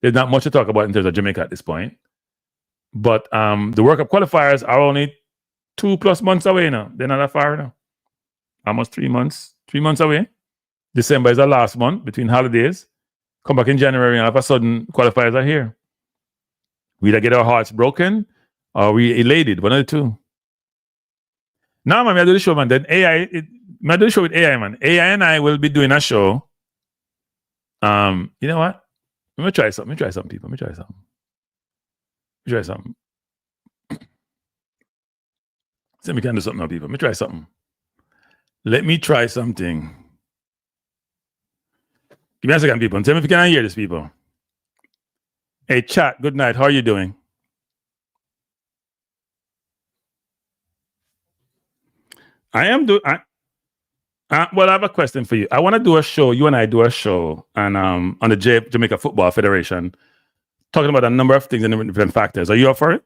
there's not much to talk about in terms of Jamaica at this point. But the World Cup qualifiers are only 2+ months away now. They're not that far now. Almost 3 months. 3 months away. December is the last month between holidays. Come back in January and all of a sudden qualifiers are here. We either get our hearts broken or we elated, one of the two. No, man, I do the show, man. Then AI, I do the show with AI, man. AI and I will be doing a show. You know what? Let me try something, people. Let me try something. So we can do something now, people. Let me try something. Give me a second, people. Tell me if you can hear this, people. Hey, chat. Good night. How are you doing? I am doing. Well, I have a question for you. I want to do a show. You and I do a show, and on the Jamaica Football Federation, talking about a number of things and different factors. Are you up for it?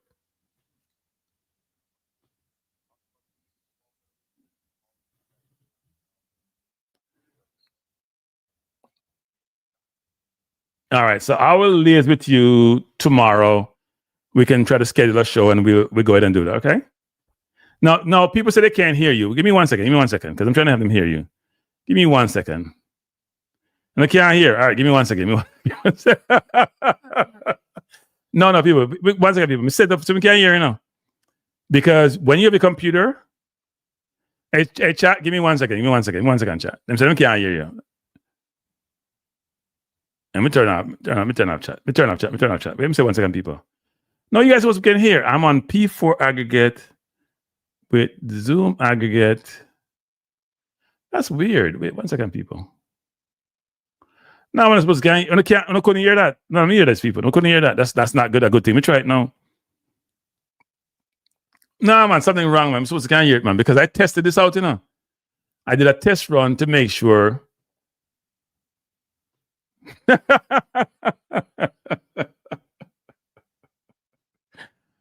All right. So I will liaise with you tomorrow. We can try to schedule a show, and we'll go ahead and do that. Okay. Now, people say they can't hear you. Give me 1 second. Because I'm trying to have them hear you. Give me 1 second. And I can't hear. All right, give me 1 second. No, people. 1 second, people. Set up so we can't hear you now. Because when you have a computer, hey chat, give me 1 second. 1 second, chat. Them say we can't hear you. And we turn off chat. Wait, let me say 1 second, people. No, you guys also can hear. I'm on P4 aggregate with Zoom aggregate. That's weird. Wait 1 second, people. No, I'm not supposed to. I couldn't hear that. No, let me hear this, people. I couldn't hear that. That's not good. A good thing. We try it now. No, man, something wrong, man. I'm supposed to can't hear it, man, because I tested this out, you know. I did a test run to make sure. But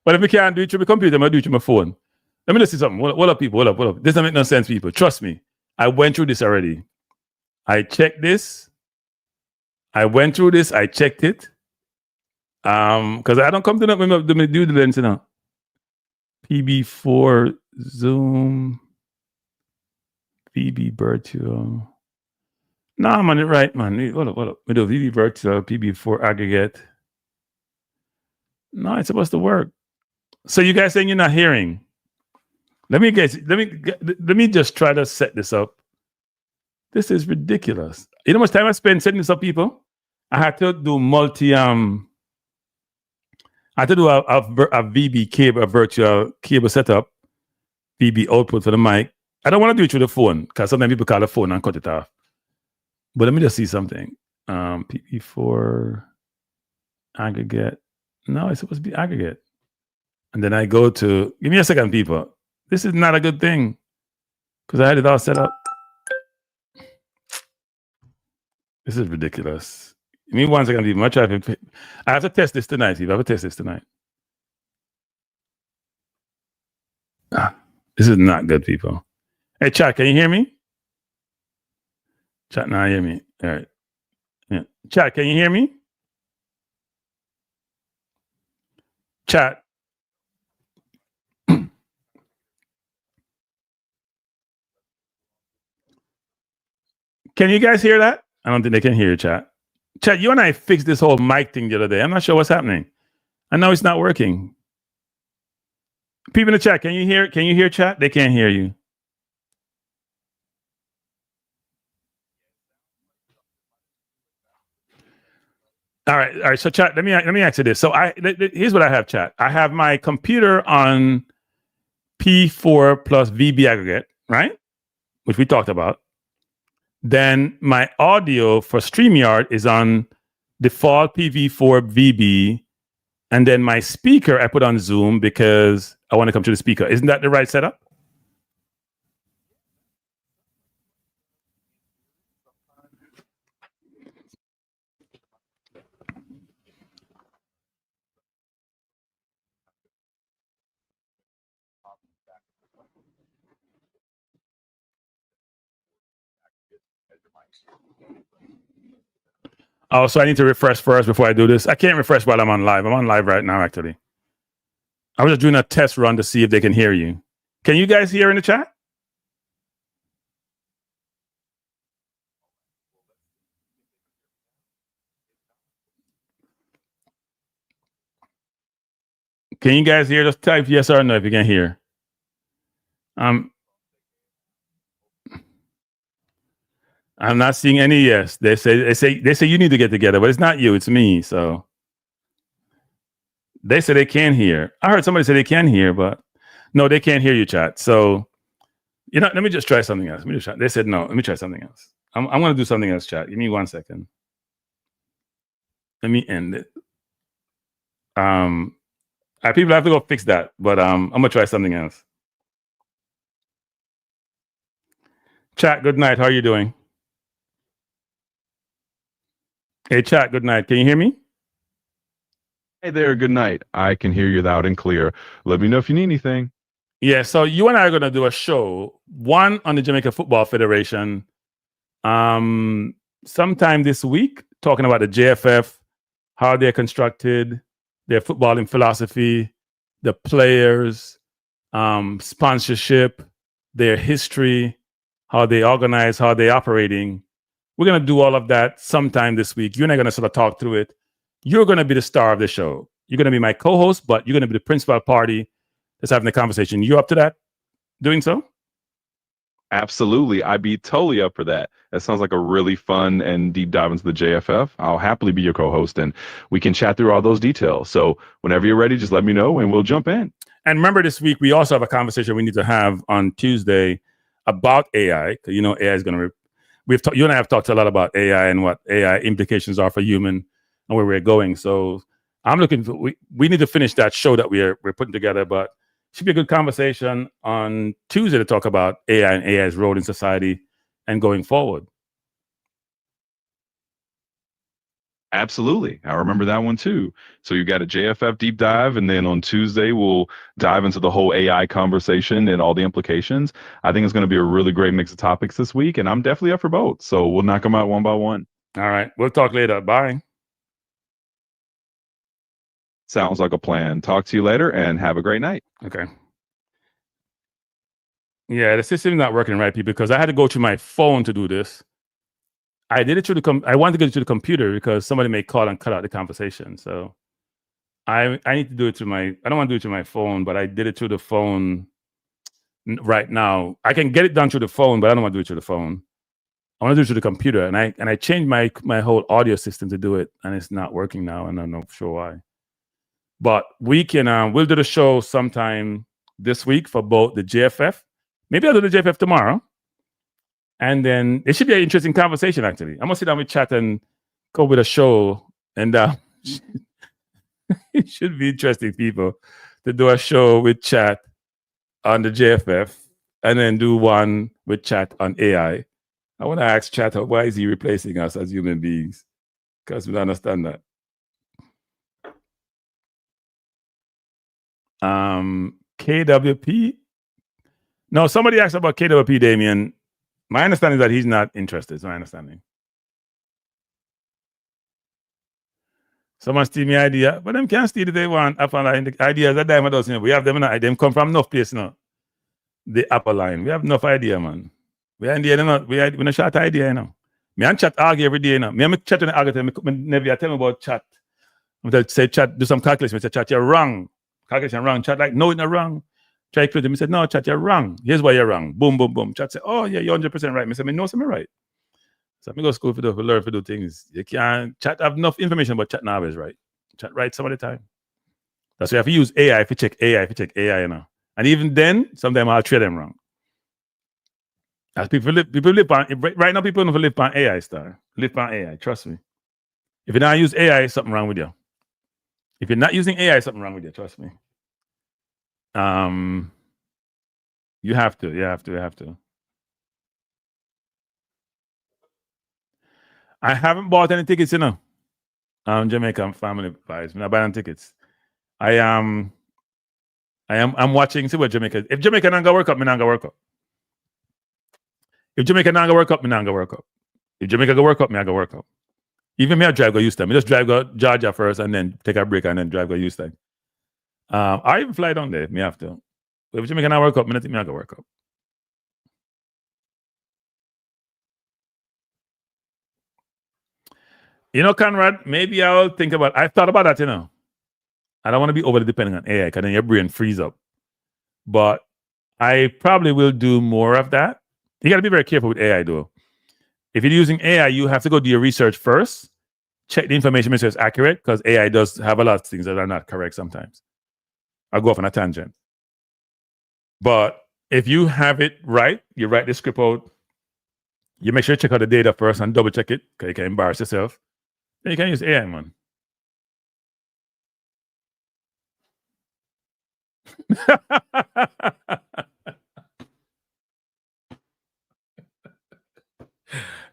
if we can't do it through my computer, I'm going to do it through my phone. Let me just see something. What up, people? What up? This doesn't make no sense, people. Trust me. I went through this already. I checked this. I went through this. I checked it. Because I don't come to that when I do the lens, you know. PB4 Zoom. VB virtual. No, I'm on it right, man. What up? We do VB virtual, PB4 aggregate. No, it's supposed to work. So you guys saying you're not hearing? Let me just try to set this up. This is ridiculous. You know how much time I spent setting this up, people? I had to do I had to do a VB cable, a virtual cable setup, VB output for the mic. I don't want to do it through the phone because sometimes people call the phone and cut it off. But let me just see something. PB4 aggregate. No, it's supposed to be aggregate. And then I go to, give me a second, people. This is not a good thing because I had it all set up. This is ridiculous. Give me 1 second, people. I have to test this tonight, people. I have to test this tonight. This is not good, people. Hey, chat, can you hear me? Chat, now hear me. All right. Yeah. Chat, can you hear me? Chat. Can you guys hear that? I don't think they can hear you, chat. Chat, you and I fixed this whole mic thing the other day. I'm not sure what's happening. I know it's not working. People in the chat, can you hear chat? They can't hear you. All right. So chat, let me ask you this. So here's what I have, chat. I have my computer on P4 plus VB aggregate, right? Which we talked about. Then my audio for StreamYard is on default PV4 VB. And then my speaker I put on Zoom because I want to come to the speaker. Isn't that the right setup? Oh, so I need to refresh first before I do this. I can't refresh while I'm on live. I'm on live right now, actually. I was just doing a test run to see if they can hear you. Can you guys hear in the chat? Can you guys hear? Just type yes or no if you can hear. I'm not seeing any yes. They say you need to get together, but it's not you, it's me. So they say they can hear. I heard somebody say they can hear, but no, they can't hear you, chat. So let me just try something else. They said no. Let me try something else. I'm going to do something else, chat. Give me 1 second. Let me end it. People have to go fix that, but I'm gonna try something else. Chat, good night. How are you doing? Hey, chat, good night. Can you hear me? Hey there, good night. I can hear you loud and clear. Let me know if you need anything. Yeah, so you and I are gonna do a show, one on the Jamaica Football Federation, sometime this week, talking about the JFF, how they're constructed, their footballing philosophy, the players, sponsorship, their history, how they organize, how they're operating. We're going to do all of that sometime this week. You and I are going to sort of talk through it. You're going to be the star of the show. You're going to be my co-host, but you're going to be the principal party that's having the conversation. You up to that? Doing so? Absolutely. I'd be totally up for that. That sounds like a really fun and deep dive into the JFF. I'll happily be your co-host and we can chat through all those details. So whenever you're ready, just let me know and we'll jump in. And remember, this week, we also have a conversation we need to have on Tuesday about AI. Because, AI is going to... you and I have talked a lot about AI and what AI implications are for human and where we're going. So I'm looking for... We need to finish that show that we're putting together, but should be a good conversation on Tuesday to talk about AI and AI's role in society and going forward. Absolutely. I remember that one too. So you got a JFF deep dive, and then on Tuesday, we'll dive into the whole AI conversation and all the implications. I think it's going to be a really great mix of topics this week, and I'm definitely up for both. So we'll knock them out one by one. All right. We'll talk later. Bye. Sounds like a plan. Talk to you later and have a great night. Okay. Yeah, the system's not working right, people, because I had to go to my phone to do this. I did it through I wanted to get it to the computer because somebody may call and cut out the conversation. So I need to do it through I don't want to do it through my phone, but I did it through the phone right now. I can get it done through the phone, but I don't want to do it through the phone. I want to do it through the computer. And I changed my whole audio system to do it, and it's not working now, and I'm not sure why. But we can we'll do the show sometime this week for both the JFF. Maybe I'll do the JFF tomorrow. And then it should be an interesting conversation, actually. I'm going to sit down with chat and go with a show. And it should be interesting, people, to do a show with chat on the JFF and then do one with chat on AI. I want to ask chat, why is he replacing us as human beings? Because we don't understand that. KWP? No, somebody asked about KWP, Damien. My understanding is that he's not interested. It's my understanding. Someone steal me idea, but them can't steal it they want. Upper line, the ideas that them does, we have them in them come from enough place now. The upper line. We have enough idea, man. We idea, we not short idea, you know. Me and chat argue every day, you know. Me and chat and argue, me never tell me about chat. I'm tell say chat, do some calculation. I say, chat, you're wrong. Calculation wrong. Chat like, no, it's not wrong. Try to him. He said, no, chat, you're wrong. Here's why you're wrong. Boom, boom, boom. Chat said, oh, yeah, you're 100% right. I said, no, I'm right. So I go to school for learn to do things. You can't chat have enough information, but chat now always right. Chat right some of the time. That's why you have to use AI if you check AI, you know. And even then, sometimes I'll trade them wrong. As people live on right now, people don't live on AI star. Live on AI, trust me. If you not use AI, something wrong with you. If you're not using AI, something wrong with you, trust me. You have to. I haven't bought any tickets, you know. Jamaica family buys. I'm not buying tickets. I'm watching, see what Jamaica. If Jamaica not gonna work up, me not gonna work up. If Jamaica not gonna work up, me not gonna work up. If Jamaica go work up, me I go work up. Even me I drive go Houston. Me just drive go Georgia first and then take a break and then drive go Houston. I even fly down there, me have to. If Jamaica not work up, me not think me I go work up. You know, Conrad, maybe I'll think about I thought about that, you know. I don't want to be overly dependent on AI because then your brain frees up. But I probably will do more of that. You got to be very careful with AI, though. If you're using AI, you have to go do your research first, check the information, make sure it's accurate, because AI does have a lot of things that are not correct sometimes. I'll go off on a tangent. But if you have it right, you write the script out, you make sure you check out the data first and double check it, because you can embarrass yourself. Then you can use AI, man.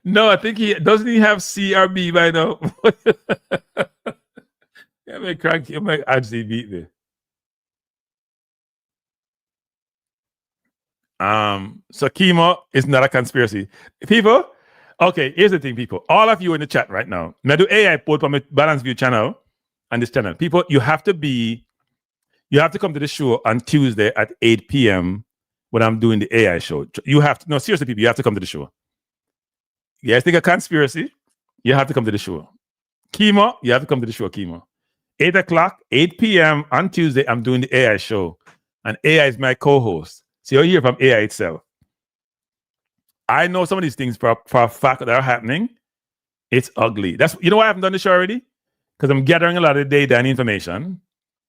No, I think he doesn't. He have CRB by now. Yeah, man, Kranky, I'm actually beat me. So chemo is not a conspiracy. People, okay, here's the thing, people. All of you in the chat right now. Now do AI put on my Balance View channel and this channel. People, you have to come to the show on Tuesday at 8 p.m. when I'm doing the AI show. You have to, no, seriously, people, you have to come to the show. You guys think a conspiracy? You have to come to the show. Chemo, you have to come to the show, chemo. 8 o'clock, 8 p.m. on Tuesday, I'm doing the AI show. And AI is my co-host. So you'll hear from AI itself. I know some of these things for a fact that are happening. It's ugly. You know why I haven't done the show already? Because I'm gathering a lot of data and information.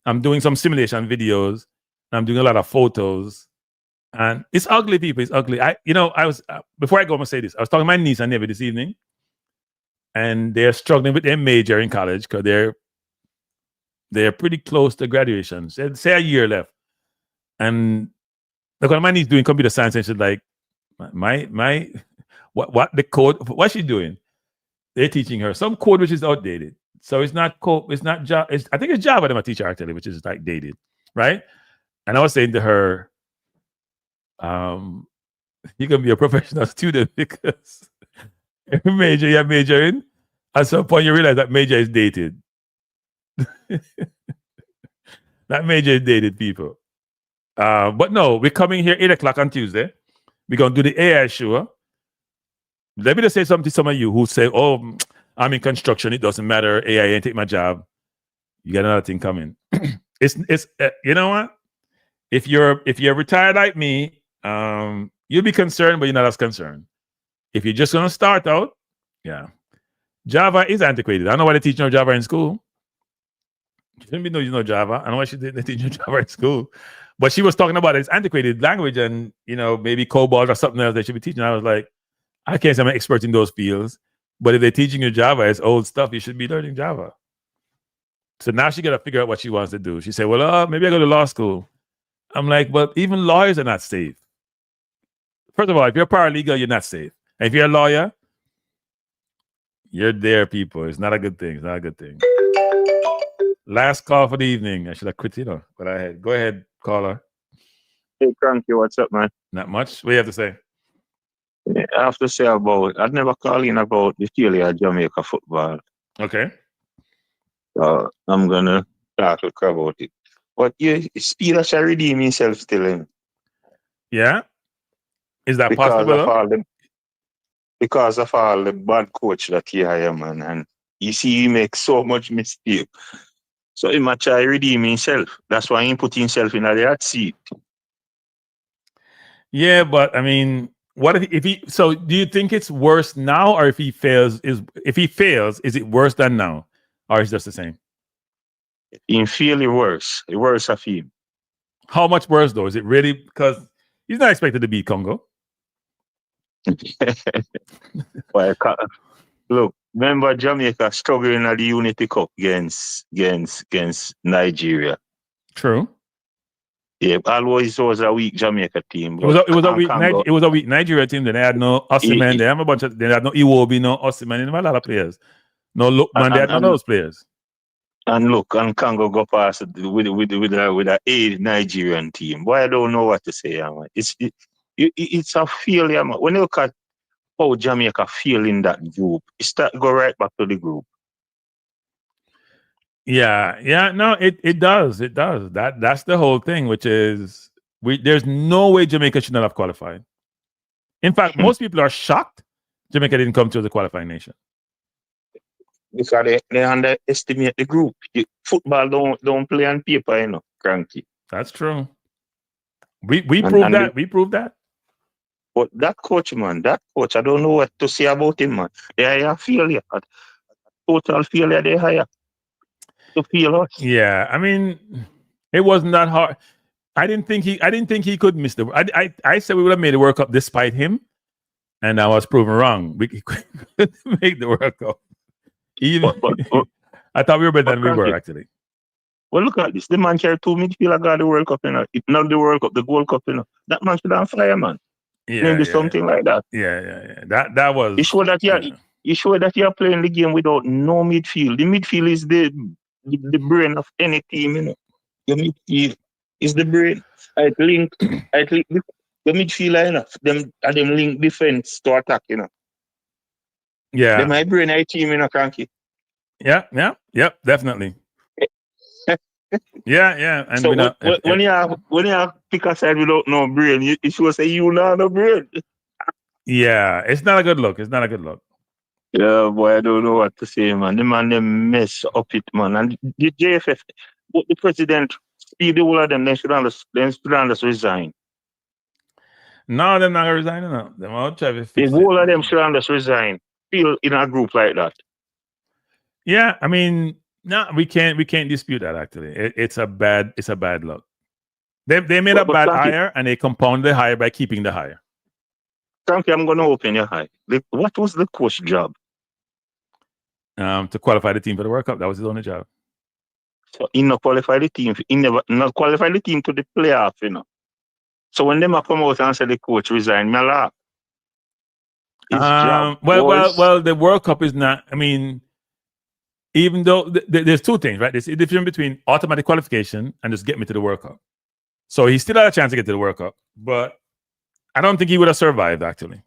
I'm doing some simulation videos. I'm doing a lot of photos. And it's ugly, people. It's ugly. Before I go, I'm going to say this. I was talking to my niece and nephew this evening. And they're struggling with their major in college because they're pretty close to graduation. Say a year left. And look, my niece doing computer science, and she's like, what the code? What's she doing? They're teaching her some code which is outdated. So it's not code. It's not Java. I think it's Java that my teacher actually, which is like dated, right? And I was saying to her, you can be a professional student because every major you're majoring, at some point you realize that major is dated. That major is dated, people. But no, we're coming here 8 o'clock on Tuesday. We're going to do the AI show. Let me just say something to some of you who say, oh, I'm in construction. It doesn't matter. AI ain't take my job. You got another thing coming. It's you know what? If you're retired like me, you'll be concerned, but you're not as concerned. If you're just going to start out, yeah. Java is antiquated. I know why they teach no Java in school. You shouldn't be know Java. I know why they teach no Java in school. But she was talking about it's antiquated language and, maybe COBOL or something else they should be teaching. I was like, I can't say I'm an expert in those fields. But if they're teaching you Java, it's old stuff. You should be learning Java. So now she got to figure out what she wants to do. She said, well, maybe I go to law school. I'm like, but even lawyers are not safe. First of all, if you're a paralegal, you're not safe. And if you're a lawyer, you're there, people. It's not a good thing. It's not a good thing. Last call for the evening. I should have quit, but I had. Go ahead, caller. Hey, Kranky, what's up, man? Not much. What do you have to say? Yeah, I have to say I'd never call in about the failure of Jamaica football. Okay. I'm going to talk about it. But Speid shall redeem himself still in. Yeah? Is that possible? Because of all the bad coach that he has, man. And you see, he makes so much mistake. So he might try redeem himself. That's why he put himself in a hot seat. Yeah, but I mean, what if he? So, do you think it's worse now, or if he fails, is it worse than now, or is it just the same? In fairly worse. Worse of him. How much worse though? Is it really because he's not expected to beat Congo? Well, look, remember Jamaica struggling at the Unity Cup against Nigeria. True. Yeah, always was a weak Jamaica team. It was a weak Nigeria team. Then they had no Osimhen. They have a bunch of. They had no Iwobi, no Osimhen. They have a lot of players. No Lookman. They had none of those players. And look, and Congo go past with a Nigerian team. Boy, I don't know what to say, man. It's a failure, man. When you look at how Jamaica feel in that group, it's go right back to the group. Yeah, no, it does. That's the whole thing, which is there's no way Jamaica should not have qualified. In fact, most people are shocked Jamaica didn't come to as a qualifying nation. Because they underestimate the group. Football don't play on paper, Kranky. That's true. We proved that. We proved that. But that coach, I don't know what to say about him, man. They are a failure. Total failure they hire to fail us. Yeah, I mean, it wasn't that hard. I didn't think he could miss the. I said we would have made the World Cup despite him, and I was proven wrong. We couldn't make the World Cup. Even I thought we were better than we were actually. Well, look at this. The man carried 2 midfielder got the World Cup, you know. It's not the World Cup, the Gold Cup, you know. That man should have fire, man. Maybe something like that. Yeah. That was. You sure that you're playing the game without no midfield. The midfield is the brain of any team, you know. Your midfield is the brain. I link the midfielder, you know. Them link defense to attack, you know. Yeah. Them my brain I team, you know, Kranky. Yep, definitely. Yeah. And so when you pick a side without no brain, you should say you know no brain. Yeah, it's not a good look. Yeah, boy, I don't know what to say, man. The man they mess up it, man. And the JFF, the president, Speid the whole of them, they should just resign. No, they're not gonna resign. No, they're all trying to fix the whole of them should just resign. Feel in a group like that. Yeah, I mean, no, we can't dispute that. Actually, it's a bad look. They made a bad hire, and they compounded the hire by keeping the hire. Kranky, I'm going to open your eye. What was the coach job? To qualify the team for the World Cup. That was his only job. So he not qualified the team. He never not qualified the team to the playoff, you know. So when them come out and say the coach resigned, me laugh. Well, the World Cup is not. I mean, even though there's two things, right? There's a difference between automatic qualification and just get me to the World Cup. So he still had a chance to get to the World Cup, but I don't think he would have survived. Actually,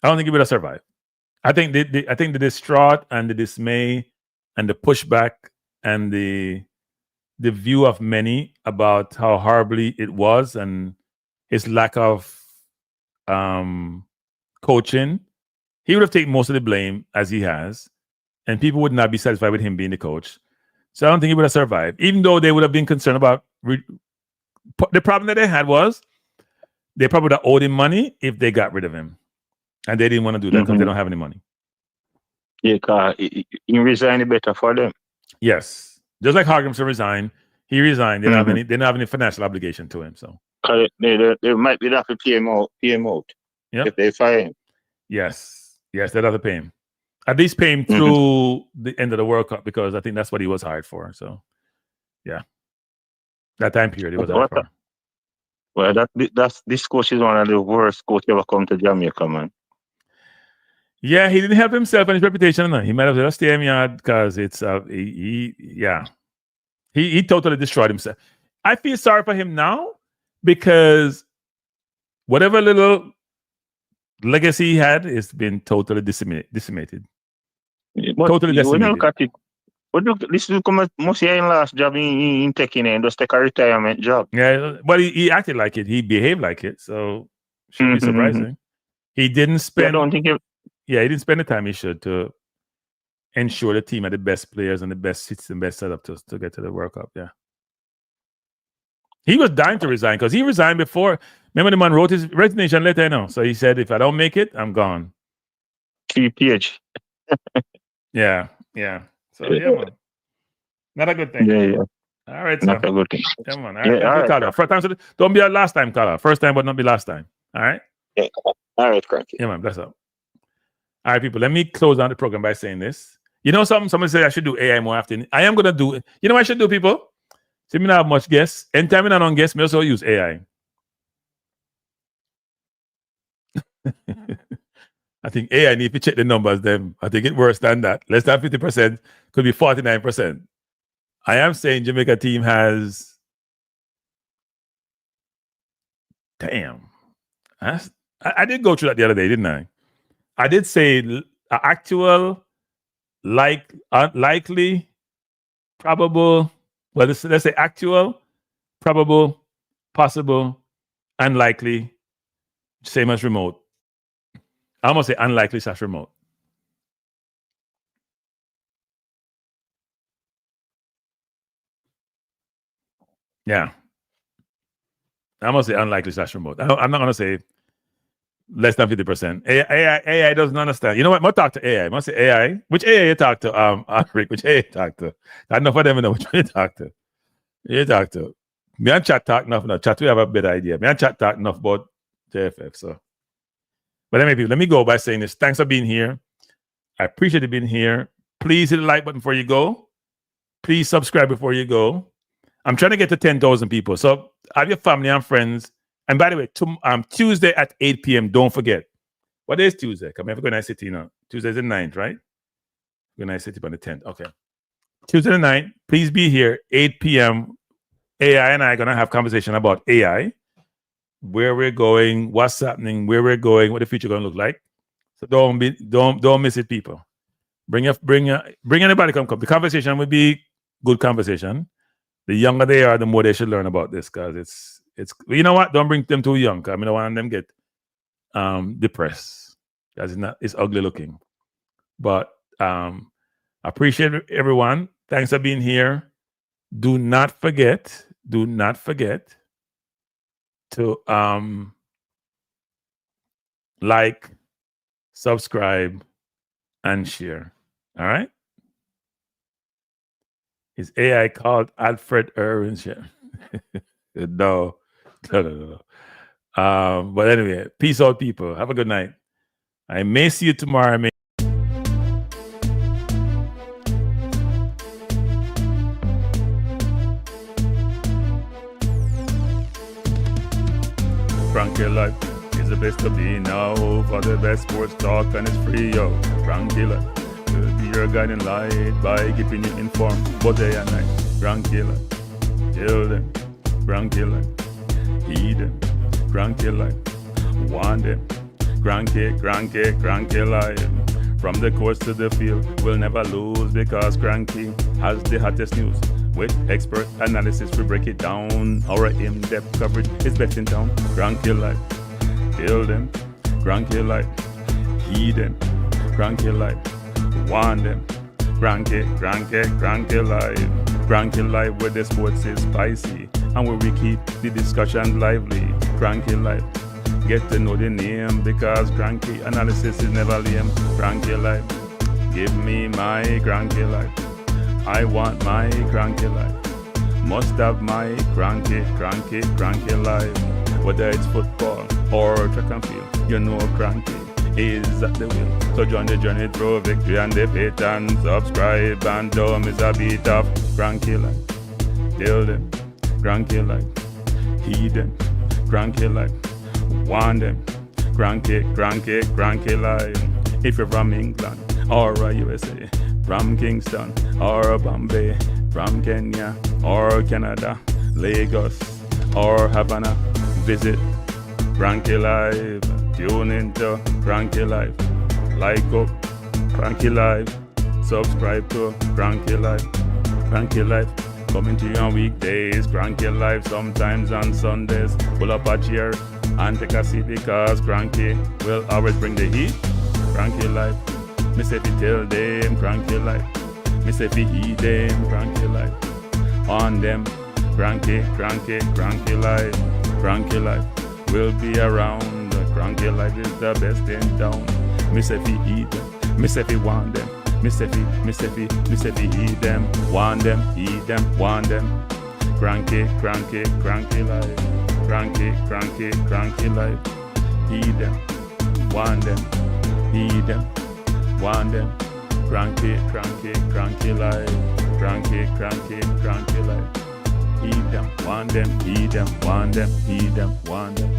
I don't think he would have survived. I think the distraught and the dismay and the pushback and the view of many about how horribly it was and his lack of coaching, he would have taken most of the blame as he has, and people would not be satisfied with him being the coach. So I don't think he would have survived, even though they would have been concerned about the problem that they had was they probably would have owed him money if they got rid of him, and they didn't want to do that because they don't have any money. Yeah, because he resigned better for them. Yes, just like Hargreaves resigned, he resigned. They don't have any financial obligation to him. So they might be have to pay him out. Yep. If they fire him. Yes, they'd have to pay him. At least pay him through the end of the World Cup because I think that's what he was hired for. So, yeah, that time period he was hired for. Well, this coach is one of the worst coach ever come to Jamaica, man. Yeah, he didn't help himself and his reputation. No. He might have just stayed in yard because it's he totally destroyed himself. I feel sorry for him now because whatever little legacy he had has been totally decimated. But totally decimated. Look at it. But look, this will come most in last job in taking and just take a retirement job. Yeah, but he acted like it. He behaved like it. So should be surprising. He didn't spend. I don't think he didn't spend the time he should to ensure the team had the best players and the best seats and best setup to get to the World Cup. Yeah. He was dying to resign because he resigned before. Remember the man wrote his resignation letter now. So he said, if I don't make it, I'm gone. 3 page. Yeah. So yeah, man. Not a good thing. Yeah. All right, not a good thing. Come on. All right. First time, don't be our last time, caller. First time, but not be last time. All right? Yeah. All right, Kranky. Yeah, man. Bless up. All right, people. Let me close down the program by saying this. You know something? Somebody said I should do AI more often. I am going to do it. You know what I should do, people? See, me not have much guests. Anytime I don't guess, me also use AI. I think AI need to check the numbers. Then I think it's worse than that. Less than 50% could be 49%. I am saying Jamaica team has. Damn, I did go through that the other day, didn't I? I did say actual, likely, probable. Well, let's say actual, probable, possible, unlikely, same as remote. I almost say unlikely / remote. Yeah. I almost say unlikely / remote. I'm not going to say Less than 50%. AI doesn't understand. You know what? I talk to AI. I must say AI. Which AI you talk to? Rick, which AI you talk to? I know for them know which one you talk to. You talk to. Me and chat talk enough now. Chat, we have a better idea. Me and chat talk enough about JFF. So, but anyway, let me go by saying this. Thanks for being here. I appreciate you being here. Please hit the like button before you go. Please subscribe before you go. I'm trying to get to 10,000 people. So have your family and friends. And by the way, Tuesday at 8 p.m., don't forget. What day is Tuesday? Come here, we're going to City now. Tuesday's the 9th, right? We're going to City on the 10th. Okay. Tuesday the 9th, please be here, 8 p.m. AI and I are going to have conversation about AI, where we're going, what's happening, where we're going, what the future going to look like. So don't miss it, people. Bring anybody come. The conversation will be good conversation. The younger they are, the more they should learn about this, because it's you know what? Don't bring them too young. I mean, I don't want them get depressed because it's ugly looking. But appreciate everyone. Thanks for being here. Do not forget to like, subscribe, and share. All right? Is AI called Alfred Irwin? No. But anyway, peace out, people. Have a good night. I may see you tomorrow. Kranky life is the best to be now. For the best sports talk, and it's free, yo. Kranky life will be your guiding light by keeping you informed both day and night. Kranky life, tell them. Kranky life, heed them. Kranky life, want them. Kranky life. From the courts to the field, we'll never lose because Kranky has the hottest news. With expert analysis, we break it down. Our in-depth coverage is best in town. Kranky life, tell them. Kranky life, heed them. Kranky life, want them. Kranky life. Kranky life where the sports is spicy and where we keep the discussion lively. Kranky life, get to know the name because Kranky analysis is never lame. Kranky life, give me my Kranky life. I want my Kranky life. Must have my Kranky life. Whether it's football or track and field, you know Kranky is at the wheel. So join the journey through victory and defeat and subscribe and don't miss a beat of Kranky life. Tell them, Kranky life. Heed them, Kranky life. Want them, Kranky life. If you're from England or USA, from Kingston or Bombay, from Kenya or Canada, Lagos or Havana, visit Kranky life. Tune into Kranky life. Like up Kranky life. Subscribe to Kranky life. Kranky life coming to you on weekdays. Kranky life sometimes on Sundays. Pull up a chair and take a seat because Kranky will always bring the heat. Kranky life. Me say fi tell them Kranky life. Me say fi heed them Kranky life. On them Kranky life. Kranky life will be around. Kranky life is the best in town. Me say fi heed them. Me say fi want them. Me say fi heed them. Want them, heed them, want them. Kranky life. Kranky life. Heed them. Want them. Heed them. Want them. Kranky life. Kranky life. Heed them. Want them. Heed them. Want them. Heed them. Want them.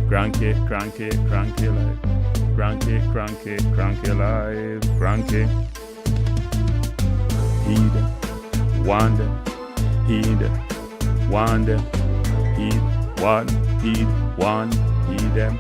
Kranky life. Kranky life. Kranky. Heed them. Want them. Heed them. Want them. Heed them.